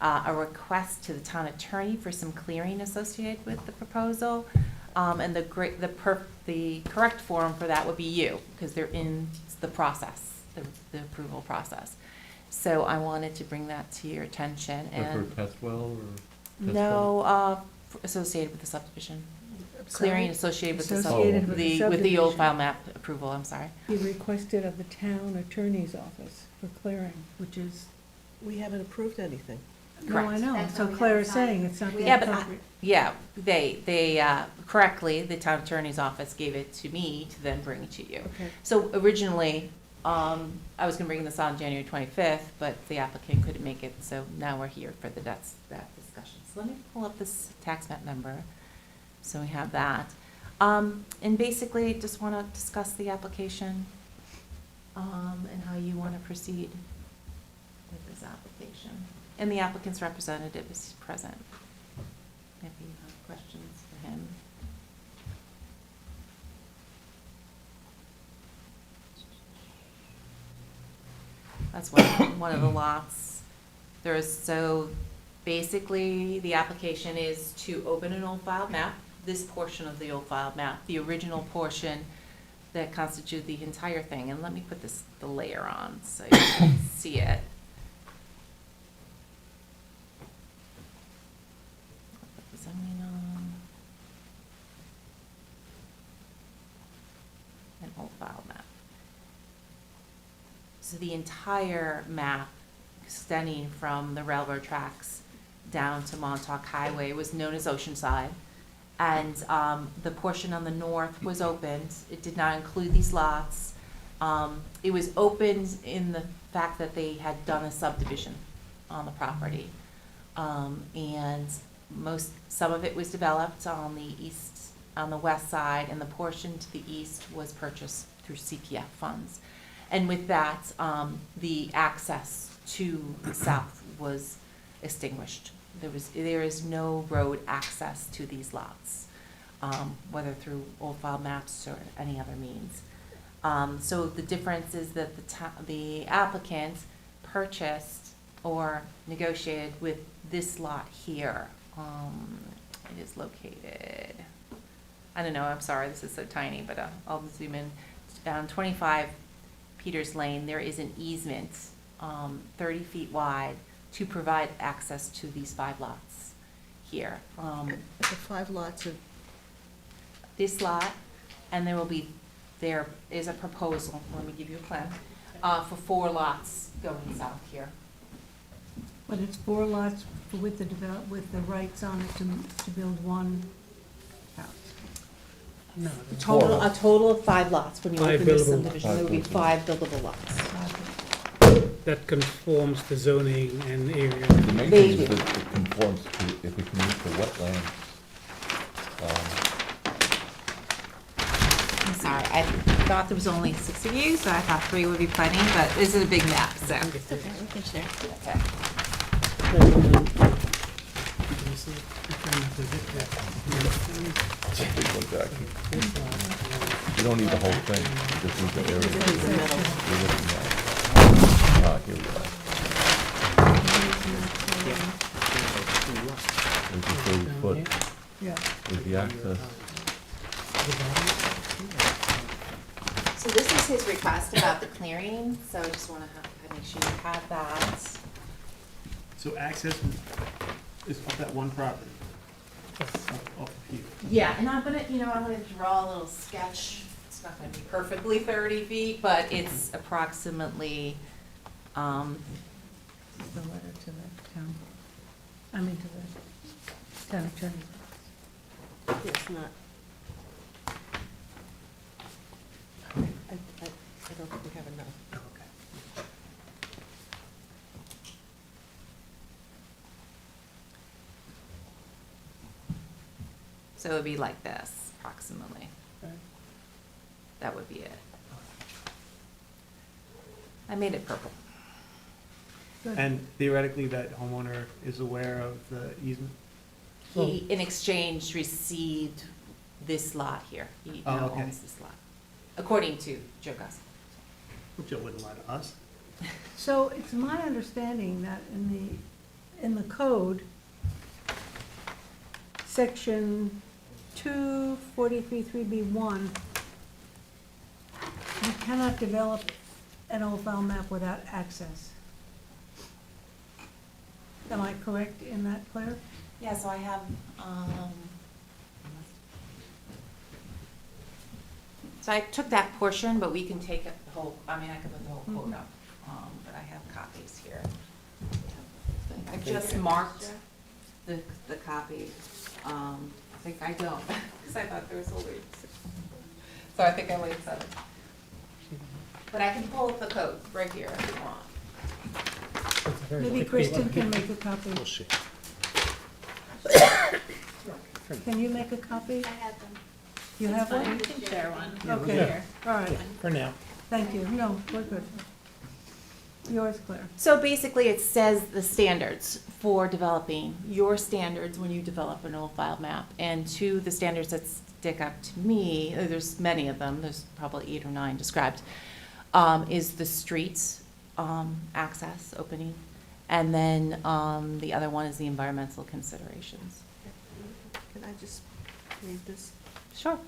a request to the town attorney for some clearing associated with the proposal. And the correct form for that would be you, because they're in the process, the approval process. So I wanted to bring that to your attention. Is that for a And test well or? no, associated with the subdivision. Clearing associated with the Associated with the with the old subdivision. file map approval, I'm sorry. He requested of the town attorney's office for clearing, which is, We haven't approved anything. no, I Correct. know, That's so why we Claire have is to saying sign. it's not the Yeah, but appropriate. Yeah, they correctly, the town attorney's office gave it to me to then bring to you. Okay. So originally, I was gonna bring this on January 25th, but the applicant couldn't make it, so now we're here for that discussion. So let me pull up this tax map number, so we have that. And basically, just wanna discuss the application, and how you wanna proceed with this application. And the applicant's representative is present, if you have questions for him. That's one of the lots. So basically, the application is to open an old file map, this portion of the old file map, the original portion that constitutes the entire thing. And let me put the layer on so you can see it. Put the zoning on. An old file map. So the entire map extending from the railroad tracks down to Montauk Highway. It was known as Oceanside. And the portion on the north was opened. It did not include these lots. It was opened in the fact that they had done a subdivision on the property. And some of it was developed on the west side, and the portion to the east was purchased through CPF funds. And with that, the access to the south was extinguished. There is no road access to these lots, whether through old file maps or any other means. So the difference is that the applicant purchased or negotiated with this lot here. It is located, I don't know, I'm sorry, this is so tiny, but I'll zoom in. 25 Peters Lane, there is an easement 30 feet wide to provide access to these 5 lots here. The 5 lots of, This lot, and there is a proposal, let me give you a plan, for 4 lots going south here. But it's 4 lots with the rights on it to build one house. No, A total of 5 lots. When you 5 open this buildable subdivision, there will be 5 buildable lots. that conforms to zoning and area. The main They thing is do. that it conforms to, if it can meet the wetlands. I'm sorry, I thought there was only 6 of you, so I thought 3 would be plenty, but this is a big map, so. Okay, we can share. Okay. It's a big one, Jackie. You don't need the whole thing, you just need the area. You're looking at. Here we are. There's the 30 foot, Yeah. with the access. So this is his request about the clearing, so I just want to make sure you have that. So access is off that one property? Off of here? Yeah, and I'm gonna draw a little sketch. It's not gonna be perfectly 30 feet, but it's approximately, The letter to the town, to the town attorney. it's not. I don't think we have enough. Okay. so it would be like this approximately. That would be it. I made it purple. And theoretically, that homeowner is aware of the easement? He, in exchange, received this lot here. He Oh, now okay. owns this lot, according to Joe Gus. Which it wouldn't lie to us. So it's my understanding that in the code, section 243.3b1, you cannot develop an old file map without access. Am I correct in that, Claire? Yeah, so I have, so I took that portion, but we can take it the whole, I can put the whole code up, but I have copies here. I just marked the copy, I think I don't, because I thought there was only 6. So I think I only have 7. But I can pull up the code right here if you want. Maybe Kristen can make a copy. We'll see. Can you make a copy? I have them. You have one? You can share one. Okay, all right, For now. thank you. No, we're good. Yours, Claire. So basically, it says the standards for developing, your standards when you develop an old file map, and to the standards that stick up to me, there's many of them, there's probably 8 or 9 described, is the streets, access, opening, and then the other one is the environmental considerations. Can I just read this? Sure.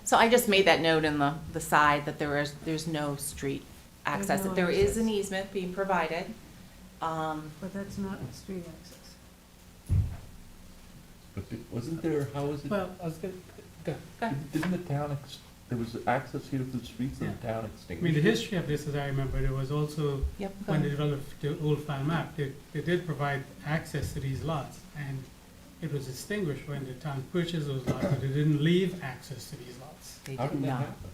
So I just made that note in the side that there's no street access, no that there is access. an easement being provided. But that's not street access. But wasn't there, how was it? Well, I was gonna, go. Didn't the town there was access here to the streets and the town I extinguished. mean, the it. history of this, as I remember, there was also, Yep, go when they ahead. developed the old file map, they did provide access to these lots, and it was extinguished when the town purchased those lots, but they didn't leave access to these lots. They How did did that not. happen?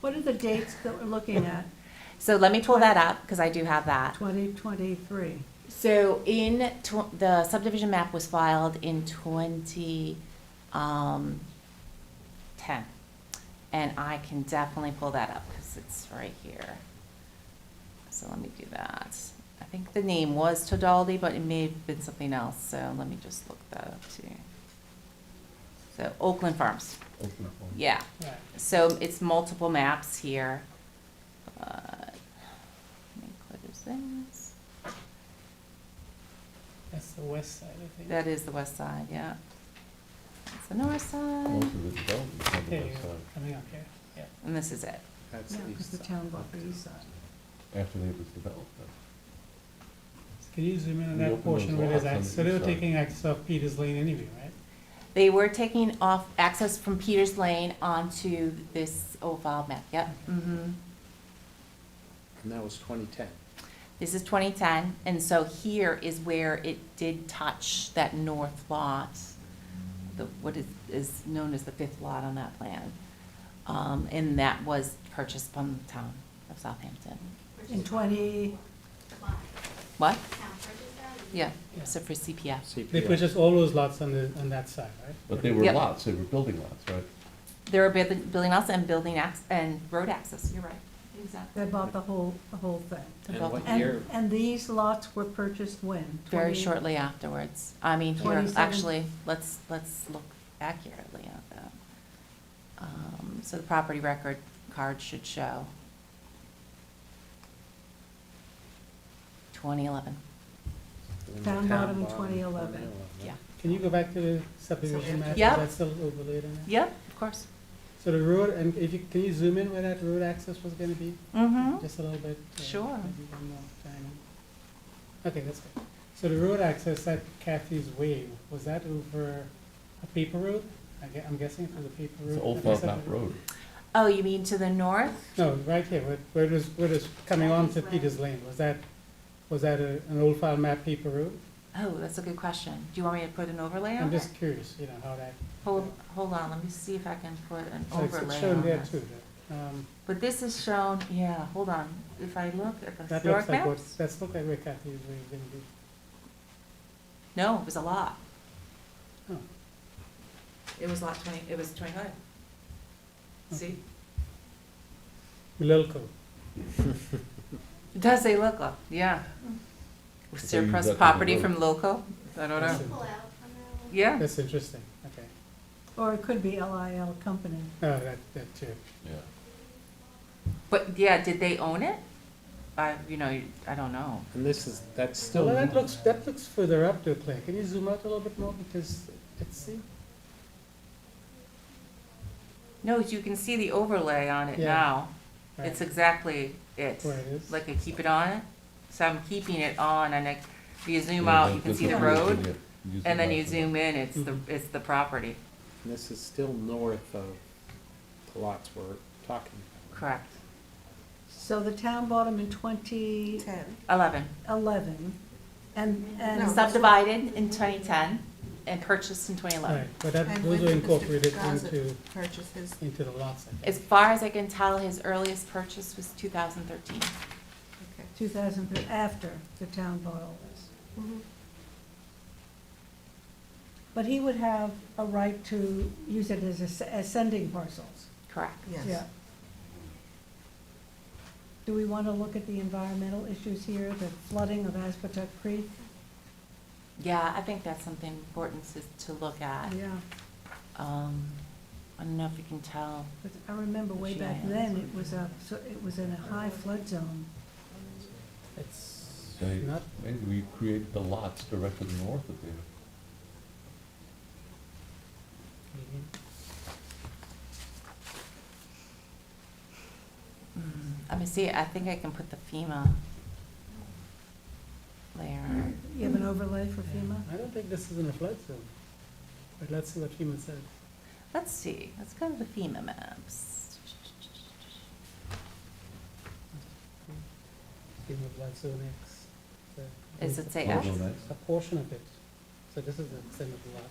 What are the dates that we're looking at? So let me pull that up, because I do have that. 2023. So the subdivision map was filed in 10. And I can definitely pull that up because it's right here. So let me do that. I think the name was Todaldi, but it may have been something else. So let me just look that up too. So Oakland Farms. Open up. Yeah. Right. So it's multiple maps here. Let me close this. That's the west side, I think. That is the west side, yeah. That's the north side. Most of the development's on the Here you west go, side, coming up here, yeah. And this is it. That's Yeah, the because east the side. town bought the east side. after they was developed. Can you zoom in on We that opened portion those where there's lots on access? the So they were east side. taking access off Peters Lane anyway, right? They were taking off access from Peters Lane onto this old file map, yep. And that was 2010. This is 2010, and so here is where it did touch that north lot, what is known as the fifth lot on that plan. And that was purchased from the town of Southampton. In 20, What? Town purchased that? Yeah, so for CPF. They purchased all those lots on that side, right? But they were Yep. lots, they were building lots, right? There were building lots and and road access, you're right, exactly. they bought the whole thing. And And what And, year? and these lots were purchased when? Very 20 shortly afterwards. I mean, here, 27? actually, let's look accurately at that. So the property record card should show 2011. Town bottom in 2011. Yeah. Can you go back to the subdivision map? Is Yep. that still overlaid in there? Yep, of course. So the road, and if you, can you zoom in where that road access was gonna be? Mm-hmm. Just a little bit? Sure. Maybe one more time. Okay, that's good. So the road access at Kathy's Way, was that over a paper road? I'm guessing it was a paper road? It's Old At Felt the Map subdivision? Road. Oh, you mean to the north? No, right here, where it was coming on to Peters Lane, was that an old file map paper road? Oh, that's a good question. Do you want me to put an overlay on I'm it? just curious, how that. Hold on, let me see if I can put an So it's overlay shown on there this. too, though. But this is shown, yeah, hold on. If I look at the That historic looks like what, maps? that's look like where Kathy's Way is gonna be. No, it was a lot. Oh. It was lot 20, it was 25. See? Lilco. It does say local, yeah. So you use Surplus that as a property road. from local? I don't know. That's Pull out from there. Yeah, That's interesting, okay. Or it could be LIL Company. Oh, that too. Yeah. but yeah, did they own it? I don't know. And that's So still. that looks further up the plane. Can you zoom out a little bit more because it's, see? No, you can see the overlay on it Yeah. now. Right. It's exactly it. Where it is. Like I keep it on it, so I'm keeping it on, and if you zoom Yeah, out, that- you can that's see the what we road, did, yeah. Use and the then you map. zoom in, Mhm. it's the property. And this is still north of the lots we're talking about. Correct. So the town bought them in 2011, 11. and. Subdivided in 2010 and purchased in 2011. Right, but that, And those when are did Mr. incorporated Gaza into, purchase his? into the lots, I think. As far as I can tell, his earliest purchase was 2013. 2000, after the town bought all this. Mhm. But he would have a right to use it as ascending parcels. Correct. Yeah. Do we want to look at the environmental issues here, the flooding of Aspetuck Creek? Yeah, I think that's something important to look at. Yeah, I don't know if you can tell. but I remember way back GIS. then, it was in a high flood zone. It's They, not, maybe we created the lots directly north of there. Let me see, I think I can put the FEMA layer. You have an overlay for FEMA? I don't think this is in a flood zone. But let's see what FEMA says. let's see, let's go to the FEMA maps. FEMA flood zone X. Does it say Flood X? zone X? A portion of it. So this is the extent of the lot.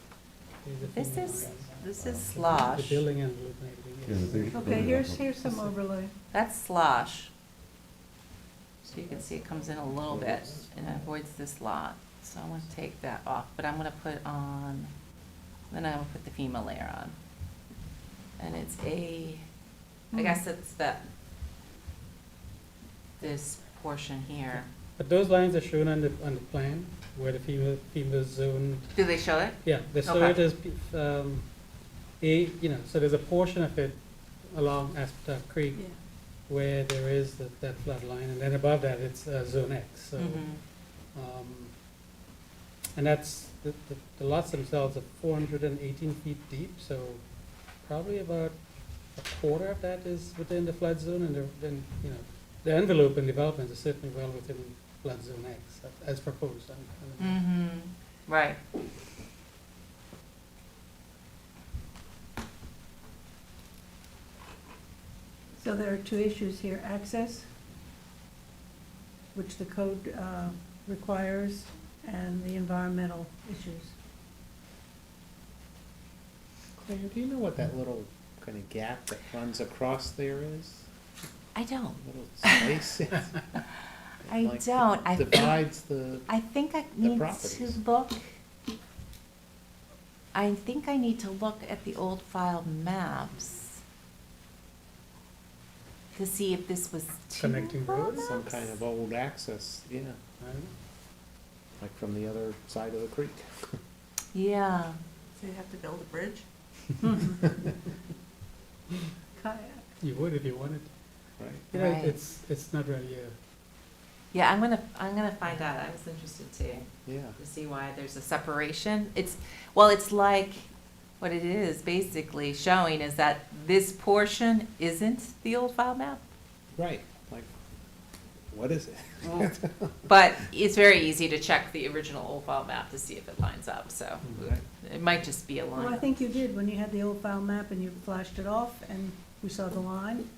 These are This FEMA is, lines. this is The slosh. building envelope and everything, Yeah, yes. the big- Okay, here's some overlay. That's slosh. So you can see it comes in a little bit and avoids this lot. So I'm gonna take that off, but I'm gonna put on, then I'm gonna put the FEMA layer on. And it's I guess it's this portion here. But those lines are shown on the plan where the FEMA zone, Do they show it? yeah, they show Okay. it as, so there's a portion of it along Aspetop Creek Yeah. where there is that flood line, and then above that, it's Zone X, so. Mhm. And that's, the lots themselves are 418 feet deep, so probably about a quarter of that is within the flood zone, and then, the envelope and development is certainly well within flood zone X, as proposed. Mm-hmm, right. So there are two issues here, access, which the code requires, and the environmental issues. Claire, do you know what that little kind of gap that runs across there is? I don't. Little space? I Like, don't. I divides the, I think I need to properties. look. I think I need to look at the old file maps to see if this was two Connecting file roads? some maps. kind of old access, yeah, I don't know. like from the other side of the creek. Yeah. So you have to build a bridge? Kayak. You would if you wanted. Right. Right. It's not really a, Yeah, I'm gonna find out. I was interested too, Yeah. to see why there's a separation. It's like, what it is basically showing is that this portion isn't the old file map. Right, like, what is it? But it's very easy to check the original old file map to see if it lines up, so Right. it might just be a line. Well, I think you did, when you had the old file map and you flashed it off, and we saw the line.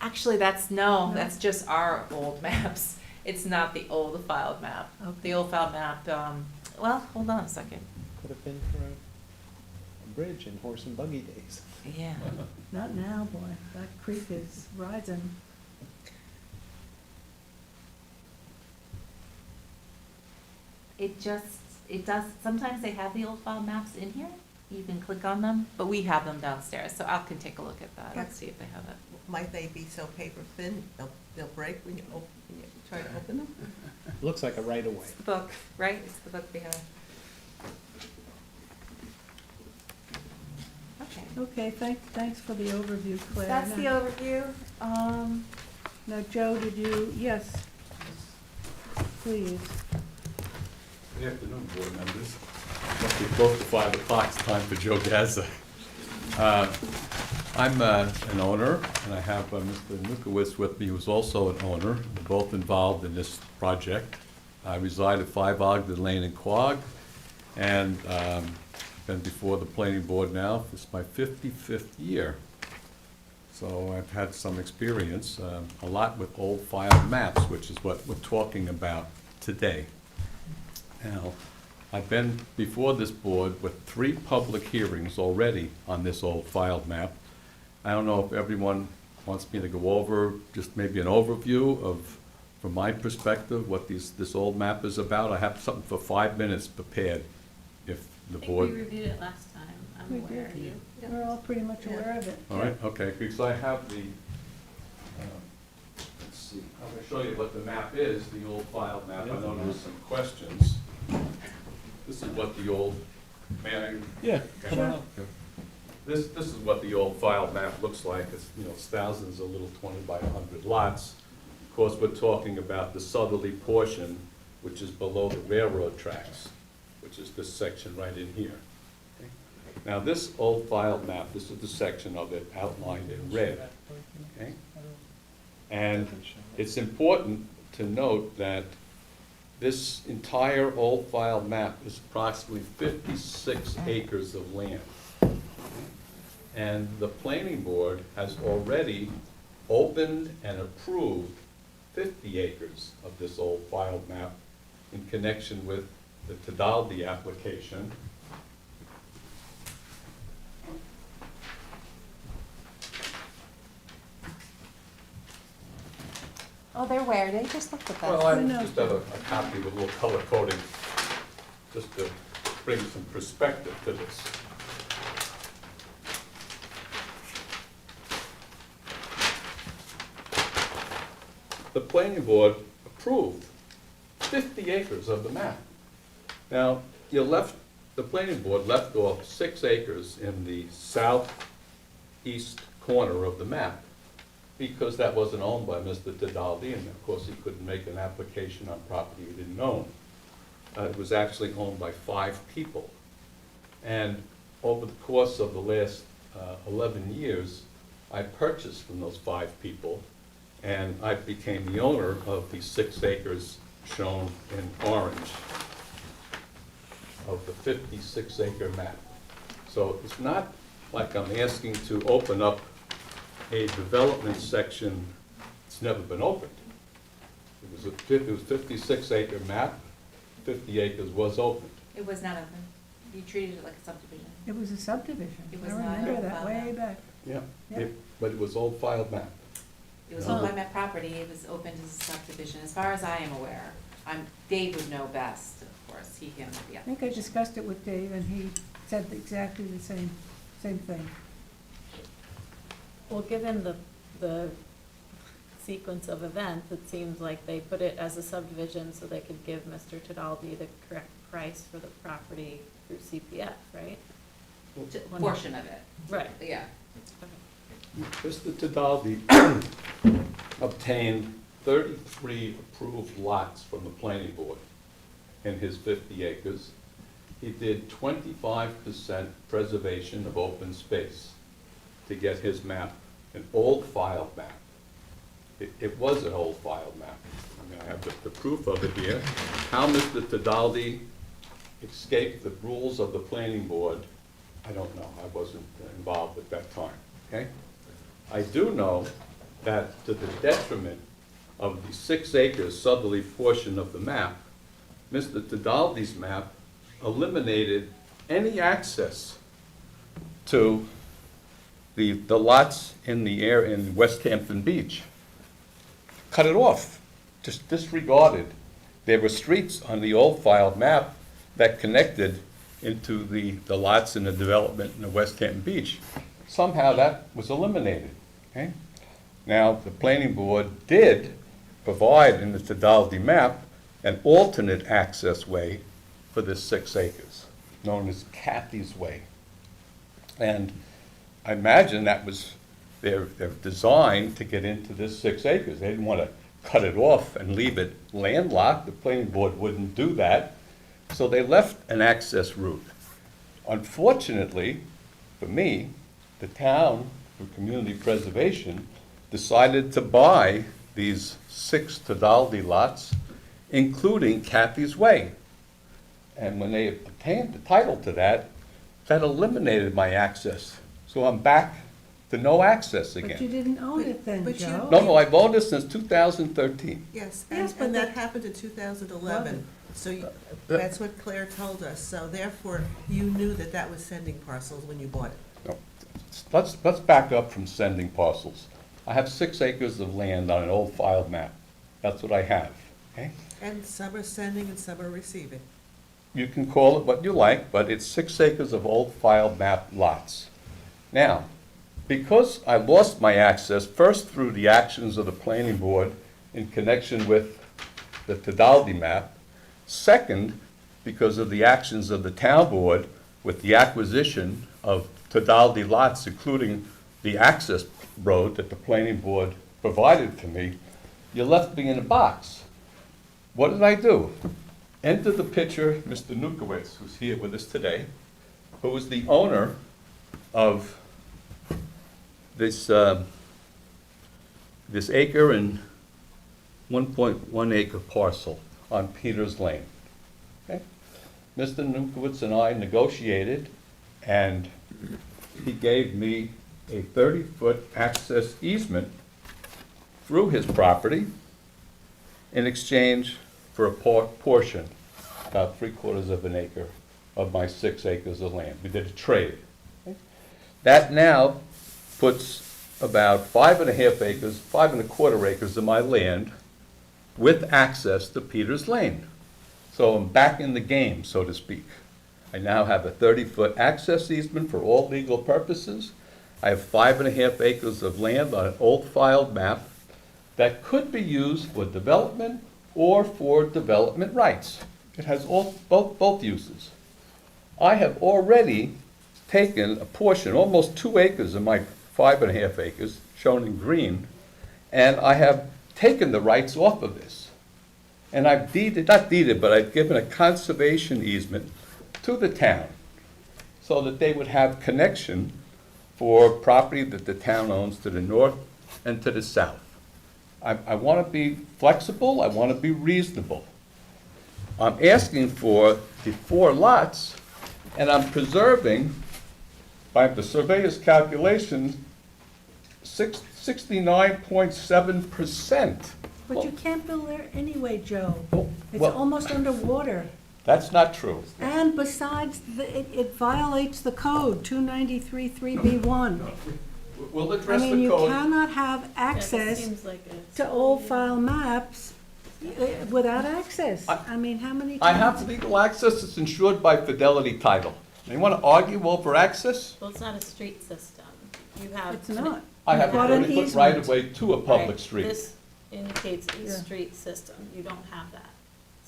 Actually, No? that's just our old maps. It's not the old file map. Okay. The old file map, well, hold on a second. Could have been for a bridge in horse and buggy days. Yeah. Not now, boy, that creek is rising. It does, sometimes they have the old file maps in here. You can click on them, but we have them downstairs, so I can take a look at that and see if they have it. Might they be so paper thin, they'll break when you try to open them? Looks like a right of way. It's the book, right? It's the book we have. Okay. Okay, thanks for the overview, Claire. That's the Now- overview. Now, Joe, did you, yes, please. Good afternoon, board members. Must be close to 5 o'clock, it's time for Joe Gazza. I'm an owner, and I have Mr. Nukowitz with me, who's also an owner. We're both involved in this project. I reside at 5 Ogden Lane in Quogue, and been before the planning board now. This is my 55th year. So I've had some experience, a lot with old file maps, which is what we're talking about today. Now, I've been before this board with 3 public hearings already on this old file map. I don't know if everyone wants me to go over just maybe an overview of, from my perspective, what this old map is about. I have something for 5 minutes prepared, if the board. reviewed it last time, I'm We aware did. of you. We're all pretty much aware of it. All right, okay, because I have the, let's see, I'm gonna show you what the map is, the old file map. I know there's some questions. This is what the old, may I? Yeah, come on up. This is what the old file map looks like. It's, it's thousands of little 20 by 100 lots. Of course, we're talking about the southerly portion, which is below the railroad tracks, which is this section right in here. Now, this old file map, this is the section of it outlined in red. Okay? And it's important to note that this entire old file map is approximately 56 acres of land. And the planning board has already opened and approved 50 acres of this old file map in connection with the Tadaldi application. Oh, they're where? They just looked at that. Well, I just have a copy with a little color coding, just to bring some perspective to this. The planning board approved 50 acres of the map. Now, the planning board left off 6 acres in the southeast corner of the map, because that wasn't owned by Mr. Tadaldi, and of course he couldn't make an application on property he didn't own. It was actually owned by 5 people. And over the course of the last 11 years, I purchased from those 5 people, and I became the owner of the 6 acres shown in orange of the 56-acre map. So it's not like I'm asking to open up a development section that's never been opened. It was a 56-acre map, 50 acres was opened. It was not open. You treated it like a subdivision. It was a subdivision. It was I not remember a that file way map. back. Yeah, Yeah. but it was old filed map. It was owned by Met Property, it was opened as a subdivision, as far as I am aware. Dave would know best, of course, he handled the I think I application. discussed it with Dave, and he said exactly the same thing. Well, given the sequence of events, it seems like they put it as a subdivision so they could give Mr. Tadaldi the correct price for the property through CPF, right? Portion of it. Right. Yeah. Mr. Tadaldi obtained 33 approved lots from the planning board in his 50 acres. He did 25% preservation of open space to get his map, an old file map. It was an old file map. I mean, I have the proof of it here. How Mr. Tadaldi escaped the rules of the planning board, I don't know. I wasn't involved at that time, okay? I do know that to the detriment of the 6 acres southerly portion of the map, Mr. Tadaldi's map eliminated any access to the lots in the area in West Hampton Beach. Cut it off, just disregarded. There were streets on the old filed map that connected into the lots in the development in the West Hampton Beach. Somehow that was eliminated, okay? Now, the planning board did provide in the Tadaldi map an alternate access way for this 6 acres, known as Kathy's Way. And I imagine that was their design to get into this 6 acres. They didn't want to cut it off and leave it landlocked. The planning board wouldn't do that. So they left an access route. Unfortunately, for me, the town, for community preservation, decided to buy these 6 Tadaldi lots, including Kathy's Way. And when they obtained the title to that, that eliminated my access. So I'm back to no access again. But you didn't own it then, But you- Joe. No, I've owned it since 2013. Yes, Yes, but and that that- happened in 2011, so that's what Claire told us. So therefore, you knew that that was sending parcels when you bought it. No, let's back up from sending parcels. I have 6 acres of land on an old filed map. That's what I have, okay? And some are sending and some are receiving. You can call it what you like, but it's 6 acres of old filed map lots. Now, because I lost my access, first through the actions of the planning board in connection with the Tadaldi map, second, because of the actions of the town board with the acquisition of Tadaldi lots, including the access road that the planning board provided to me, you left me in a box. What did I do? Enter the picture Mr. Nukowitz, who's here with us today, who is the owner of this acre and 1.1 acre parcel on Peters Lane. Okay? Mr. Nukowitz and I negotiated, and he gave me a 30-foot access easement through his property in exchange for a portion, about 3/4 of an acre of my 6 acres of land. We did a trade. That now puts about 5.5 acres, 5.25 acres of my land with access to Peters Lane. So I'm back in the game, so to speak. I now have a 30-foot access easement for all legal purposes. I have 5.5 acres of land on an old filed map that could be used for development or for development rights. It has both uses. I have already taken a portion, almost 2 acres of my 5.5 acres, shown in green, and I have taken the rights off of this. And I've not deeded, but I've given a conservation easement to the town so that they would have connection for property that the town owns to the north and to the south. I want to be flexible, I want to be reasonable. I'm asking for the 4 lots, and I'm preserving, by the surveyor's calculation, 69.7%. But you can't build there anyway, Joe. It's well- almost underwater. That's not true. And besides, it violates the code, 293-3B1. We'll I address mean, the you code. cannot have access seems like to old file maps without access. I mean, how many times? I have legal access, it's insured by Fidelity Title. You want to argue over access? Well, it's not a street system. You have. It's not. I have a What an 30-foot easement. right-of-way to a public Right, street. This indicates a Yeah. street system. You don't have that.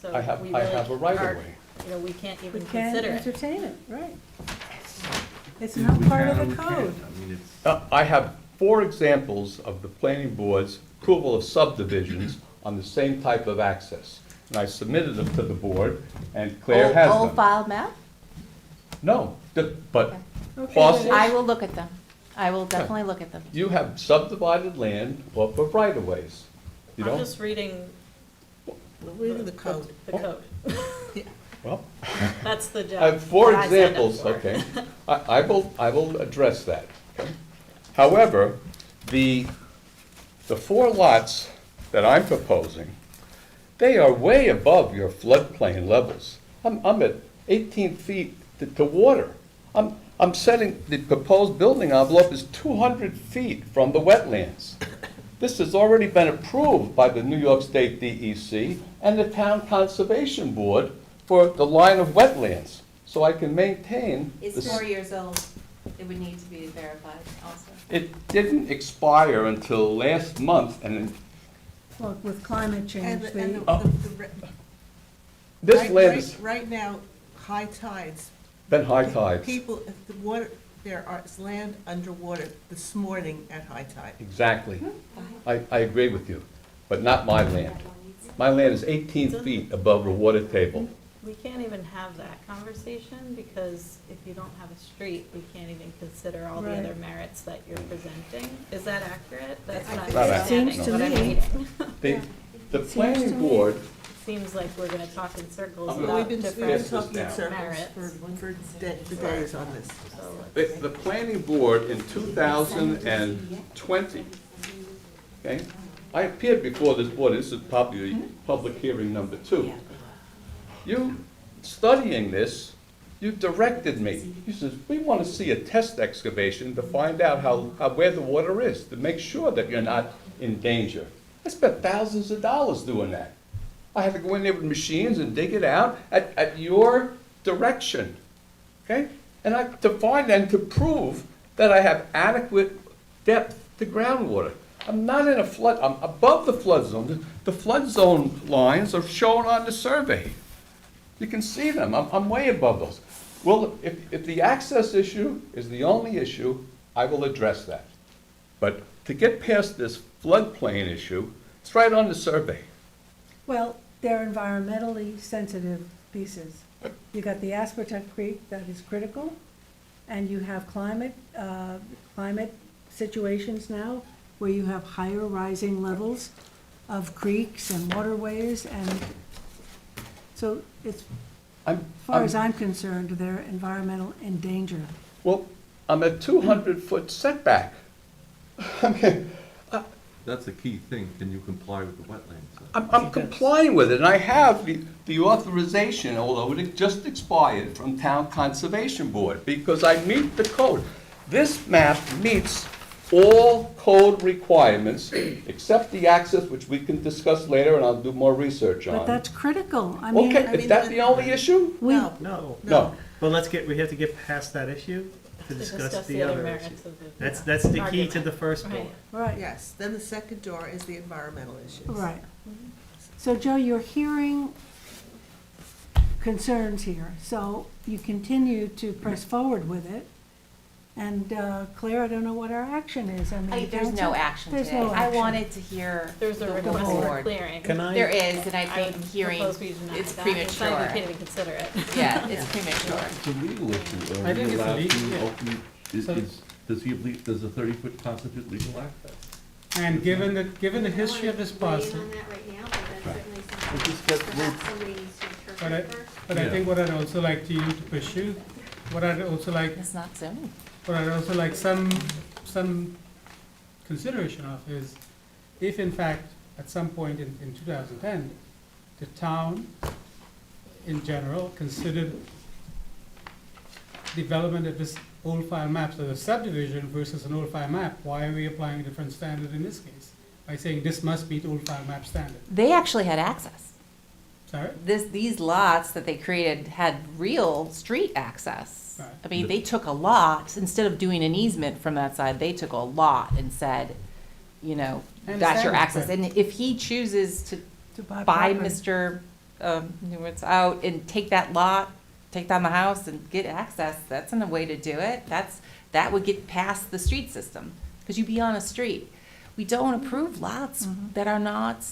So I have we a really right-of-way. You know, we can't We even can't consider it. entertain it, right. It's not part of the code. I have 4 examples of the planning board's approval of subdivisions on the same type of access. And I submitted them to the board, and Claire has Old them. file map? No, but Okay, parcels, I will look at them. I will definitely look at them. you have subdivided land off of right-of-ways. You I'm don't? just reading Reading the code. the code. Well, That's the job. I have 4 that I signed up examples, for. okay? I will address that. Okay? However, the 4 lots that I'm proposing, they are way above your floodplain levels. I'm at 18 feet to water. I'm setting, the proposed building envelope is 200 feet from the wetlands. This has already been approved by the New York State DEC and the Town Conservation Board for the line of wetlands, so I can maintain. It's the 4 years old. It would need to be verified also. It didn't expire until last month, and Well, with climate change, this land has Right now, high tides. been high tides. People, if the water, is land underwater this morning at high tide. Exactly. I agree with you, but not my land. My land is 18 feet above the water table. We can't even have that conversation because if you don't have a street, we can't even consider all the Right. other merits that you're presenting. Is that accurate? That's not Not accurate. understanding Seems to what I'm me. reading. The Seems to planning me. board, Seems like we're gonna talk in circles I'm We've about been different talking in down. circles merits. for days on this. the planning board in 2020, okay? I appeared before this board, this is probably public hearing number 2. You, studying this, you directed me. You says, we want to see a test excavation to find out where the water is, to make sure that you're not in danger. I spent thousands of dollars doing that. I had to go in there with machines and dig it out at your direction, okay? And to find and to prove that I have adequate depth to groundwater. I'm not in a flood, I'm above the flood zone. The flood zone lines are shown on the survey. You can see them, I'm way above those. Well, if the access issue is the only issue, I will address that. But to get past this floodplain issue, it's right on the survey. Well, they're environmentally sensitive pieces. You got the Aspertuck Creek that is critical, and you have climate situations now where you have higher rising levels of creeks and waterways, and so it's, as far as I'm concerned, they're environmental in danger. Well, I'm at 200-foot setback. I mean, That's the key thing, can you comply with the wetlands? I'm complying with it, and I have the authorization, although it just expired, from Town Conservation Board, because I meet the code. This map meets all code requirements, except the access, which we can discuss later, and I'll do more research on. But that's critical. I mean, Okay, is that the only issue? No, No. But we have to get past that issue to discuss the other issue. That's the key to the first door. right, Yes, then the second door is the environmental issues. right. So Joe, you're hearing concerns here, so you continue to press forward with it. And Claire, I don't know what our action is. I mean, There's no action There's today. no I action. wanted to hear There's a the request for board. clearing. Can I? There is, and I I think would hearing, propose we deny it's that. It's not- premature. You can't even consider it. Yeah, it's premature. It's a legal issue. I think it's legal, yeah. So- Does a 30-foot constitute legal access? And given the history of this Weigh in parcel, on that right now, but that's certainly It just something gets perhaps somebody needs to but I, interpret first. but I Yeah. think what I'd also like to you to pursue, what I'd also like, It's not zoning. what I'd also like some consideration of is, if in fact, at some point in 2010, the town in general considered development of this old file map, so the subdivision versus an old file map, why are we applying a different standard in this case? By saying this must meet old file map standard. They actually had access. Sorry? These lots that they created had real street access. Right. I mean, they took a lot, instead of doing an easement from that side, they took a lot and said, you know, I that's your understand, access. but- And if he chooses to buy buy property. Mr. Newitz out and take that lot, take down the house and get access, that's a way to do it. That would get past the street system, because you'd be on a street. We don't approve lots that are not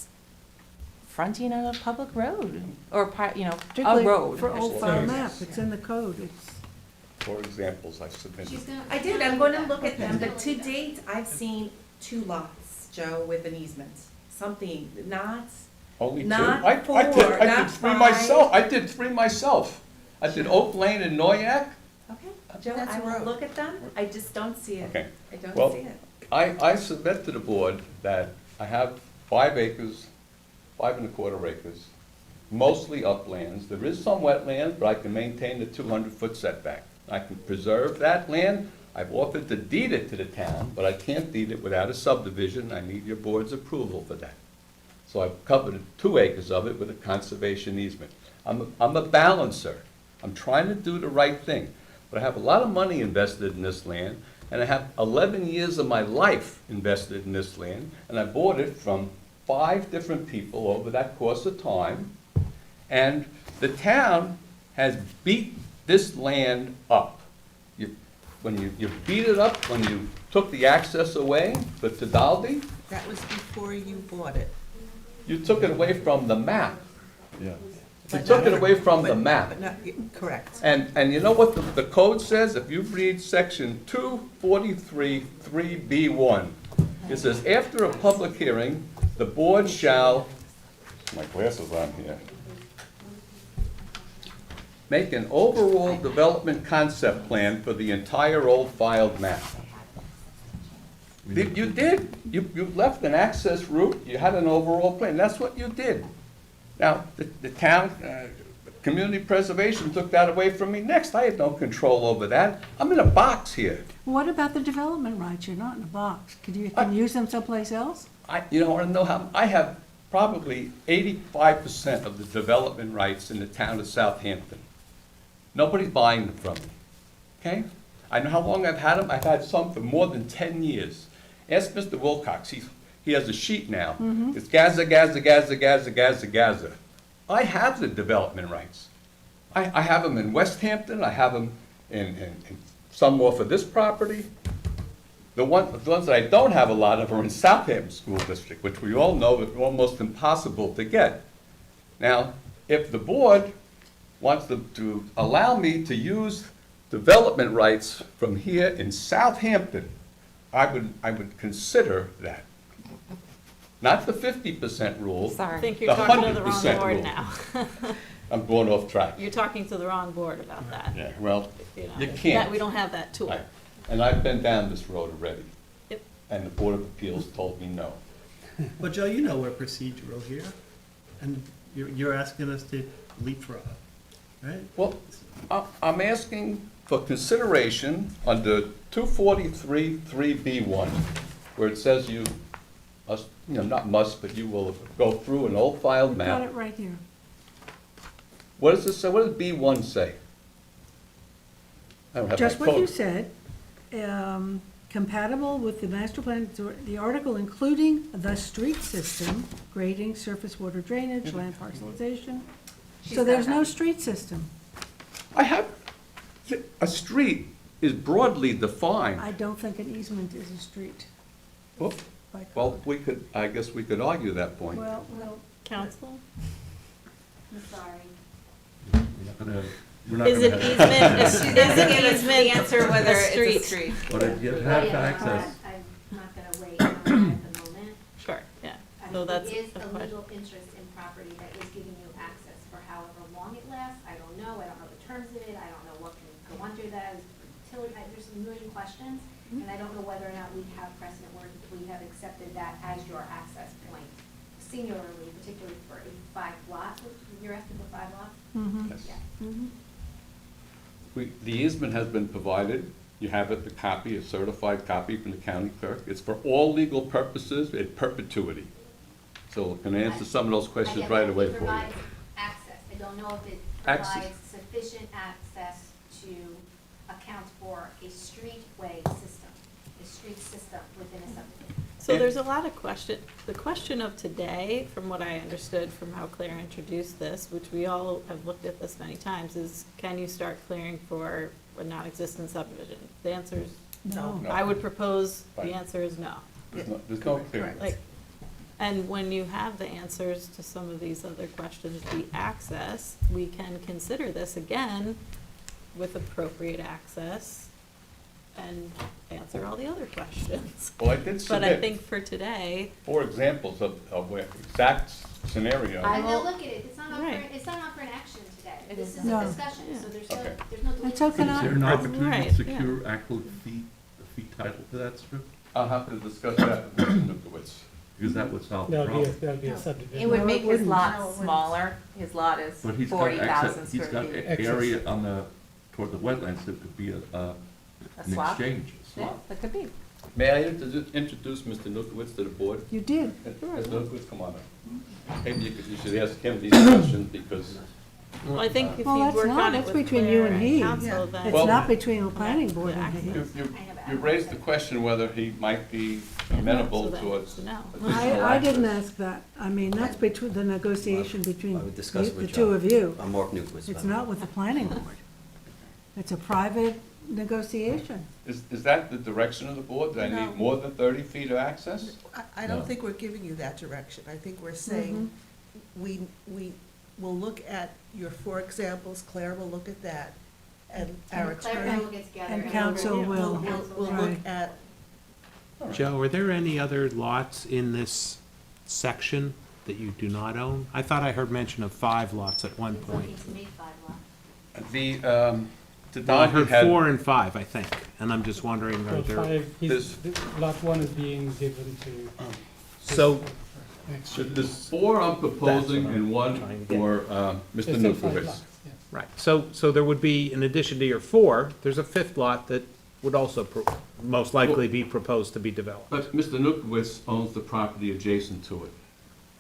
fronting on a public road, or, a Particularly road. for I old should file say. map, it's in the code, it's. For examples, I submitted. She's gonna- I did, I'm going to look at them, but to date, I've seen 2 lots, Joe, with an easement. Something, not, Only two? Not I did four, not 3 five. myself. I did 3 myself. I did Oak Lane and Noyak. okay, Joe, That's I a will road. look at them, I just don't see it. Okay. I don't Well, see it. I submit to the board that I have 5 acres, 5¼ acres, mostly uplands. There is some wetlands, but I can maintain the 200-foot setback. I can preserve that land. I've offered to deed it to the town, but I can't deed it without a subdivision. I need your board's approval for that. So I've covered 2 acres of it with a conservation easement. I'm a balancer. I'm trying to do the right thing. But I have a lot of money invested in this land, and I have 11 years of my life invested in this land, and I bought it from 5 different people over that course of time. And the town has beat this land up. When you beat it up, when you took the access away for Tidaldi, That was before you bought it. you took it away from the map. Yeah. You But took it not- away from the but- map. but not- correct. And you know what the code says? If you read section 243, 3B1, it says, after a public hearing, the board shall, my glasses on here, make an overall development concept plan for the entire old filed map. You did. You left an access route, you had an overall plan, that's what you did. Now, the town, community preservation took that away from me next, I had no control over that. I'm in a box here. What about the development rights? You're not in a box. Can you use them someplace else? I want to know how, I have probably 85% of the development rights in the town of Southampton. Nobody's buying them from me, okay? I know how long I've had them, I've had some for more than 10 years. Ask Mr. Wilcox, he has a sheet now. It's Gaza, Gaza, Gaza, Gaza, Gaza, Gaza. I have the development rights. I have them in West Hampton, I have them in some off of this property. The ones that I don't have a lot of are in Southampton School District, which we all know is almost impossible to get. Now, if the board wants to allow me to use development rights from here in Southampton, I would consider that. Not the 50% rule. Sorry. I think you're The talking to the wrong 100% board rule. now. I'm going off track. You're talking to the wrong board about that. Yeah, well, You know, you can't. We don't have that tool. Right. And I've been down this road already. Yep. And the Board of Appeals told me no. But Joe, you know we're procedural here, and you're asking us to leapfrog, right? Well, I'm asking for consideration under 243-3B1, where it says you, not must, but you will go through an old filed map. Got it right here. What does this say? What does B1 say? I don't have my Just what you code. said, compatible with the master plan, the article including the street system, grading, surface water drainage, land parcelization. So there's no street system. I have, a street is broadly defined. I don't think an easement is a street. Well, by well, code. I guess we could argue that point. Well, Council? I'm sorry. We're not Is gonna an have- easement, is She's an gonna give us easement the answer whether a it's a street. But if you But have yeah, access, I'm not gonna wait on that at the moment. Sure, yeah. I So mean, that's it is a a question. legal interest in property that is giving you access for however long it lasts. I don't know the terms of it, I don't know what can go under that, there's a million questions, and I don't know whether or not we have precedent where we have accepted that as your access point singularly, particularly for a 5 lot, you're asking for 5 lots? Yes. Yeah. The easement has been provided. You have it, the copy, a certified copy from the county clerk. It's for all legal purposes in perpetuity. So it can answer some of those questions right away It for you. provides access. I don't know if it Access. provides sufficient access to account for a streetway system, a street system within a subdivision. So there's a lot of the question of today, from what I understood from how Claire introduced this, which we all have looked at this many times, is can you start clearing for a non-existent subdivision? The answer is no. No. I would propose Right. the answer is no. There's no clearance. Like, and when you have the answers to some of these other questions, the access, we can consider this again with appropriate access and answer all the other questions. Well, I did But I submit think for today, 4 examples of where exact scenario. And they'll look at it. It's not up for, Right. it's not up for an action today. It This is is not. a discussion, so there's Okay. no It's deliberation. okay. is there an opportunity Right, to secure actual fee title to that strip? I'll have to discuss that with Mr. Nukowitz. Because that would solve the problem. There'll be a subdivision. It would No, make it his wouldn't. lot No, it wouldn't. smaller. His lot is But he's got 40,000 access, he's square got feet. an area on the, toward the wetlands that could be A an swap? exchange, a Yeah, swap. that could be. May I introduce Mr. Nukowitz to the board? You did. Mr. Nukowitz, come on up. Maybe you should ask him these questions because, well, I think if Well, you that's work not, on it that's with between you Claire and he. council, then. It's Well- not between the planning board and he. you raised the question whether he might be amenable So that towards. is no. I didn't ask that. I mean, that's between, the negotiation between I would discuss it the with two John. of you. I'm Mark Newquist. It's not with the planning board. It's a private negotiation. Is that the direction of the board? That I No. need more than 30 feet of access? I don't No. think we're giving you that direction. I think we're saying, we will look at your 4 examples, Claire will look at that, and our And Claire and I attorney will get together. And we'll council review- will. will look Right. at, Joe, are there any other lots in this section that you do not own? I thought I heard mention of 5 lots at one He's point. looking to make 5 lots. The Well, I Don heard had. 4 and 5, I think, and I'm just wondering, are Well, there? 5, This- lot 1 is being given to. So, There's 4 I'm proposing and 1 for Mr. It's still 5 Nukowitz. lots, yeah. right, so there would be, in addition to your 4, there's a 5th lot that would also most likely be proposed to be developed. But Mr. Nukowitz owns the property adjacent to it.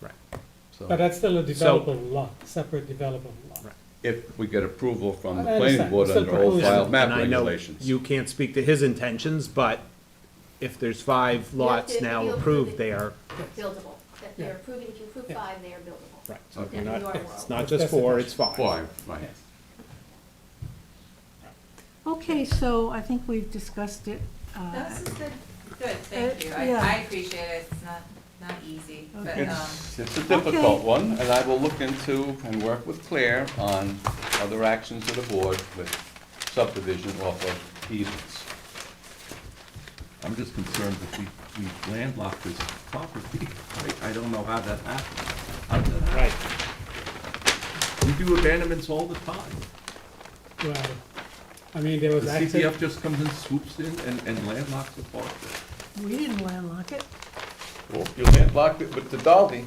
Right. So But that's still a developable lot, separate developable lot. Right. if we get approval from the I planning understand. board Still under old proposing. file map And I know regulations. you can't speak to his intentions, but if there's 5 lots If now you approved, approve they it, are, Buildable. That Yeah. they're approving, if you approve Yeah. 5, they are buildable. right, so Okay. you're In your not, world. it's not just 4, it's 5. 5, right. Yes. Okay, so I think we've discussed it. This is good, thank you. yeah. I appreciate it. It's not easy, but, Okay. It's a difficult one, and I will look into and work with Claire on other actions of the board with subdivision off of easements. I'm just concerned that we landlocked this property. I don't know how that happened. How did that Right. happen? We do abandonments all the time. Well, I mean, there was The access. CPF just comes and swoops in and landlocks the park. We didn't landlock it. Well, you landlocked it with the doggy. You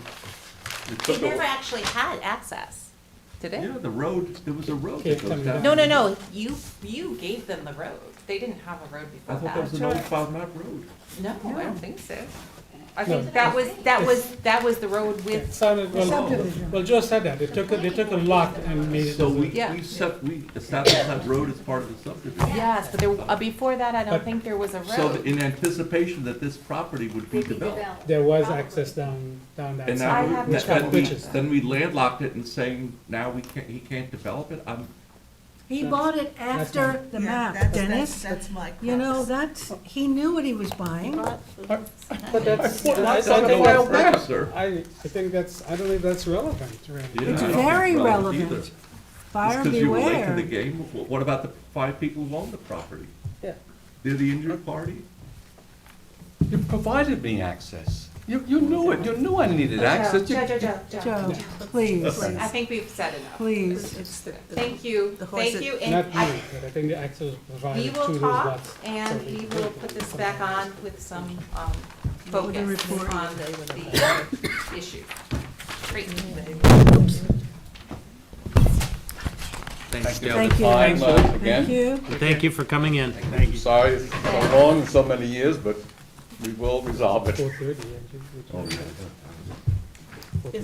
It took never a, actually had access, did it? Yeah, the road, there was a road that Can't goes come down. down. No, you gave them the road. They didn't have a road I before thought that was that. an old Cloud Map road. No, I don't think so. I No. think that was the road It with, sounded, well, Subdivision. well, Joe said that, they took a lot and made it. So as a- we Yeah. we established that road as part of the subdivision. yes, but there, before that, I don't But- think there was a So road. in anticipation that this property would be developed. There was access down that And side. now, I have which to- got ditches. then we landlocked it and saying, now he can't develop it? He bought it after the map, Dennis. That's my You know, he knew what he was buying. But that's, I That's don't not think wild that's, west, sir. I think that's, I don't think that's relevant, really. Yeah, It's I don't think very either. relevant. Just Buyer 'cause you were late to beware. the game, what about the 5 people who own the property? Yeah. They're the injured party? you provided me access. You knew it, you knew I needed access. You- Joe, please, I think we've said enough. please. It's the. Thank you, The horse thank that- you, Not and you, I, but I think the access was we provided to will those talk, lots. and So we will put this back on with some, focus report on Monday when the issue. Great. Thank you for Thank the you. time, Thank again. you. Thank you for coming in. Thank you. Sorry it's so long and so many years, but we will resolve it. 4:30,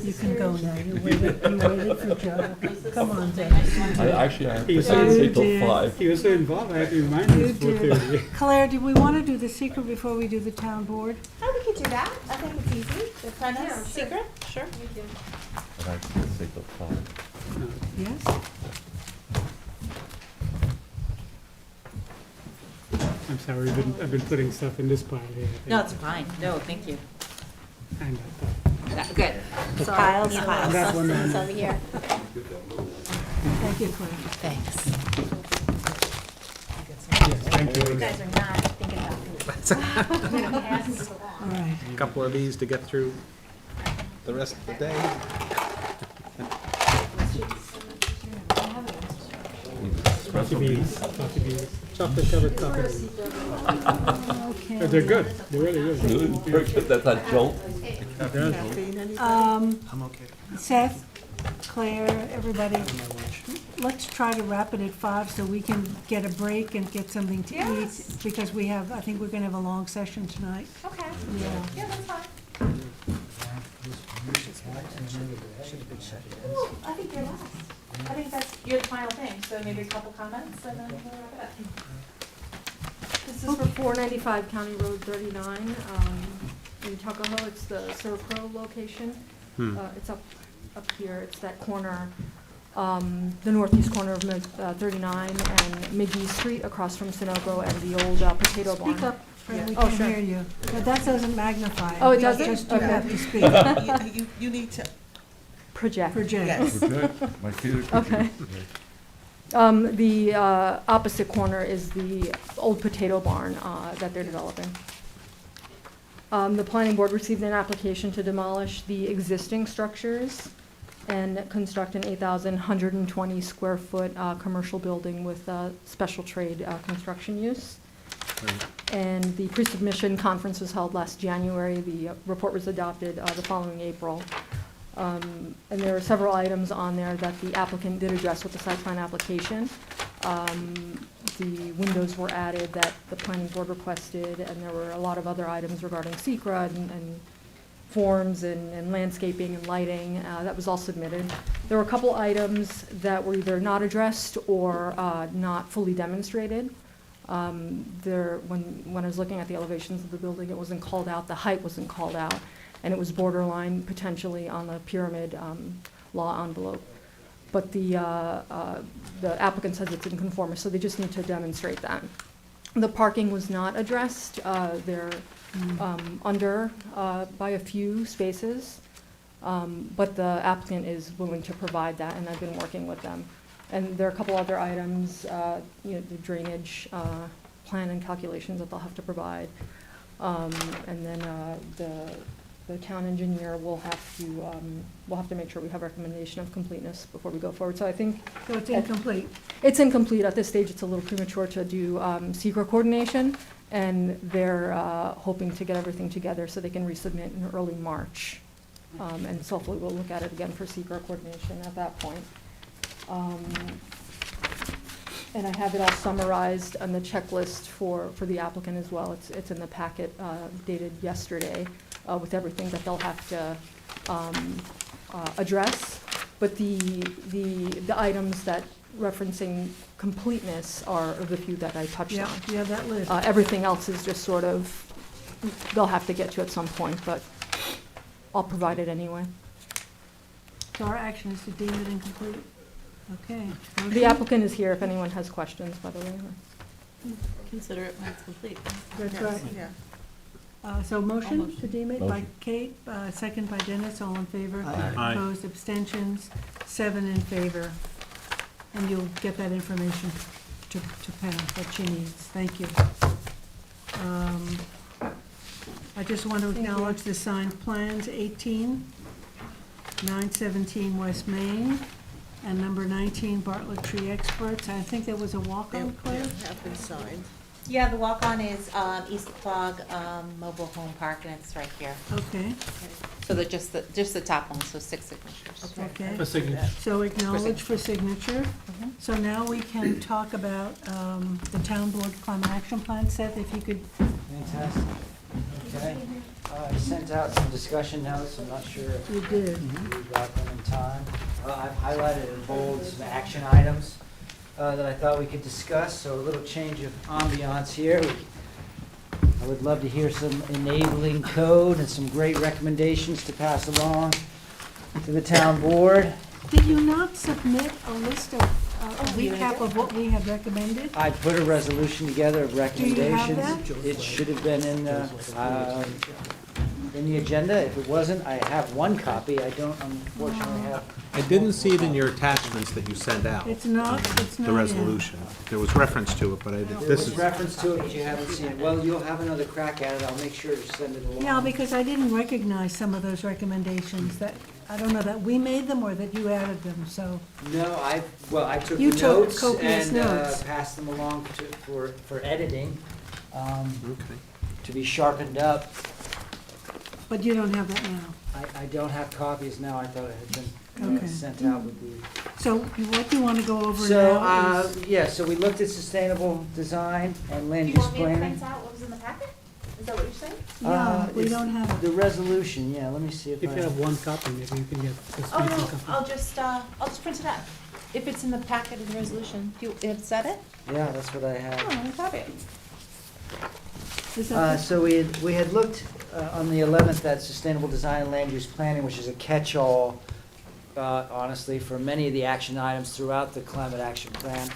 You can go now. You waited for Joe. Come on, Dennis. Actually, I He was Oh, so you did. He was so involved, I had to remind him You it's 4:30. did. Claire, do we want to do the secret before we do the town board? Oh, we could do that, I think it's easy, the apprentice secret, sure. Yes? I'm sorry, I've been putting stuff in this pile here. I think. No, it's fine, no, thank you. And Good. Piles, piles. That one, over here. Thank you, Claire. Thanks. yes, thank you. You guys are not thinking about food. All right. Couple of these to get through the rest of the day. Coffee beans, chocolate covered coffee beans. Okay. They're good, they're really good. That's a jolt. I'm okay. Seth, Claire, everybody, let's try to wrap it at 5 so we can get a break and get something to eat, because I think we're gonna have a long session tonight. Okay, Yeah. yeah, that's fine. Ooh, I think you're last. I think you're the final thing, so maybe a couple comments and then we'll wrap it up. This is for 495 County Road 39, in Tuckahoe. It's the Serpro location. It's up here. It's that corner, the northeast corner of 39 and McGee Street across from Sunoco and the old potato barn. Speak up, Fred, we Oh, can sure. hear you. But that doesn't magnify it. Oh, it doesn't? Just you Okay. have to speak. You need to Project. Project. Yes. My theater. Okay. The opposite corner is the old potato barn that they're developing. The planning board received an application to demolish the existing structures and construct an 8,120 square foot commercial building with special trade construction use. And the pre-submission conference was held last January. The report was adopted the following April. And there are several items on there that the applicant did address with the site plan application. The windows were added that the planning board requested, and there were a lot of other items regarding secret and forms and landscaping and lighting. That was all submitted. There were a couple items that were either not addressed or not fully demonstrated. When I was looking at the elevations of the building, it wasn't called out, the height wasn't called out, and it was borderline potentially on the pyramid law envelope. But the applicant says it's in conformity, so they just need to demonstrate that. The parking was not addressed. They're under by a few spaces, but the applicant is willing to provide that, and I've been working with them. And there are a couple other items, the drainage plan and calculations that they'll have to provide. And then the the town engineer will have to make sure we have recommendation of completeness before we go forward. So I think. So it's incomplete. It's incomplete. At this stage, it's a little premature to do secret coordination, and they're hoping to get everything together so they can resubmit in early March. And so hopefully we'll look at it again for secret coordination at that point. And I have it all summarized on the checklist for the applicant as well. It's in the packet dated yesterday with everything that they'll have to address. But the items that referencing completeness are the few that I touched on. Yeah, you have that list. Everything else is just sort of, they'll have to get to at some point, but I'll provide it anyway. So our action is to deem it incomplete. Okay. The Motion? applicant is here if anyone has questions, by the way. Consider it when it's complete. That's Yes, right. yeah. So motion to deem it by Motion. Kate, second by Dennis, all in favor. Aye. Opposed, abstentions, 7 in favor. And you'll get that information to Pam, what she needs. Thank you. I just want to acknowledge the signed plans, 18, 917 West Main, and number 19 Bartlett Tree Experts. I think there was a They walk-on, Claire? have been signed. Yeah, the walk-on is East Quogue Mobile Home Park, and it's right here. Okay, So they're just the top one, so 6 signatures. okay. A signature. So acknowledge for signature. Mhm. So now we can talk about the town board climate action plan. Seth, if you could, Fantastic. Okay. I sent out some discussion notes. I'm not sure if you did. you got them in time. I've highlighted in bold some action items that I thought we could discuss, so a little change of ambiance here. I would love to hear some enabling code and some great recommendations to pass along to the town board. Did you not submit a list of, a recap of what we had recommended? I put a resolution together of Do you have recommendations. It should have been in the agenda. If it wasn't, I have one copy. I don't unfortunately have. I didn't see it in your attachments that you sent out, It's not the in. resolution. There was reference to it, but I, There this was is, reference to it, but you haven't seen it. Well, you'll have another crack at it. I'll make sure to send it along. Yeah, because I didn't recognize some of those recommendations that, I don't know that we made them or that you added them, so. No, I took the You took notes copious and notes. passed them along for editing, okay. to be sharpened up. But you don't have that now. I don't have copies now. I thought it had been Okay. sent out with the. So what do you want to go over So, now is, yeah, so we looked at sustainable design and Do land you use want me to planning. print out what was in the packet? Is that what you're saying? yeah, we it's don't have it. The resolution, yeah, let me see if If you I, have one copy, maybe you can get the Oh, speaking no, copy. I'll just print it out. If it's in the packet of the resolution, is that it? yeah, that's what I Oh, have. I got it. Is that So we had looked on the 11th at sustainable design and land use planning, which is a catch-all, honestly, for many of the action items throughout the climate action plan.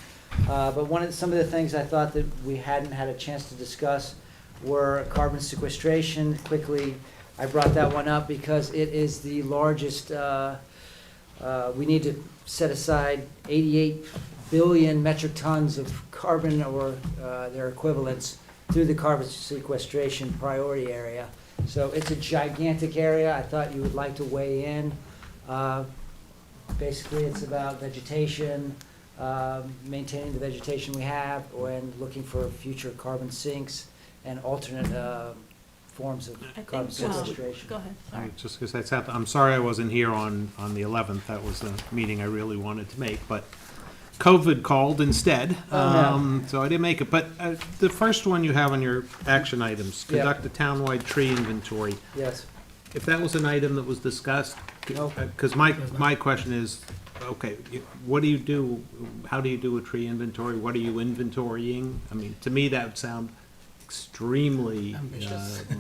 But some of the things I thought that we hadn't had a chance to discuss were carbon sequestration. Quickly, I brought that one up because it is the largest, we need to set aside 88 billion metric tons of carbon or their equivalents through the carbon sequestration priority area. So it's a gigantic area. I thought you would like to weigh in. Basically, it's about vegetation, maintaining the vegetation we have, and looking for future carbon sinks and alternate forms of carbon sequestration. Go ahead, sorry. Just because that's happened, I'm sorry I wasn't here on the 11th. That was a meeting I really wanted to make, but COVID called instead, so I didn't make it. But the first one you have on your action items, Yeah. conduct a townwide tree inventory. Yes. If that was an item that was discussed, because my question is, okay, what do you do, how do you do a tree inventory? What are you inventorying? I mean, to me, that would sound extremely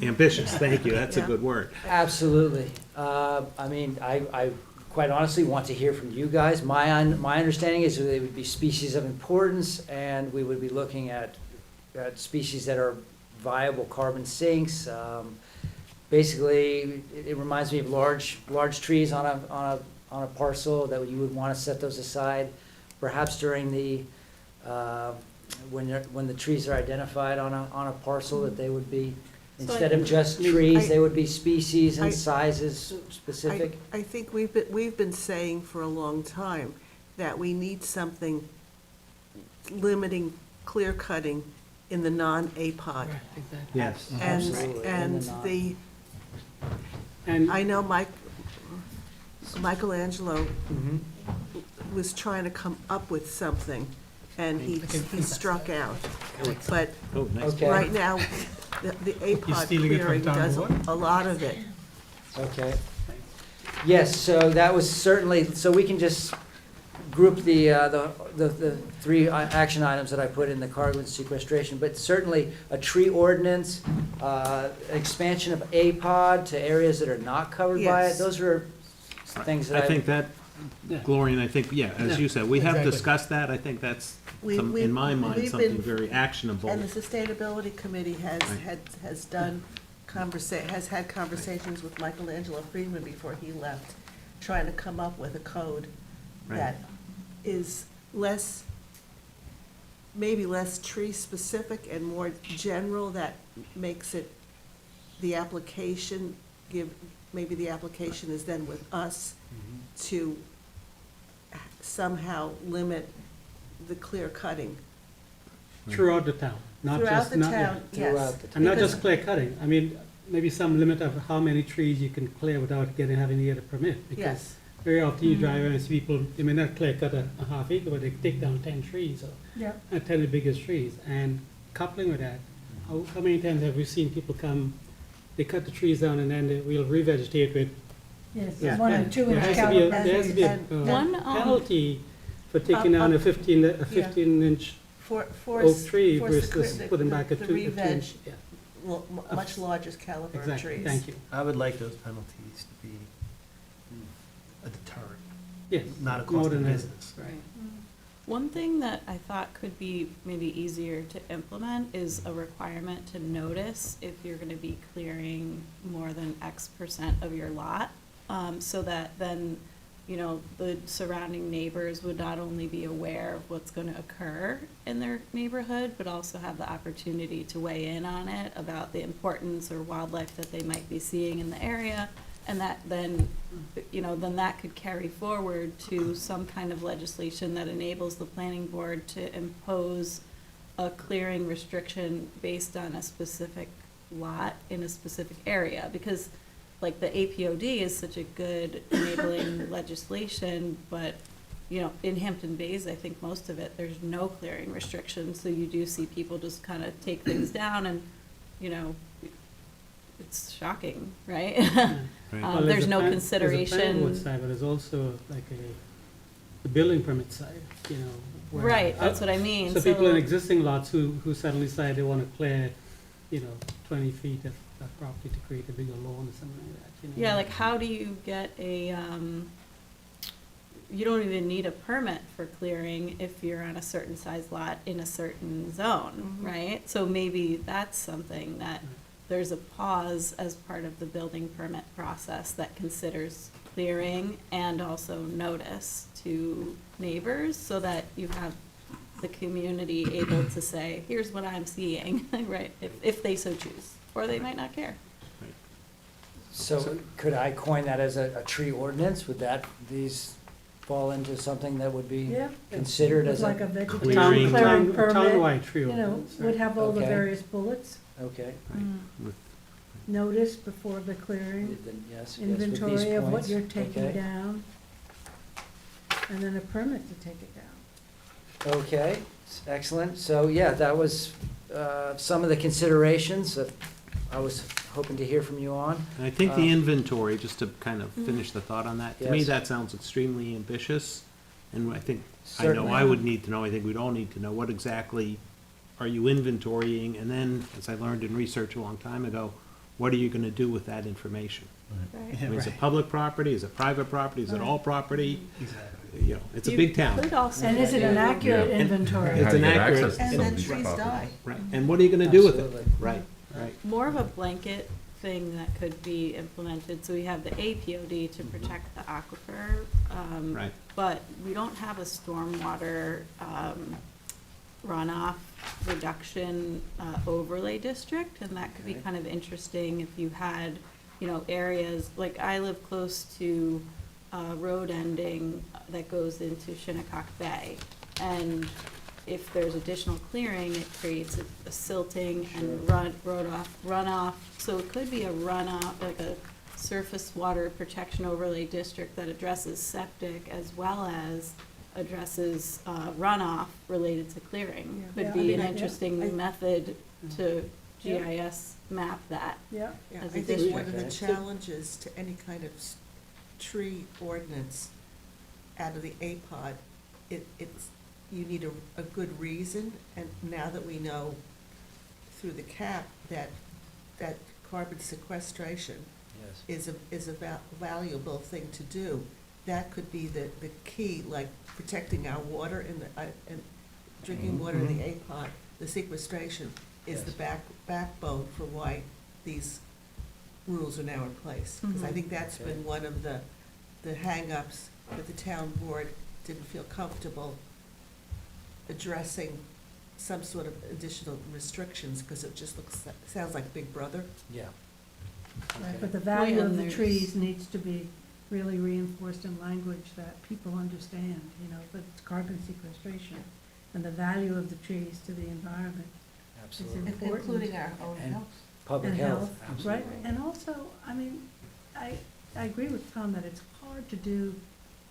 ambitious. Thank you, that's a Yeah. good word. Absolutely. I mean, I quite honestly want to hear from you guys. My understanding is that they would be species of importance, and we would be looking at species that are viable carbon sinks. Basically, it reminds me of large trees on a parcel that you would want to set those aside, perhaps during the when the trees are identified on a parcel, that they would be Instead of just trees, they would be species and sizes specific? I think we've been saying for a long time that we need something limiting clear cutting in the non-APOD. Yes. Absolutely. And In And I know Michelangelo Mhm. was trying to come up with something, and he struck out. But Oh, nice. Okay. right now, the APOD stealing it from clearing town does board? a lot of it. Okay. Yes, so that was certainly, so we can just group the three action items that I put in the carbon sequestration, but certainly a tree ordinance, expansion of APOD to areas that are not covered by it, Yes. those are things that I think that, Gloria, and I think, yeah, as you said, we have Exactly. discussed that. I think that's, We- in my mind, we've something been- very actionable. And the Sustainability Committee has Right. has had conversations with Michelangelo Friedman before he left, trying to come up with a code Right. that is maybe less tree-specific and more general, that makes it, the application, maybe the application is then with us to somehow limit the clear cutting. throughout the town, not Throughout just, the not, town, yes. Throughout the and not Because- just clear cutting. I mean, maybe some limit of how many trees you can clear without having to get a permit. Because Yes. very often you drive around and see people, they may not clear cut a half acre, but they take down 10 trees or Yeah. 10 of the biggest trees. And coupling with that, how many times have we seen people come, they cut the trees down and then we'll revegetate with. Yes, Yeah. 1 and 2 There inch has to be a, caliber. there has to be a And- One, penalty for taking down a 15-inch Force oak tree force the versus clear- putting back a the 2-inch. re-veg. Yeah, Much larger caliber of exactly, trees. thank you. I would like those penalties to be a deterrent, Yes. not a more cost of than that. business. Right. One thing that I thought could be maybe easier to implement is a requirement to notice if you're gonna be clearing more than X% of your lot. So that then, you know, the surrounding neighbors would not only be aware of what's gonna occur in their neighborhood, but also have the opportunity to weigh in on it about the importance or wildlife that they might be seeing in the area. And that then, you know, then that could carry forward to some kind of legislation that enables the planning board to impose a clearing restriction based on a specific lot in a specific area. Because like the APOD is such a good enabling legislation, but, you know, in Hampton Bays, I think most of it, there's no clearing restrictions. So you do see people just kind of take things down and, you know, it's shocking, right? Well, There's a no plan- consideration. There's a planning board side, but there's also like the building permit side, you know. where- Right, that's what I mean. So people in existing lots who suddenly decide they want to clear, you know, 20 feet of property to create a bigger lawn or something like that, you know. Yeah, like how do you get a, you don't even need a permit for clearing if you're on a certain size lot in a certain zone, right? So maybe that's something that there's a pause as part of the building permit process that considers clearing and also notice to neighbors so that you have the community able to say, here's what I'm seeing, right? If they so choose, or they might not care. So could I coin that as a tree ordinance? Would these fall into something that would be Yeah. considered With as like a a? vegetation Clearing. clearing permit. Townwide tree You know, ordinance, would have all the Okay. various bullets, Okay, With- notice before the clearing, then yes, with these inventory of what points, you're taking okay. down, and then a permit to take it down. Okay, excellent. So, yeah, that was some of the considerations that I was hoping to hear from you on. And I think the Um, inventory, just to kind of finish the thought on that, to me, Yes. that sounds extremely ambitious. And I think, I Certainly. know I would need to know, I think we'd all need to know, what exactly are you inventorying? And then, as I learned in research a long time ago, what are you gonna do with that information? I mean, is it public property, is it private property, is it all property? Exactly. You know, it's a big town. Could also And is it an do- accurate Yeah. inventory? It's an accurate, And then trees die. right, and what are you gonna do with it? Absolutely. Right, right. More of a blanket thing that could be implemented, so we have the APOD to protect the aquifer. Right. But we don't have a stormwater runoff reduction overlay district, and that could be Okay. kind of interesting if you had, you know, areas, like I live close to a road ending that goes into Shinnecock Bay, and if there's additional clearing, it creates a silting and runoff, so it could be a runoff, like a surface water protection overlay district that addresses septic as well as addresses runoff related to clearing. Yeah. Could Yeah, I be mean, an I- interesting method to Yeah. GIS map that. Yeah. Yeah, as I a think district. one of the Okay. challenges to any kind of tree ordinance out of the APOD, it's, you need a good reason, and now that we know through the cap that carbon sequestration Yes. is a valuable thing to do, that could be the key, like protecting our water in the, and drinking water in the APOD, the sequestration is the backbone for why these rules are now in place. Because I think that's Okay. been one of the hangups that the town board didn't feel comfortable addressing some sort of additional restrictions, because it just sounds like Big Brother. Yeah. Right, Okay. but the value Well, of and the there's- trees needs to be really reinforced in language that people understand, you know, that it's carbon sequestration, and the value of the trees to the environment. Absolutely. important. Including our own And health. Public And health, Right, absolutely. and also, I mean, I agree with Tom that it's hard to do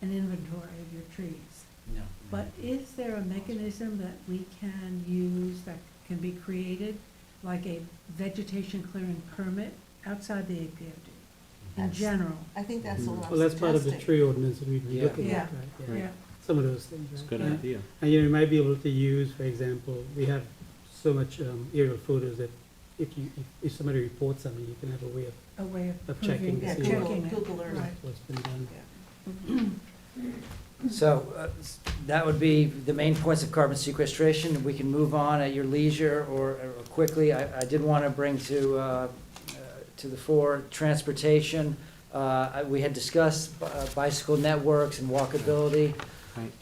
an inventory of your trees. No. But is there a mechanism that we can use that can be created, like a vegetation clearing permit outside the APOD in That's- general? I think that's what I'm Well, that's part of the suggesting. tree ordinance that we've been Yeah. looking Yeah. at, right? Yeah, Some of those things, It's a right? good Yeah. idea. And you might be able to use, for example, we have so much aerial photos that if somebody reports something, you can have a way a way of proving- checking to Yeah, see checking it. Google Earth. Right. what's been done. So that would be the main points of carbon sequestration. We can move on at your leisure or quickly. I did want to bring to the fore transportation. We had discussed bicycle networks and walkability. Right.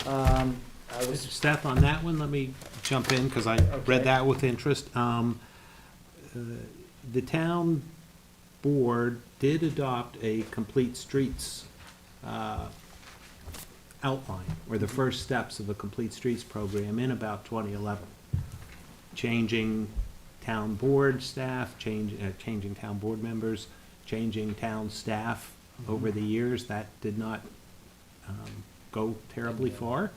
I was, Steph, on that one, let me jump in, because I Okay. read that with interest. The town board did adopt a complete streets outline, or the first steps of a complete streets program in about 2011. Changing town board staff, changing town board members, changing town staff over the years. That did not go terribly far.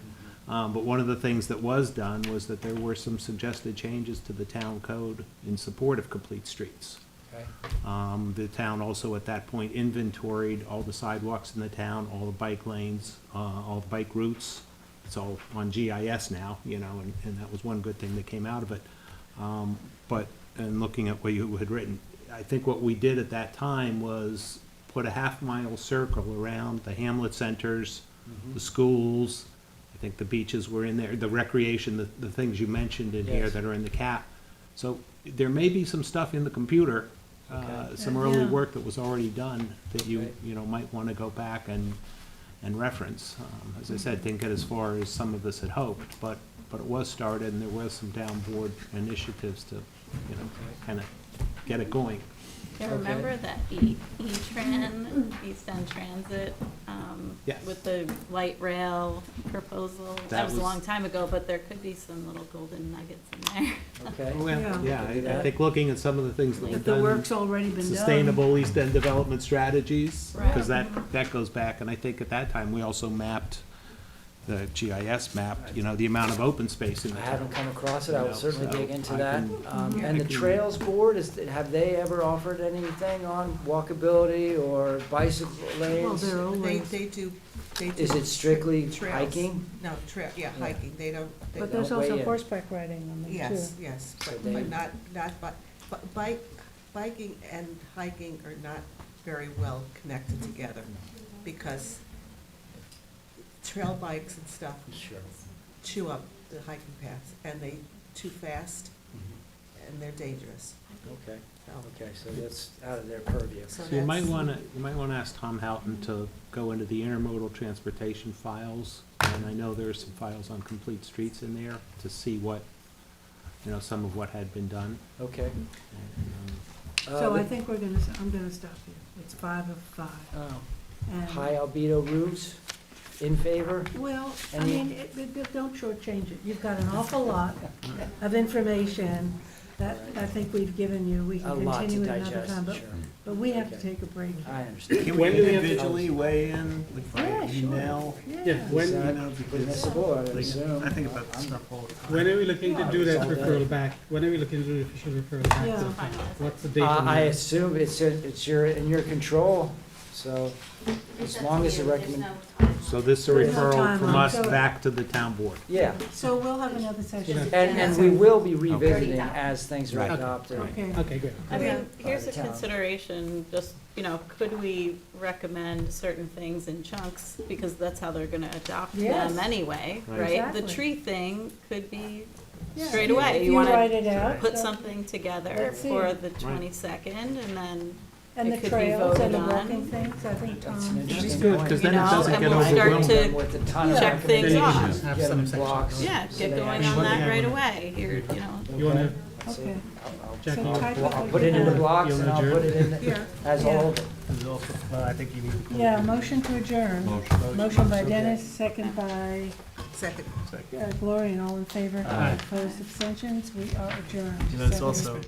But one of the things that was done was that there were some suggested changes to the town code in support of complete streets. okay. The town also at that point inventoried all the sidewalks in the town, all the bike lanes, all the bike routes. It's all on GIS now, you know, and that was one good thing that came out of it. But, and looking at what you had written, I think what we did at that time was put a half-mile circle around the hamlet centers, the schools. I think the beaches were in there, the recreation, the things you mentioned in here Yes. that are in the cap. So there may be some stuff in the computer, Okay. some Yeah. early Yeah. work that was already done that you, Right. you know, might want to go back and reference. As I said, didn't get as far as some of us had hoped, but it was started, and there was some down board initiatives to, you know, kind of get it going. I Okay. remember that E-Tran, East End Transit, Yes. with the light rail proposal. That That was a was- long time ago, but there could be some little golden nuggets in there. Okay. Well, Yeah. yeah, Could do I that. think looking at some of the things that we've If the done. work's already been done. Sustainable East End development strategies, Right. because that goes back, and I think at that time, we also mapped, the GIS mapped, you know, the amount of open space in the I town. haven't come across it. I will You know, certainly so dig into I that. can- And the I can- Trails Board, have they ever offered anything on walkability or bicycle Well, lanes? they're always, They do. Is it strictly trails. hiking? No, Yeah. hiking, they don't. but don't there's also weigh in. horseback riding on them too. Yes, So but they- not, biking and hiking are not very well connected together, because trail bikes and stuff Sure. chew up the hiking paths, and they too fast, and they're dangerous. Okay, So- okay, so that's out of their purview. So So you might that's- want to ask Tom Houghton to go into the intermodal transportation files, and I know there's some files on complete streets in there, to see what some of what had been done. Okay. So I think I'm gonna stop you. It's 5 of 5. And- High albedo roofs, in favor? Well, I Any- mean, don't shortchange it. You've got an awful lot of information that I think we've given you. We A can lot to continue it another digest, time, sure. but we have to Okay. take a break. I understand. Can When we do we have- individually weigh in, like Yeah, by sure. email? Yeah, when, Is You that know, because, permissible, I would like, assume? I think about this stuff all the time. When are we looking to do that Yeah. referral back? When are we looking to do the official referral back to Yeah. the town? What's the date on I that? assume it's in your control, so as long as the recommend, so this is a There's no referral time from on us it. back to the town board. yeah. So we'll have another session. And we will be revisiting as things are Right. adopted. Okay. Okay, good. I mean, here's a Town. consideration, just, could we recommend certain things in chunks? Because that's how they're gonna adopt Yes. them anyway, Right. right? The Exactly. tree thing could be Yeah, straight if away. you wanna write it out, put so- something together Let's see. for the 22nd, and then And it the could be trails and the voted walking on. things, I think That's Tom. an interesting That's good, point. 'cause then You it know, doesn't and get we'll start overwhelming. to With a ton of check things recommendations, off. get Have them some in sections blocks. on it. Yeah, so get they going actually- on that right away, here, You wanna, Okay. I'll- Jackie, So you- type up I'll what put you it into have. blocks You and wanna I'll put it in Yeah. as Yeah. all of it. There's also, I think you need to. close Yeah, it. motion to adjourn. Motion. Motion by Okay. Dennis, second by Second. Gloria, and all in favor. Aye. Opposed, abstentions, we are adjourned. You know, it's 7:00. also